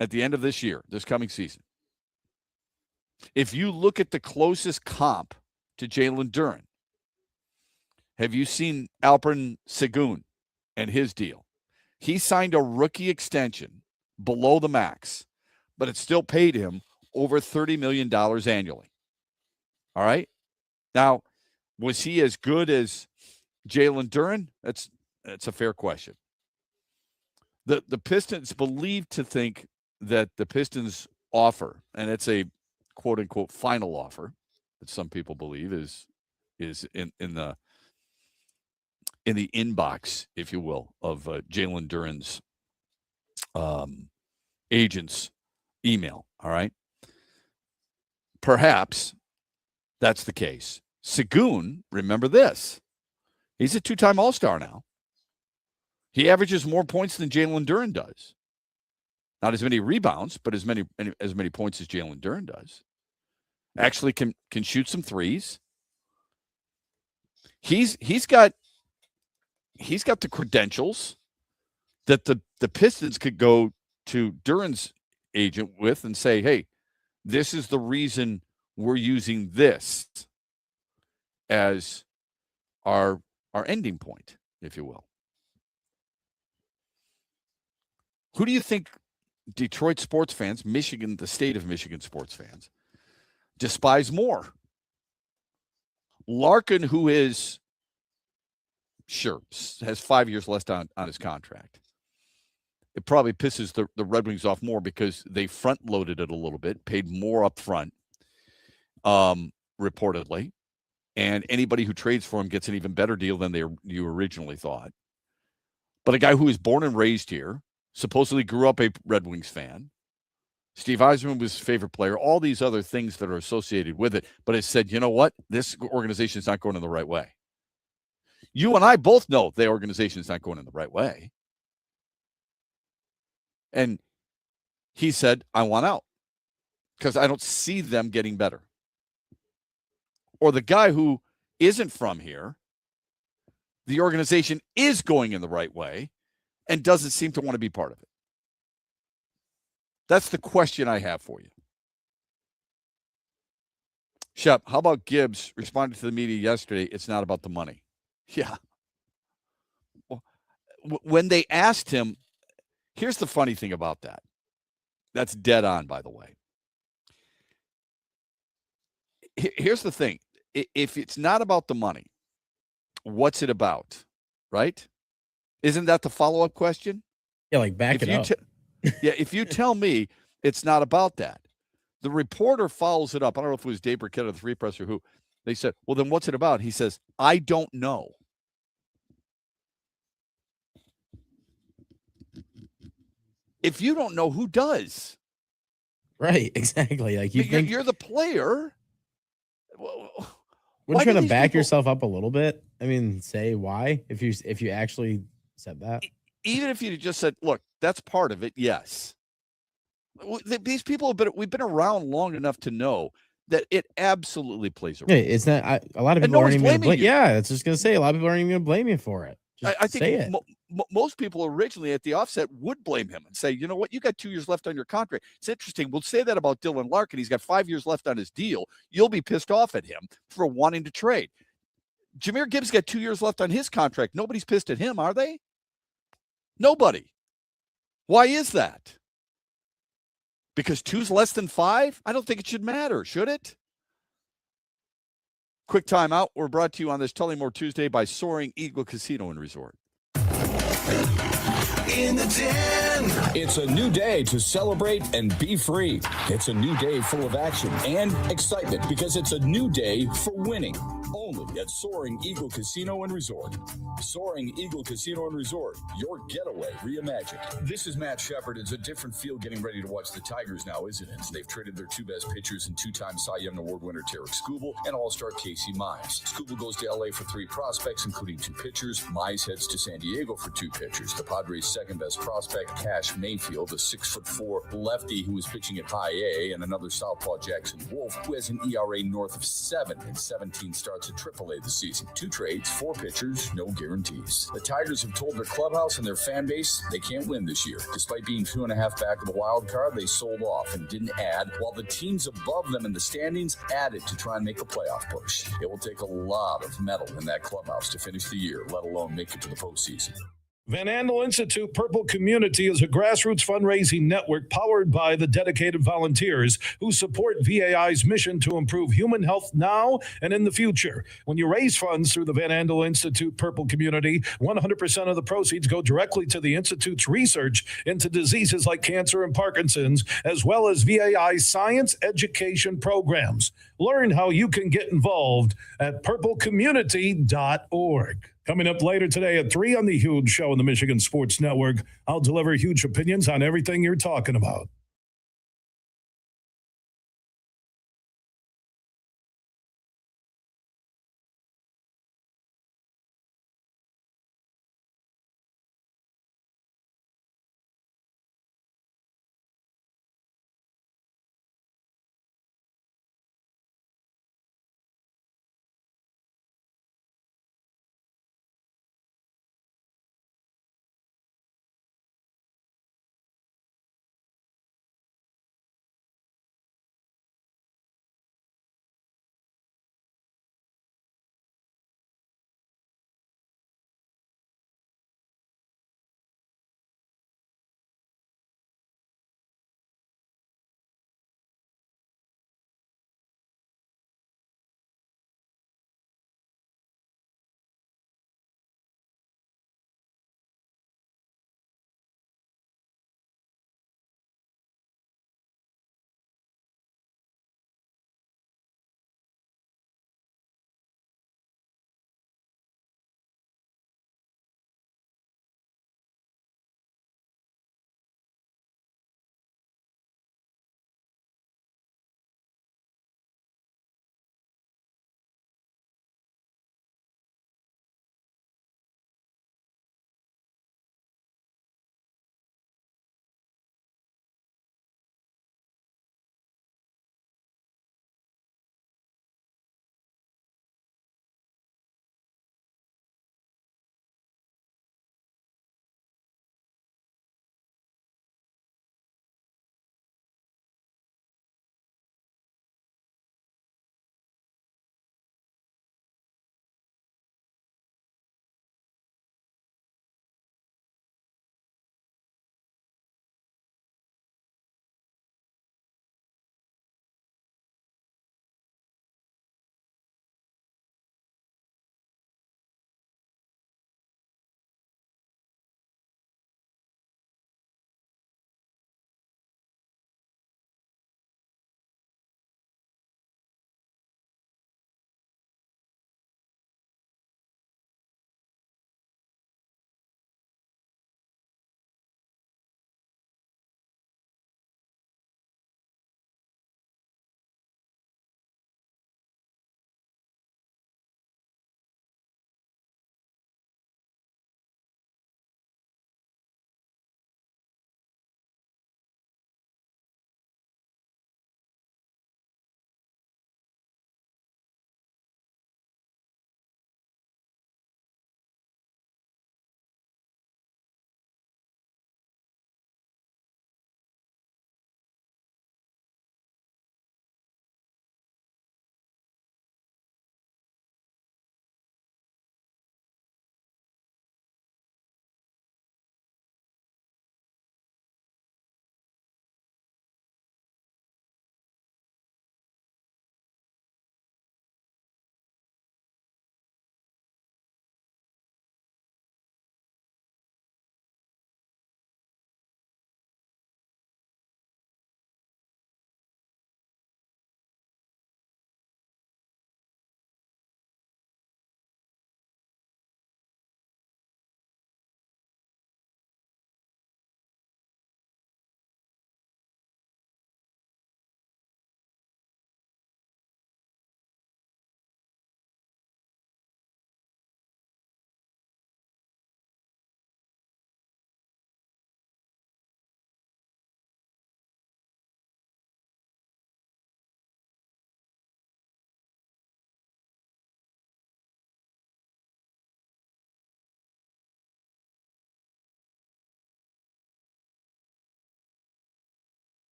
at the end of this year, this coming season. If you look at the closest comp to Jalen Duren, have you seen Alperen Sengun and his deal? He signed a rookie extension below the max, but it still paid him over $30 million annually. All right? Now, was he as good as Jalen Duren? That's a fair question. The Pistons believe to think that the Pistons offer, and it's a quote-unquote final offer that some people believe is in the inbox, if you will, of Jalen Duren's agent's email. All right. Perhaps that's the case. Sengun, remember this. He's a two-time All-Star now. He averages more points than Jalen Duren does. Not as many rebounds, but as many points as Jalen Duren does. Actually can shoot some threes. He's got the credentials that the Pistons could go to Duren's agent with and say, hey, this is the reason we're using this as our ending point, if you will. Who do you think Detroit sports fans, Michigan, the state of Michigan sports fans, despise more? Larkin, who is, sure, has 5 years left on his contract. It probably pisses the Red Wings off more because they front-loaded it a little bit, paid more up front, reportedly. And anybody who trades for him gets an even better deal than you originally thought. But a guy who was born and raised here, supposedly grew up a Red Wings fan. Steve Yzerman was his favorite player. All these other things that are associated with it. But it said, you know what? This organization is not going in the right way. You and I both know the organization is not going in the right way. And he said, I want out because I don't see them getting better. Or the guy who isn't from here, the organization is going in the right way and doesn't seem to want to be part of it. That's the question I have for you. Shep, how about Gibbs responding to the media yesterday? It's not about the money. Yeah. When they asked him, here's the funny thing about that. That's dead on, by the way. Here's the thing. If it's not about the money, what's it about? Right? Isn't that the follow-up question? Yeah, like back it up. Yeah, if you tell me it's not about that, the reporter follows it up. I don't know if it was Dave Burkett or the Free Press or who. They said, well, then what's it about? He says, I don't know. If you don't know, who does? Right, exactly. Like you're the player. Wouldn't you try to back yourself up a little bit? I mean, say why if you actually said that. Even if you just said, look, that's part of it, yes. These people we've been around long enough to know that it absolutely plays a role. Yeah, it's not. A lot of people aren't even going to blame. Yeah, it's just going to say a lot of people aren't even going to blame you for it. I think most people originally at the offset would blame him and say, you know what, you got 2 years left on your contract. It's interesting. We'll say that about Dylan Larkin. He's got 5 years left on his deal. You'll be pissed off at him for wanting to trade. Jahmyr Gibbs got 2 years left on his contract. Nobody's pissed at him, are they? Nobody. Why is that? Because 2's less than 5? I don't think it should matter, should it? Quick timeout. We're brought to you on this Tullymore Tuesday by Soaring Eagle Casino and Resort. In the den. It's a new day to celebrate and be free. It's a new day full of action and excitement because it's a new day for winning. Only at Soaring Eagle Casino and Resort. Soaring Eagle Casino and Resort, your getaway reimagined. This is Matt Shepard. It's a different feel getting ready to watch the Tigers now, isn't it? They've traded their 2 best pitchers and 2-time Cy Young Award winner Tarek Skubal and All-Star Casey Mize. Skubal goes to LA for 3 prospects, including 2 pitchers. Mize heads to San Diego for 2 pitchers. The Padres' second best prospect, Cash Mayfield, a 6'4" lefty who is pitching at high A, and another southpaw, Jackson Wolf, who has an ERA north of 7 in 17 starts at AAA this season. 2 trades, 4 pitchers, no guarantees. The Tigers have told their clubhouse and their fan base they can't win this year. Despite being 2.5 back of the wild card, they sold off and didn't add, while the teams above them in the standings added to try and make a playoff push. It will take a lot of metal in that clubhouse to finish the year, let alone make it to the postseason. Van Andel Institute Purple Community is a grassroots fundraising network powered by the dedicated volunteers who support VAI's mission to improve human health now and in the future. When you raise funds through the Van Andel Institute Purple Community, 100% of the proceeds go directly to the Institute's research into diseases like cancer and Parkinson's, as well as VAI's science education programs. Learn how you can get involved at purplecommunity.org. Coming up later today at 3 on The Huge Show on the Michigan Sports Network, I'll deliver huge opinions on everything you're talking about.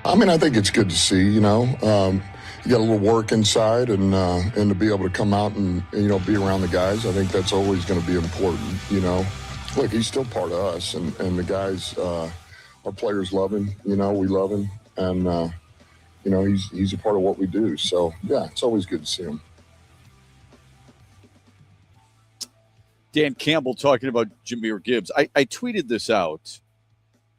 I mean, I think it's good to see, you got a little work inside and to be able to come out and, be around the guys. I think that's always going to be important, Look, he's still part of us and the guys, our players love him, we love him. And, he's a part of what we do. So, yeah, it's always good to see him. Dan Campbell talking about Jahmyr Gibbs. I tweeted this out,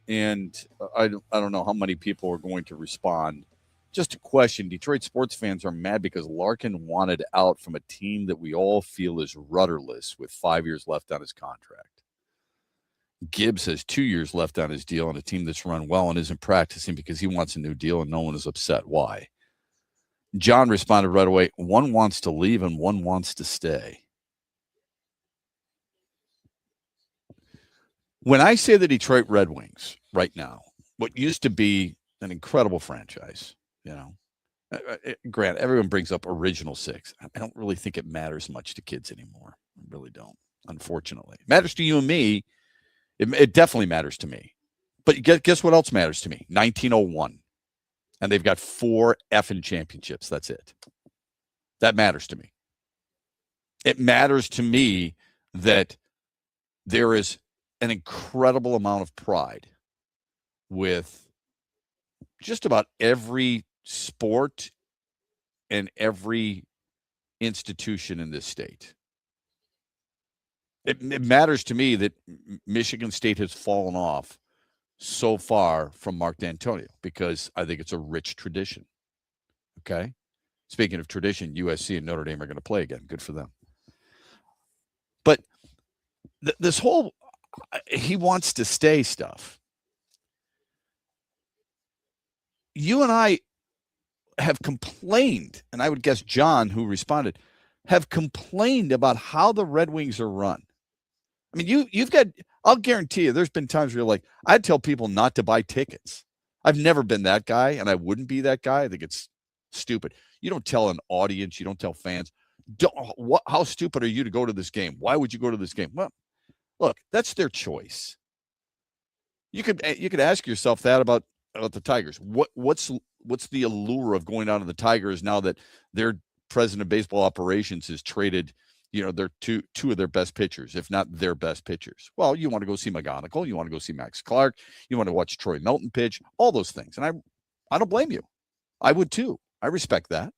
and I don't know how many people are going to respond. Just a question. Detroit sports fans are mad because Larkin wanted out from a team that we all feel is rudderless with 5 years left on his contract. Gibbs has 2 years left on his deal on a team that's run well and isn't practicing because he wants a new deal and no one is upset. Why? John responded right away, one wants to leave and one wants to stay. When I say the Detroit Red Wings right now, what used to be an incredible franchise, Grant, everyone brings up Original Six. I don't really think it matters much to kids anymore. I really don't, unfortunately. It matters to you and me. It definitely matters to me. But guess what else matters to me? 1901. And they've got 4 effing championships. That's it. That matters to me. It matters to me that there is an incredible amount of pride with just about every sport and every institution in this state. It matters to me that Michigan State has fallen off so far from Mark D'Antonio because I think it's a rich tradition. Okay? Speaking of tradition, USC and Notre Dame are going to play again. Good for them. But this whole he wants to stay stuff. You and I have complained, and I would guess John, who responded, have complained about how the Red Wings are run. I mean, you've got, I'll guarantee you, there's been times where you're like, I'd tell people not to buy tickets. I've never been that guy, and I wouldn't be that guy. I think it's stupid. You don't tell an audience, you don't tell fans, how stupid are you to go to this game? Why would you go to this game? Well, look, that's their choice. You could ask yourself that about the Tigers. What's the allure of going down to the Tigers now that their president of baseball operations has traded, their two of their best pitchers, if not their best pitchers? Well, you want to go see McGonigal, you want to go see Max Clark, you want to watch Troy Melton pitch, all those things. And I don't blame you. I would too. I respect that.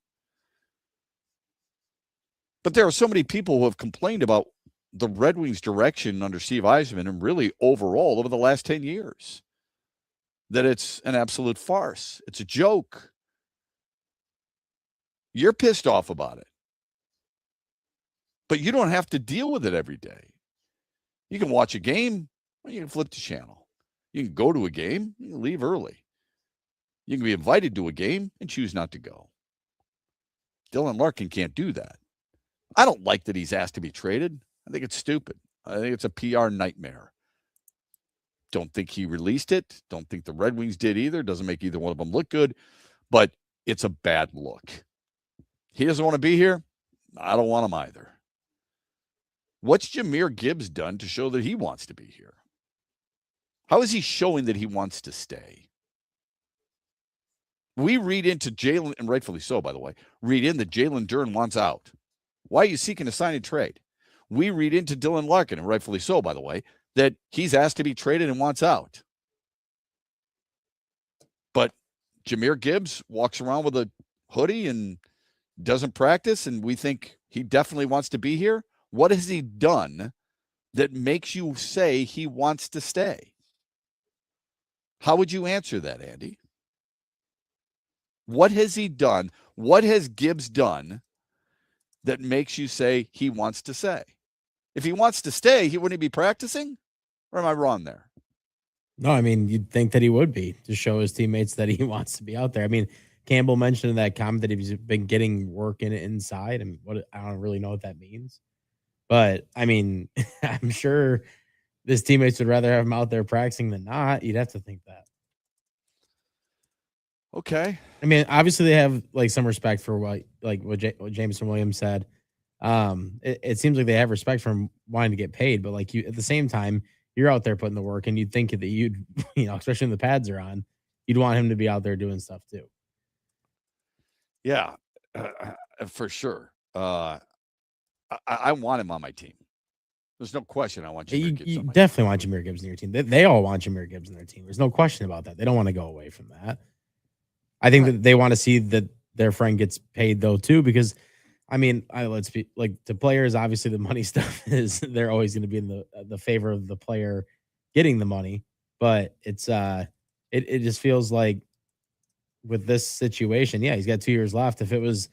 But there are so many people who have complained about the Red Wings' direction under Steve Yzerman and really overall over the last 10 years, that it's an absolute farce. It's a joke. You're pissed off about it. But you don't have to deal with it every day. You can watch a game, or you can flip the channel. You can go to a game, you can leave early. You can be invited to a game and choose not to go. Dylan Larkin can't do that. I don't like that he's asked to be traded. I think it's stupid. I think it's a PR nightmare. Don't think he released it. Don't think the Red Wings did either. Doesn't make either one of them look good. But it's a bad look. He doesn't want to be here. I don't want him either. What's Jahmyr Gibbs done to show that he wants to be here? How is he showing that he wants to stay? We read into Jalen, and rightfully so, by the way, read in that Jalen Duren wants out. Why are you seeking a sign and trade? We read into Dylan Larkin, and rightfully so, by the way, that he's asked to be traded and wants out. But Jahmyr Gibbs walks around with a hoodie and doesn't practice, and we think he definitely wants to be here. What has he done that makes you say he wants to stay? How would you answer that, Andy? What has he done? What has Gibbs done that makes you say he wants to stay? If he wants to stay, he wouldn't be practicing? Or am I wrong there? No, I mean, you'd think that he would be to show his teammates that he wants to be out there. I mean, Campbell mentioned in that comment that he's been getting work in inside, and I don't really know what that means. But I mean, I'm sure his teammates would rather have him out there practicing than not. You'd have to think that. Okay. I mean, obviously they have like some respect for what Jameson Williams said. It seems like they have respect for him wanting to get paid, but like you, at the same time, you're out there putting the work, and you'd think that you'd, especially when the pads are on, you'd want him to be out there doing stuff too. Yeah, for sure. I want him on my team. There's no question. I want Jahmyr Gibbs. You definitely want Jahmyr Gibbs in your team. They all want Jahmyr Gibbs in their team. There's no question about that. They don't want to go away from that. I think that they want to see that their friend gets paid though too, because I mean, let's be like, to players, obviously the money stuff is they're always going to be in the favor of the player getting the money, but it's it just feels like with this situation, yeah, he's got 2 years left. If it was,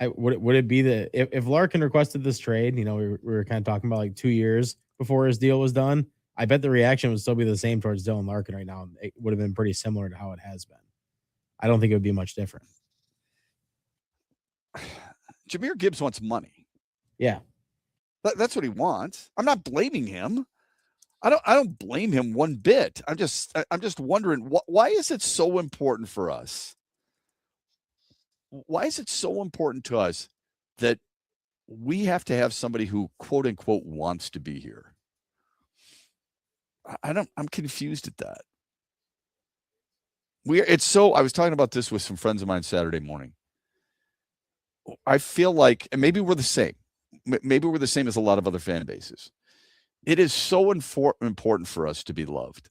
would it be if Larkin requested this trade, we were kind of talking about like 2 years before his deal was done, I bet the reaction would still be the same towards Dylan Larkin right now. It would have been pretty similar to how it has been. I don't think it would be much different. Jahmyr Gibbs wants money. Yeah. That's what he wants. I'm not blaming him. I don't blame him one bit. I'm just wondering, why is it so important for us? Why is it so important to us that we have to have somebody who, quote unquote, wants to be here? I'm confused at that. I was talking about this with some friends of mine Saturday morning. I feel like, and maybe we're the same. Maybe we're the same as a lot of other fan bases. It is so important for us to be loved,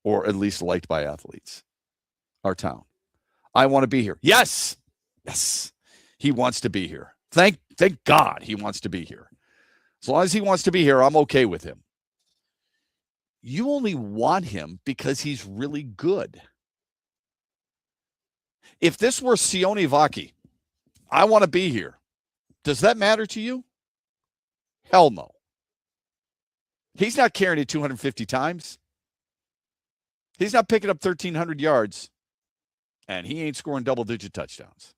or at least liked by athletes. Our town. I want to be here. Yes. He wants to be here. Thank God he wants to be here. As long as he wants to be here, I'm okay with him. You only want him because he's really good. If this were Sione Vaki, I want to be here. Does that matter to you? Hell no. He's not carrying it 250 times. He's not picking up 1,300 yards. And he ain't scoring double-digit touchdowns.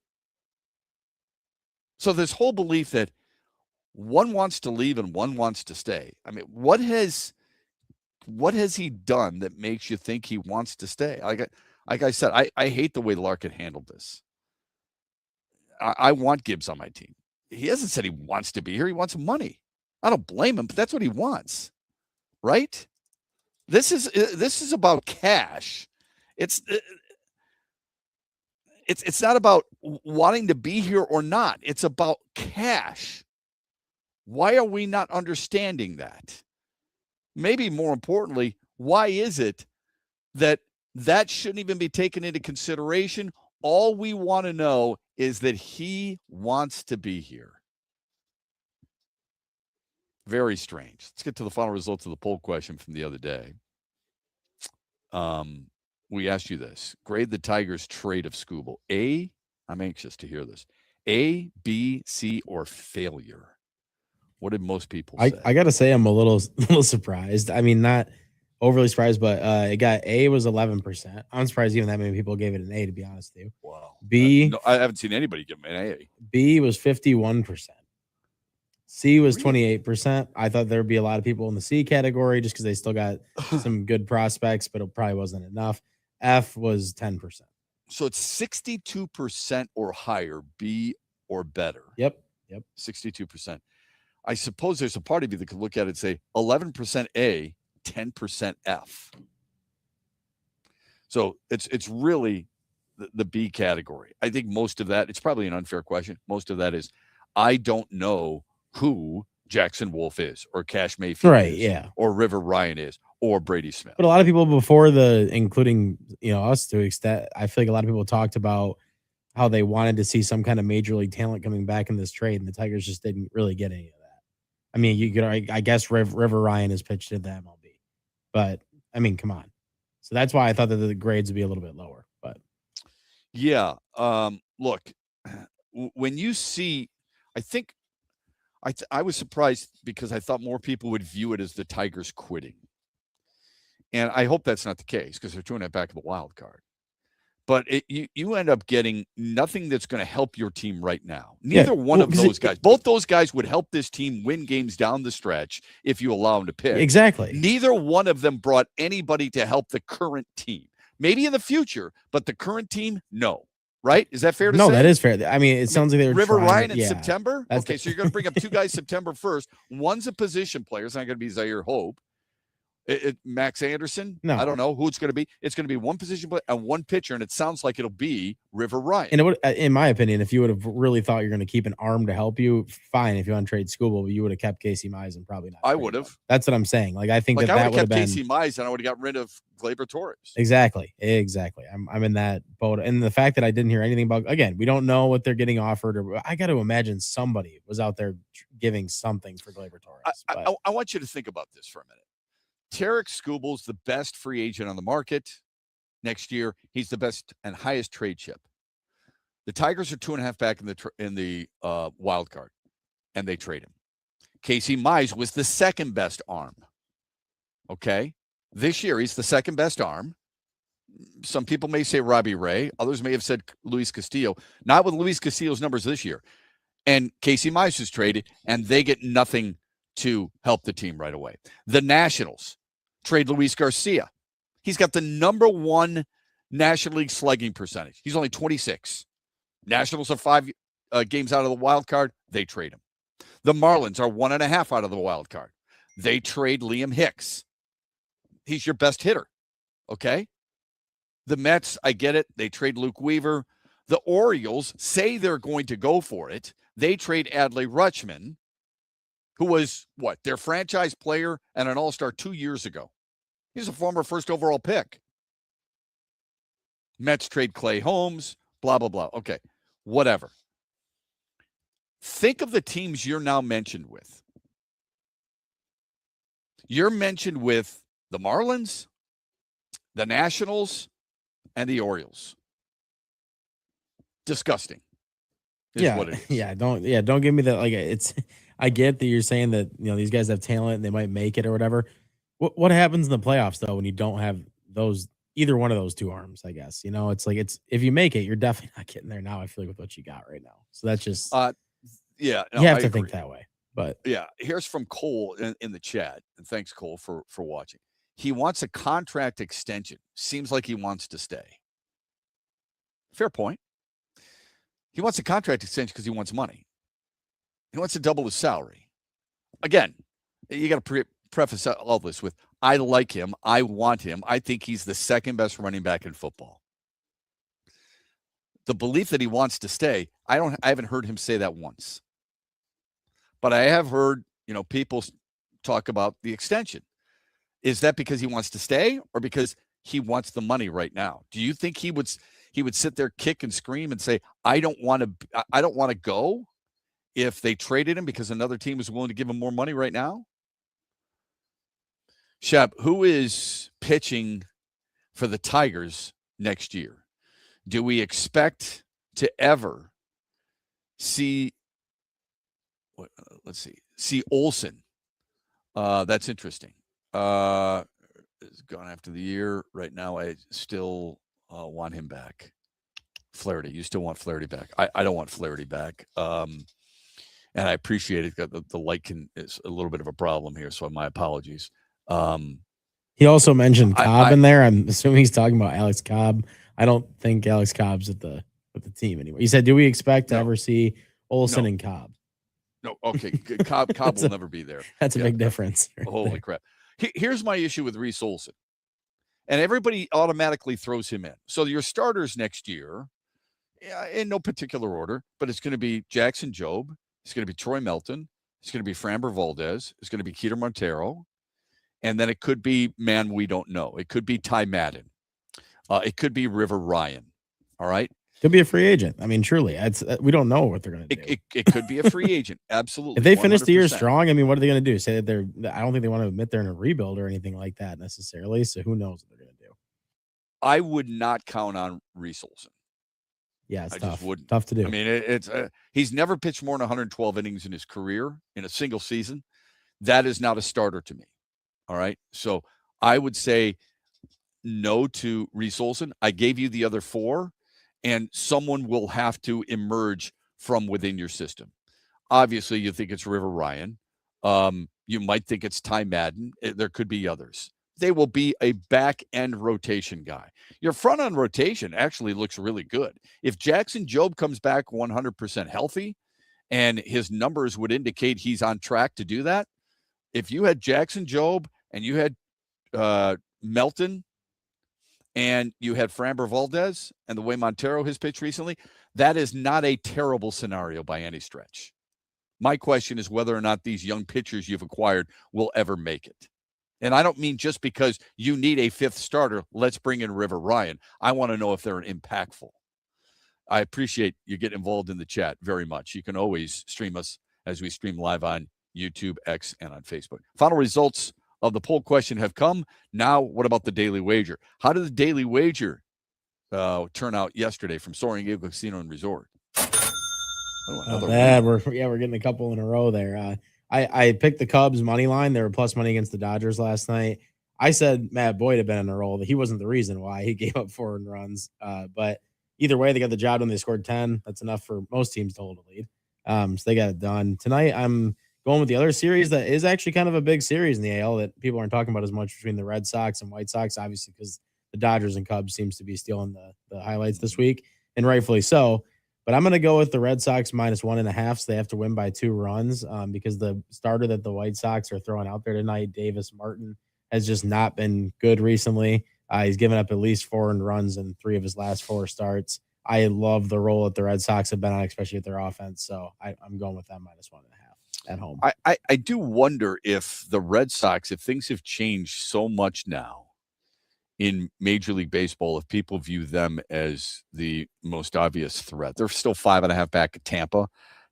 So this whole belief that one wants to leave and one wants to stay. I mean, what has he done that makes you think he wants to stay? Like I said, I hate the way Larkin handled this. I want Gibbs on my team. He hasn't said he wants to be here. He wants money. I don't blame him, but that's what he wants, right? This is about cash. It's not about wanting to be here or not. It's about cash. Why are we not understanding that? Maybe more importantly, why is it that shouldn't even be taken into consideration? All we want to know is that he wants to be here. Very strange. Let's get to the final results of the poll question from the other day. We asked you this. Grade the Tigers' trade of Scooble. A, I'm anxious to hear this. A, B, C, or failure? What did most people say? I got to say I'm a little surprised. I mean, not overly surprised, but it got A was 11%. I'm surprised even that many people gave it an A, to be honest with you. Wow. B, I haven't seen anybody give him an A. B was 51%. C was 28%. I thought there would be a lot of people in the C category just because they still got some good prospects, but it probably wasn't enough. F was 10%. So it's 62% or higher, B or better. Yep. 62%. I suppose there's a part of you that could look at it and say 11% A, 10% F. So it's really the B category. I think most of that, it's probably an unfair question. Most of that is, I don't know who Jackson Wolf is, or Cash Mayfield is, or River Ryan is, or Brady Smith. But a lot of people before including us to extent, I feel like a lot of people talked about how they wanted to see some kind of major league talent coming back in this trade, and the Tigers just didn't really get any of that. I mean, I guess River Ryan is pitched in the MLB, but I mean, come on. So that's why I thought that the grades would be a little bit lower. But yeah, look, when you see, I think I was surprised because I thought more people would view it as the Tigers quitting, and I hope that's not the case because they're doing it back in the wild card. But you end up getting nothing that's going to help your team right now. Neither one of those guys. Both those guys would help this team win games down the stretch if you allow them to pick. Exactly. Neither one of them brought anybody to help the current team. Maybe in the future, but the current team, no. Right? Is that fair to say? No, that is fair. I mean, it sounds like they were River trying Ryan to, in September? Okay, so you're going to bring up two guys September 1st. One's a position player. It's not going to be Zaire Hope. Max Anderson? No. I don't know who it's going to be. It's going to be one position player and one pitcher, and it sounds like it'll be River Ryan. And it would, in my opinion, if you would have really thought you're going to keep an arm to help you, fine. If you want to trade Skubal, but you would have kept Casey Mize and probably not. I would have. That's what I'm saying. Like, I think I that would have been Casey Mize, and I would have got rid of Gleyber Torres. Exactly. I'm in that boat. And the fact that I didn't hear anything about, again, we don't know what they're getting offered, or I got to imagine somebody was out there giving something for Gleyber Torres. I want you to think about this for a minute. Tarek Skubal's the best free agent on the market next year. He's the best and highest trade chip. The Tigers are 2.5 back in the wild card, and they trade him. Casey Mize was the second best arm. Okay, this year he's the second best arm. Some people may say Robbie Ray. Others may have said Luis Castillo. Not with Luis Castillo's numbers this year. And Casey Mize is traded, and they get nothing to help the team right away. The Nationals trade Luis Garcia. He's got the number 1 National League slugging percentage. He's only 26. Nationals are 5 games out of the wild card. They trade him. The Marlins are 1.5 out of the wild card. They trade Liam Hicks. He's your best hitter. Okay. The Mets, I get it. They trade Luke Weaver. The Orioles say they're going to go for it. They trade Adley Rutschman, who was their franchise player and an all-star 2 years ago. He's a former first overall pick. Mets trade Clay Holmes, blah, blah, blah. Okay, whatever. Think of the teams you're now mentioned with. You're mentioned with the Marlins, the Nationals, and the Orioles. Disgusting. What it is. Don't give me that. Like, it's, I get that you're saying that, these guys have talent and they might make it or whatever. What happens in the playoffs though when you don't have either one of those two arms? I guess it's like if you make it, you're definitely not getting there now. I feel like with what you got right now, so that's just you have to think that way. But yeah, here's from Cole in the chat, and thanks Cole for watching. He wants a contract extension. Seems like he wants to stay. Fair point. He wants a contract extension because he wants money. He wants to double his salary. Again, you got to preface all this with, I like him. I want him. I think he's the second best running back in football. The belief that he wants to stay, I haven't heard him say that once. But I have heard, people talk about the extension. Is that because he wants to stay or because he wants the money right now? Do you think he would sit there, kick and scream and say, I don't want to go if they traded him because another team is willing to give him more money right now? Shep, who is pitching for the Tigers next year? Do we expect to ever see Olsen? That's interesting. Is gone after the year. Right now, I still want him back. Flaherty, you still want Flaherty back. I don't want Flaherty back. And I appreciate it. The light is a little bit of a problem here, so my apologies. He also mentioned Cobb in there. I'm assuming he's talking about Alex Cobb. I don't think Alex Cobb's with the team anymore. He said, do we expect to ever see Olsen and Cobb? No, okay. Cobb will never be there. That's a big difference. Holy crap. Here's my issue with Reese Olsen. And everybody automatically throws him in. So your starters next year, in no particular order, but it's going to be Jackson Jobe. It's going to be Troy Melton. It's going to be Framber Valdez. It's going to be Keter Montero. And then it could be, man, we don't know. It could be Ty Madden. It could be River Ryan. All right. Could be a free agent. I mean, truly, we don't know what they're going to do. It could be a free agent. Absolutely. If they finish the year strong, I mean, what are they going to do? Say that I don't think they want to admit they're in a rebuild or anything like that necessarily. So who knows what they're going to do? I would not count on Reese Olsen. Yeah, it's I tough. just wouldn't. Tough to do. I mean, he's never pitched more than 112 innings in his career in a single season. That is not a starter to me. All right. So I would say no to Reese Olsen. I gave you the other four, and someone will have to emerge from within your system. Obviously, you think it's River Ryan. You might think it's Ty Madden. There could be others. They will be a back-end rotation guy. Your front-end rotation actually looks really good. If Jackson Jobe comes back 100% healthy, and his numbers would indicate he's on track to do that, if you had Jackson Jobe and you had Melton, and you had Framber Valdez, and the way Montero has pitched recently, that is not a terrible scenario by any stretch. My question is whether or not these young pitchers you've acquired will ever make it. And I don't mean just because you need a fifth starter, let's bring in River Ryan. I want to know if they're impactful. I appreciate you getting involved in the chat very much. You can always stream us as we stream live on YouTube, X, and on Facebook. Final results of the poll question have come. Now, what about the daily wager? How did the daily wager turn out yesterday from Soaring Eagle Casino and Resort? We're getting a couple in a row there. I picked the Cubs money line. They were plus money against the Dodgers last night. I said Matt Boyd had been in a roll. He wasn't the reason why he gave up 4 runs. But either way, they got the job done. They scored 10. That's enough for most teams to hold a lead. So they got it done. Tonight, I'm going with the other series that is actually kind of a big series in the AL that people aren't talking about as much, between the Red Sox and White Sox, obviously, because the Dodgers and Cubs seems to be stealing the highlights this week, and rightfully so. But I'm going to go with the Red Sox minus 1.5, so they have to win by 2 runs because the starter that the White Sox are throwing out there tonight, Davis Martin, has just not been good recently. He's given up at least 4 earned runs in 3 of his last 4 starts. I love the role that the Red Sox have been on, especially with their offense. So I'm going with them minus 1.5 at home. I do wonder if the Red Sox, if things have changed so much now in Major League Baseball, if people view them as the most obvious threat. They're still 5.5 back at Tampa.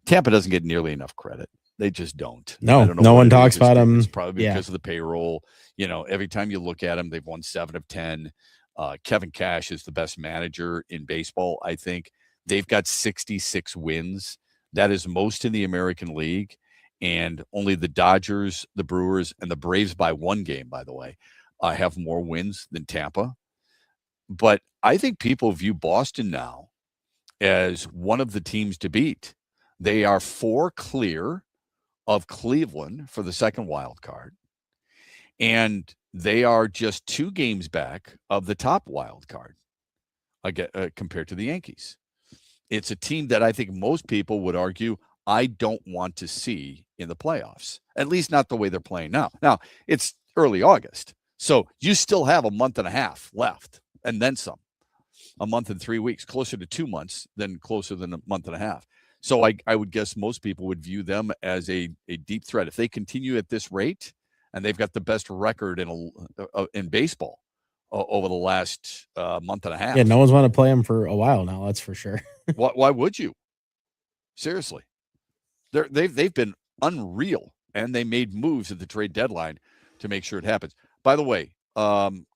Tampa doesn't get nearly enough credit. They just don't. No, no one talks about them. It's probably because of the payroll. You know, every time you look at them, they've won 7 of 10. Kevin Cash is the best manager in baseball, I think. They've got 66 wins. That is most in the American League. And only the Dodgers, the Brewers, and the Braves by 1 game, by the way, have more wins than Tampa. But I think people view Boston now as one of the teams to beat. They are 4 clear of Cleveland for the second wild card. And they are just 2 games back of the top wild card compared to the Yankees. It's a team that I think most people would argue I don't want to see in the playoffs, at least not the way they're playing now. Now, it's early August. So you still have a month and a half left, and then some. A month and 3 weeks, closer to 2 months than closer than a month and a half. So I would guess most people would view them as a deep threat. If they continue at this rate, and they've got the best record in baseball over the last month and a half. Yeah, no one's want to play them for a while now, that's for sure. Why would you? Seriously. They've been unreal, and they made moves at the trade deadline to make sure it happens. By the way,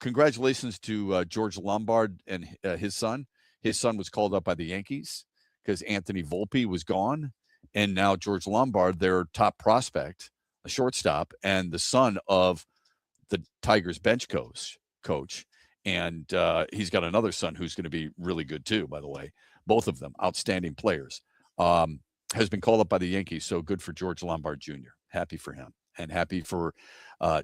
congratulations to George Lombard and his son. His son was called up by the Yankees because Anthony Volpe was gone. And now George Lombard, their top prospect, a shortstop, and the son of the Tigers bench coach. And he's got another son who's going to be really good too, by the way. Both of them outstanding players. Has been called up by the Yankees. So good for George Lombard Jr. Happy for him. And happy for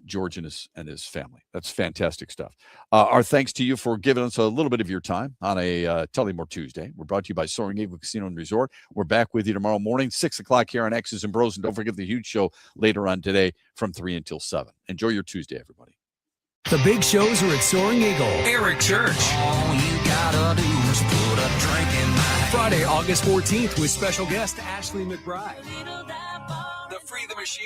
George and his family. That's fantastic stuff. Our thanks to you for giving us a little bit of your time on a Tullymore Tuesday. We're brought to you by Soaring Eagle Casino and Resort. We're back with you tomorrow morning, 6 o'clock here on X's and Bros. And don't forget the huge show later on today from 3 until 7. Enjoy your Tuesday, everybody. The big shows are at Soaring Eagle. Eric Church. All you gotta do is put a drink in my hand. Friday, August 14th with special guest Ashley McBride. The Free the Machine